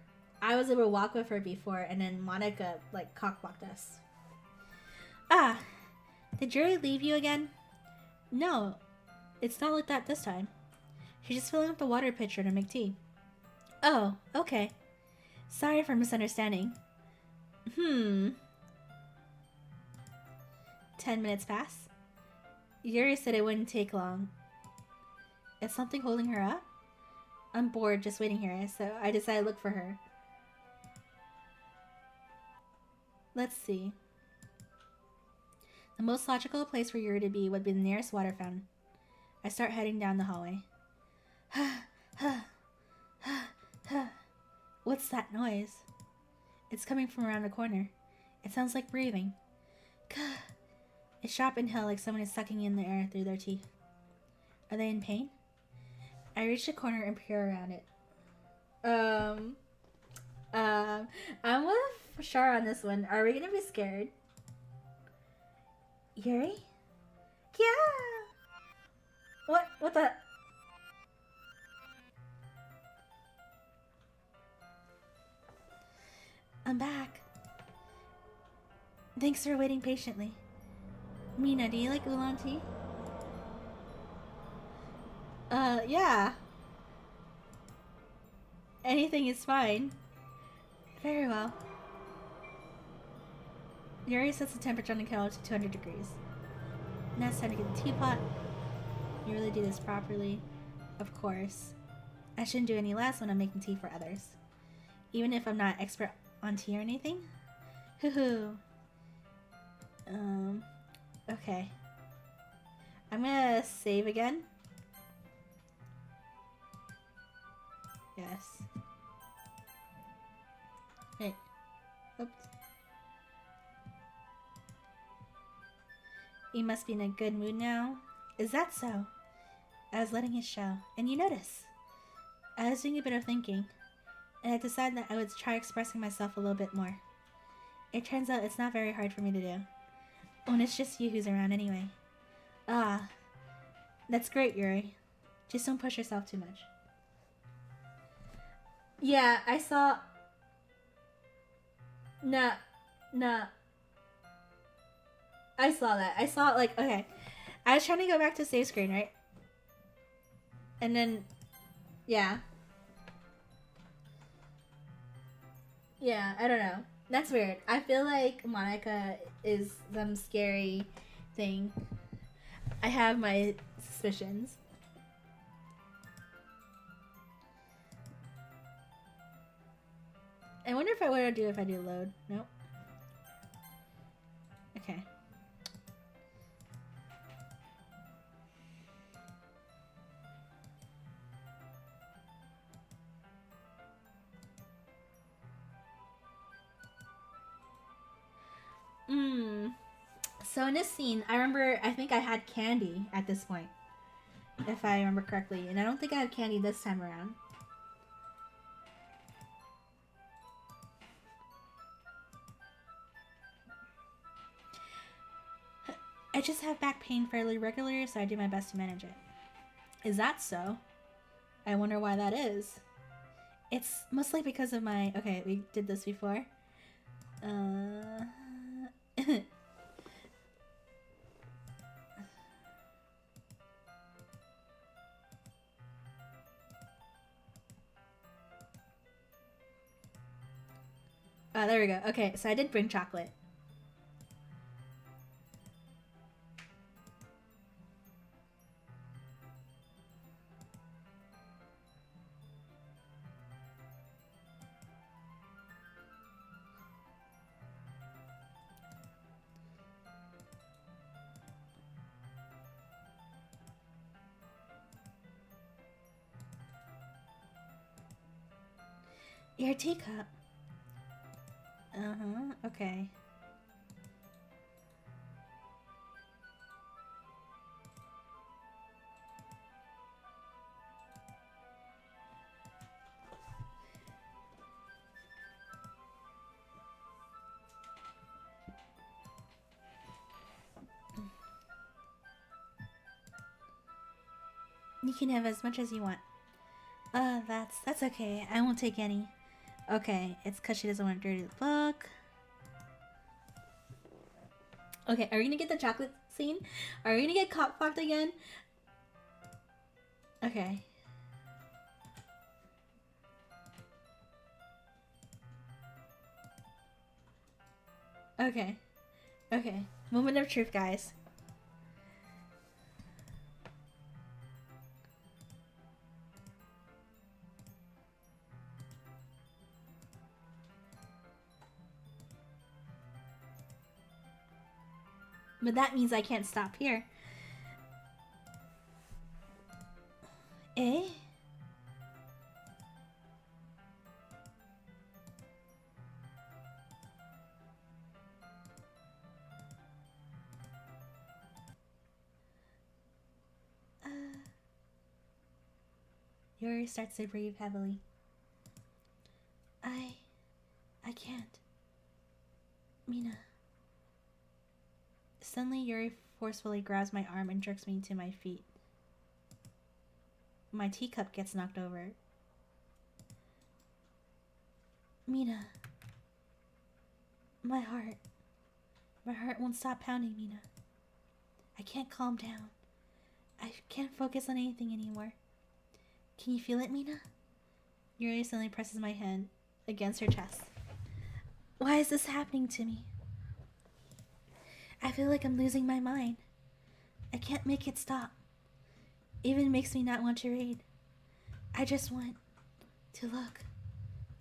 I was able to walk with her before, and then Monica, like, cockblocked us. Ah, did Yuri leave you again? No, it's not like that this time. She's just filling up the water pitcher to make tea. Oh, okay. Sorry for misunderstanding. 10 minutes pass. Yuri said it wouldn't take long. Is something holding her up? I'm bored just waiting here, so I decided to look for her. Let's see. The most logical place for Yuri to be would be the nearest water fountain. I start heading down the hallway. What's that noise? It's coming from around the corner. It sounds like breathing. A sharp inhale like someone is sucking in the air through their teeth. Are they in pain? I reach the corner and peer around it. I'm with Shar on this one. Are we gonna be scared? Yuri? Yeah! What the? I'm back. Thanks for waiting patiently. Mina, do you like oolong tea? Yeah. Anything is fine. Very well. Yuri sets the temperature on the kettle to 200 degrees. Now it's time to get the teapot. You really do this properly. Of course. I shouldn't do any less when I'm making tea for others. Even if I'm not expert on tea or anything. Hoo-hoo. Okay. I'm gonna save again. Yes. Wait. Oops. You must be in a good mood now. Is that so? I was letting it show, and you notice. I was doing a bit of thinking, and I decided that I would try expressing myself a little bit more. It turns out it's not very hard for me to do. When it's just you who's around anyway. Ah. That's great, Yuri. Just don't push yourself too much. Yeah, I saw... Nah. I saw that. I saw, like, okay. I was trying to go back to save screen, right? And then... Yeah. Yeah, I don't know. That's weird. I feel like Monica is some scary thing. I have my suspicions. I wonder if I would do if I do load. Nope. Okay. So in this scene, I think I had candy at this point. If I remember correctly. And I don't think I have candy this time around. I just have back pain fairly regular, so I do my best to manage it. Is that so? I wonder why that is. It's mostly because of my... Okay, we did this before. Oh, there we go. Okay, so I did bring chocolate. Your teacup. Okay. You can have as much as you want. That's okay. I won't take any. Okay, it's because she doesn't want to dirty the book. Okay, are we gonna get the chocolate scene? Are we gonna get cock blocked again? Okay. Okay. Okay. Moment of truth, guys. But that means I can't stop here. Eh? Yuri starts to breathe heavily. I can't. Mina. Suddenly, Yuri forcefully grabs my arm and jerks me to my feet. My teacup gets knocked over. Mina. My heart won't stop pounding, Mina. I can't calm down. I can't focus on anything anymore. Can you feel it, Mina? Yuri suddenly presses my hand against her chest. Why is this happening to me? I feel like I'm losing my mind. I can't make it stop. Even makes me not want to read. I just want to look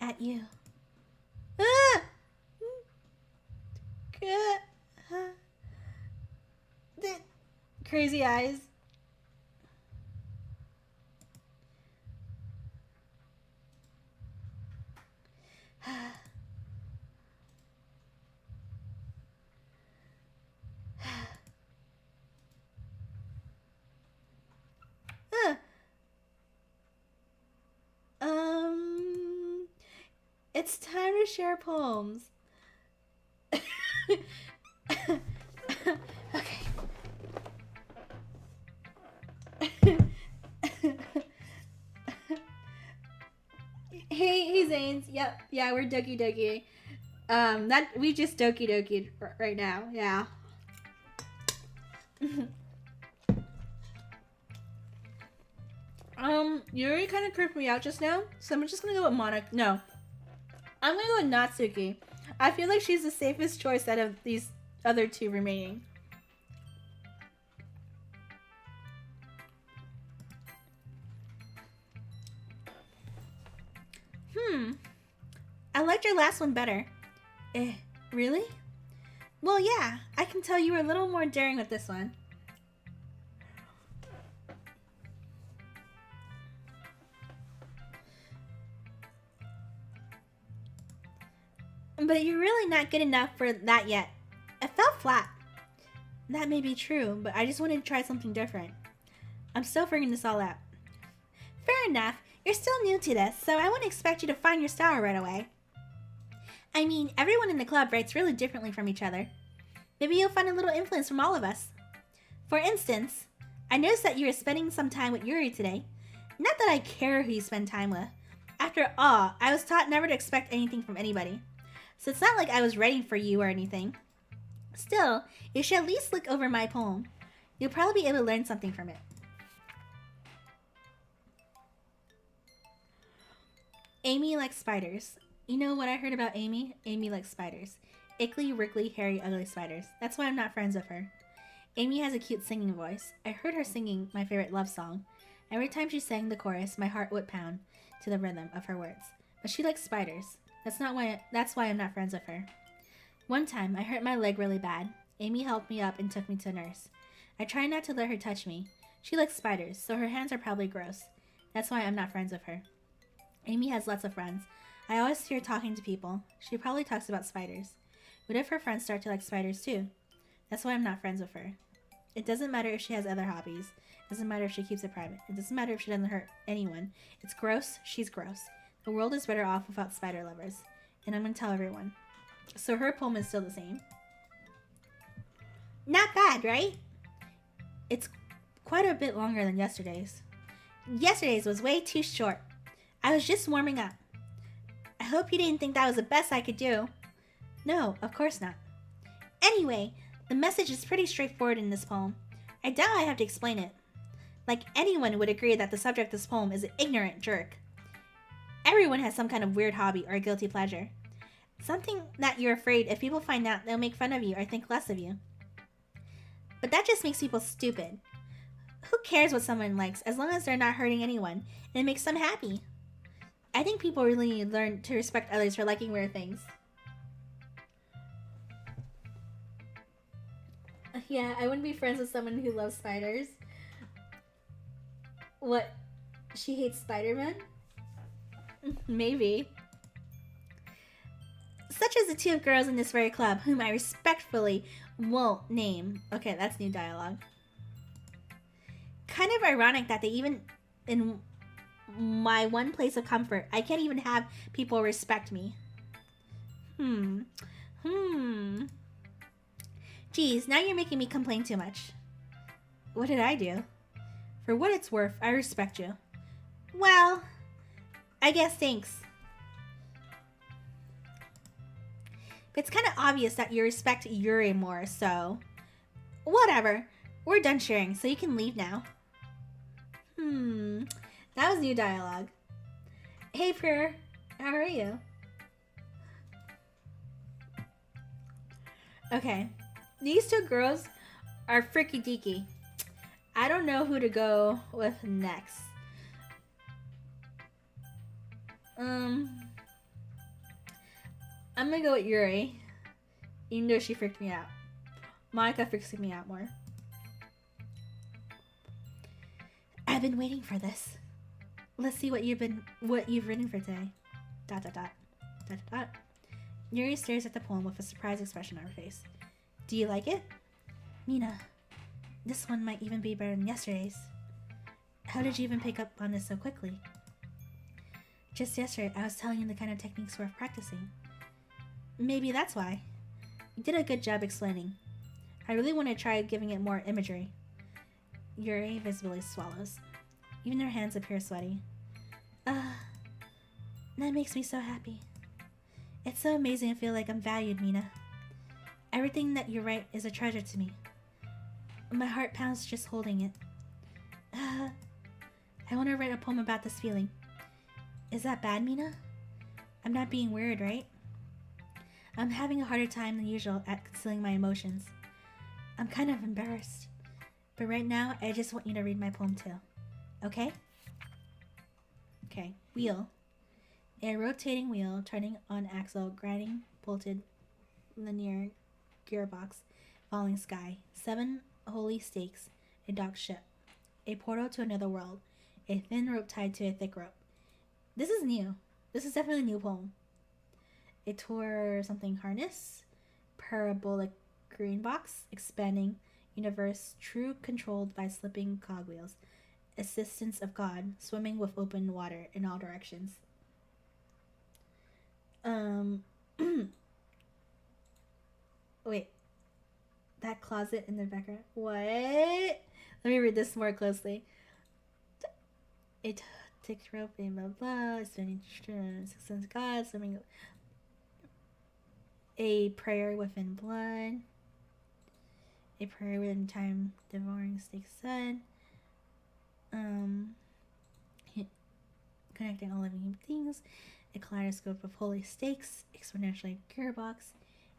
at you. Ah! Crazy eyes. It's time to share poems. Okay. Hey Zanes. Yep. Yeah, we're Doki Doki. We just Doki Doki right now. Yeah. Yuri kind of creeped me out just now, so I'm just gonna go with Monica. No, I'm gonna go with Natsuki. I feel like she's the safest choice out of these other two remaining. I liked your last one better. Really? Well, yeah, I can tell you were a little more daring with this one. But you're really not good enough for that yet. It felt flat. That may be true, but I just wanted to try something different. I'm still figuring this all out. Fair enough. You're still new to this, so I wouldn't expect you to find your style right away. I mean, everyone in the club writes really differently from each other. Maybe you'll find a little influence from all of us. For instance, I noticed that you were spending some time with Yuri today. Not that I care who you spend time with. After all, I was taught never to expect anything from anybody. So it's not like I was writing for you or anything. Still, you should at least look over my poem. You'll probably be able to learn something from it. Amy likes spiders. You know what I heard about Amy? Amy likes spiders. Ickly, wriggly, hairy, ugly spiders. That's why I'm not friends with her. Amy has a cute singing voice. I heard her singing my favorite love song. Every time she sang the chorus, my heart would pound to the rhythm of her words. But she likes spiders. That's why I'm not friends with her. One time, I hurt my leg really bad. Amy helped me up and took me to a nurse. I try not to let her touch me. She likes spiders, so her hands are probably gross. That's why I'm not friends with her. Amy has lots of friends. I always see her talking to people. She probably talks about spiders. What if her friends start to like spiders too? That's why I'm not friends with her. It doesn't matter if she has other hobbies. It doesn't matter if she keeps it private. It doesn't matter if she doesn't hurt anyone. It's gross. She's gross. The world is better off without spider lovers. And I'm going to tell everyone. So her poem is still the same. Not bad, right? It's quite a bit longer than yesterday's. Yesterday's was way too short. I was just warming up. hope you didn't think that was the best I could do. No, of course not. Anyway, the message is pretty straightforward in this poem. I doubt I have to explain it. Like, anyone would agree that the subject of this poem is an ignorant jerk. Everyone has some kind of weird hobby or guilty pleasure. Something that you're afraid if people find out, they'll make fun of you or think less of you. But that just makes people stupid. Who cares what someone likes as long as they're not hurting anyone and it makes them happy? I think people really need to learn to respect others for liking weird things. Yeah, I wouldn't be friends with someone who loves spiders. What? She hates Spider-Man? Maybe. Such as the two girls in this very club, whom I respectfully won't name. Okay, that's new dialogue. Kind of ironic that they even, in my one place of comfort, I can't even have people respect me. Geez, now you're making me complain too much. What did I do? For what it's worth, I respect you. Well, I guess thanks. But it's kind of obvious that you respect Yuri more, so... Whatever. We're done sharing, so you can leave now. That was new dialogue. Hey, Prayer. How are you? Okay. These two girls are freaky deaky. I don't know who to go with next. I'm gonna go with Yuri. Even though she freaked me out. Monica freaks me out more. I've been waiting for this. Let's see what you've written for today. ... Yuri stares at the poem with a surprised expression on her face. Do you like it? Mina, this one might even be better than yesterday's. How did you even pick up on this so quickly? Just yesterday, I was telling you the kind of techniques worth practicing. Maybe that's why. You did a good job explaining. I really want to try giving it more imagery. Yuri visibly swallows. Even her hands appear sweaty. That makes me so happy. It's so amazing to feel like I'm valued, Mina. Everything that you write is a treasure to me. My heart pounds just holding it. I want to write a poem about this feeling. Is that bad, Mina? I'm not being weird, right? I'm having a harder time than usual at concealing my emotions. I'm kind of embarrassed. But right now, I just want you to read my poem too. Okay? Okay. Wheel. A rotating wheel turning on axle, grinding, bolted, linear gearbox, falling sky. 7 holy stakes, a docked ship. A portal to another world. A thin rope tied to a thick rope. This is new. This is definitely a new poem. A tour something harness. Parabolic green box. Expanding universe. True controlled by slipping cogwheels. Assistance of God. Swimming with open water in all directions. Wait. That closet in the background. What? Let me read this more closely. It takes rope and blah blah. Spinning assistance of God. Swimming. A prayer within blood. A prayer within time. Devouring snake sun. Connecting all living things. A kaleidoscope of holy stakes. Exponentially gearbox.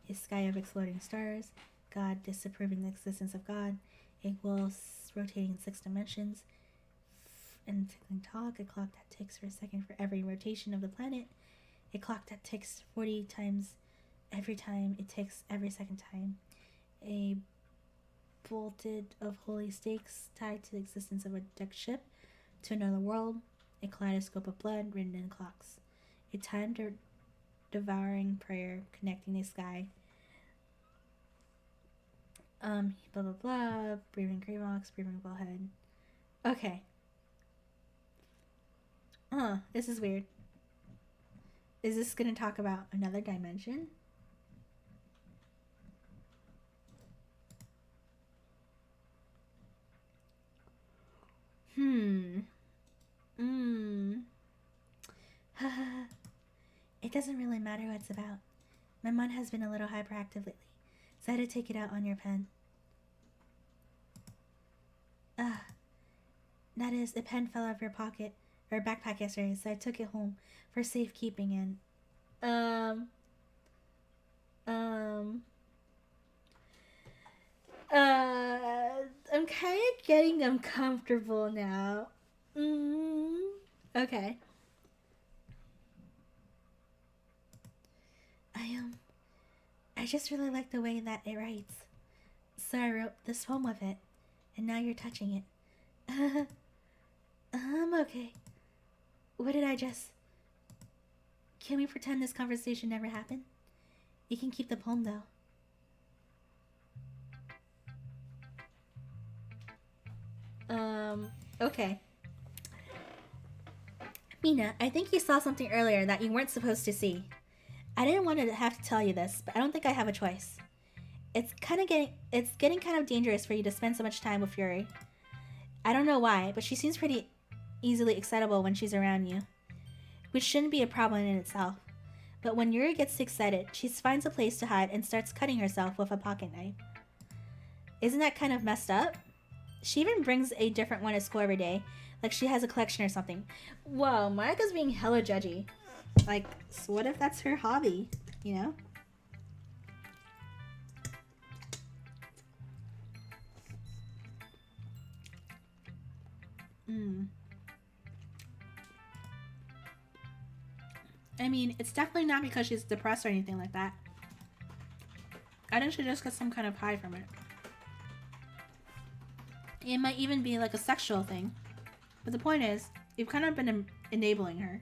A sky of exploding stars. God disapproving the existence of God. A wheel rotating in 6 dimensions. And tickling talk. A clock that ticks for a second for every rotation of the planet. A clock that ticks 40 times every time it ticks every second time. A bolted of holy stakes tied to the existence of a decked ship to another world. A kaleidoscope of blood written in clocks. A timed devouring prayer connecting the sky. Blah blah blah. Breathing grey box. Breathing ballhead. Okay. This is weird. Is this gonna talk about another dimension? It doesn't really matter what it's about. My mind has been a little hyperactive lately, so I had to take it out on your pen. That is, a pen fell out of your pocket, or backpack yesterday, so I took it home for safekeeping and, I'm kind of getting uncomfortable now. Okay. I just really like the way that it writes. So I wrote this poem of it, and now you're touching it. Okay. What did I just... Can we pretend this conversation never happened? You can keep the poem, though. Okay. Mina, I think you saw something earlier that you weren't supposed to see. I didn't want to have to tell you this, but I don't think I have a choice. It's getting kind of dangerous for you to spend so much time with Yuri. I don't know why, but she seems pretty easily excitable when she's around you, which shouldn't be a problem in itself. But when Yuri gets excited, she finds a place to hide and starts cutting herself with a pocket knife. Isn't that kind of messed up? She even brings a different one to school every day, like she has a collection or something. Whoa, Monica's being hella judgy. Like, so what if that's her hobby, you know? I mean, it's definitely not because she's depressed or anything like that. I think she just gets some kind of high from it. It might even be like a sexual thing. But the point is, you've kind of been enabling her.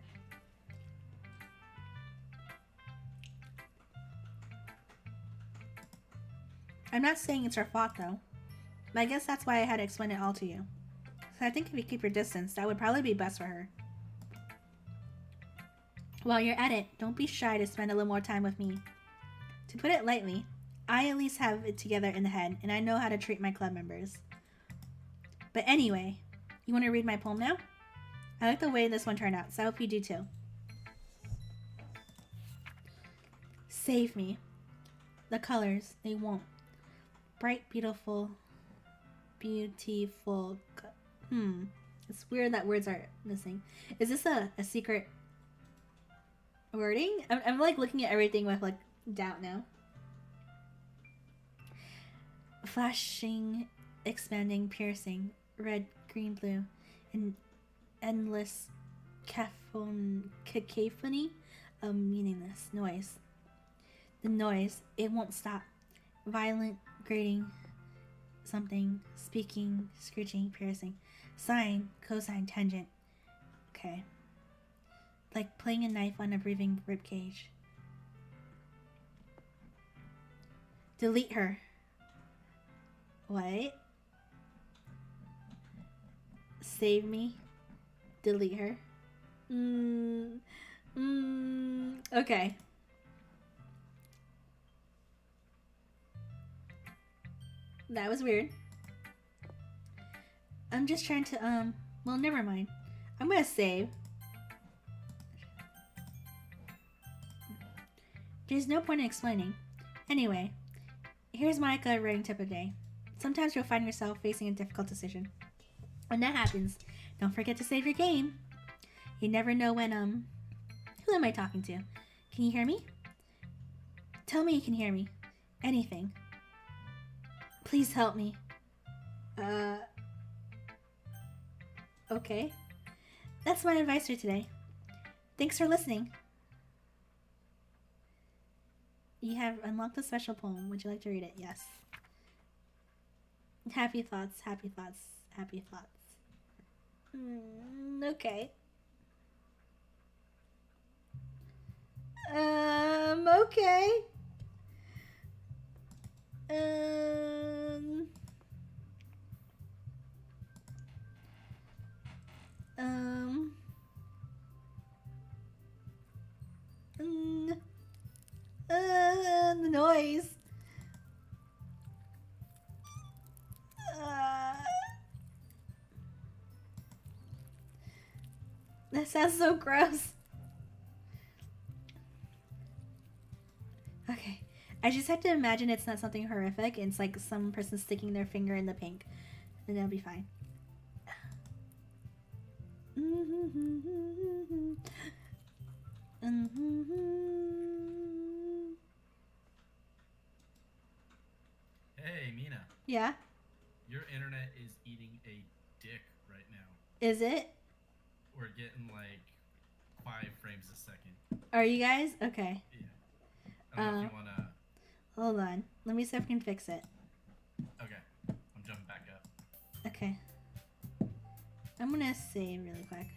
I'm not saying it's her fault though. But I guess that's why I had to explain it all to you. So I think if you keep your distance, that would probably be best for her. While you're at it, don't be shy to spend a little more time with me. To put it lightly, I at least have it together in the head, and I know how to treat my club members. But anyway, you want to read my poem now? I like the way this one turned out, so I hope you do too. Save me. The colors, they won't. Bright, beautiful. It's weird that words are missing. Is this a secret wording? I'm like looking at everything with like doubt now. Flashing, expanding, piercing, red, green, blue, and endless cacophony of meaningless noise. The noise, it won't stop. Violent, grating, something, speaking, screeching, piercing, sine, cosine, tangent. Okay. Like playing a knife on a breathing ribcage. Delete her. What? Save me. Delete her. Okay. That was weird. I'm just trying to, well, never mind. I'm gonna save. There's no point in explaining. Anyway, here's Monica writing tip of the day. Sometimes you'll find yourself facing a difficult decision. When that happens, don't forget to save your game. You never know when, who am I talking to? Can you hear me? Tell me you can hear me. Anything. Please help me. Okay. That's my advice for today. Thanks for listening. You have unlocked a special poem. Would you like to read it? Yes. Happy thoughts, happy thoughts, happy thoughts. Okay. Okay. The noise. That sounds so gross. I just have to imagine it's not something horrific. It's like some person sticking their finger in the pink. And it'll be fine. Hey, Mina. Yeah? Your internet is eating a dick right now. Is it? We're getting like 5 frames a second. Are you guys? Okay. Yeah. I don't know if you wanna. Hold on. Let me see if I can fix it. Okay. I'm jumping back up. Okay. I'm gonna save really quick.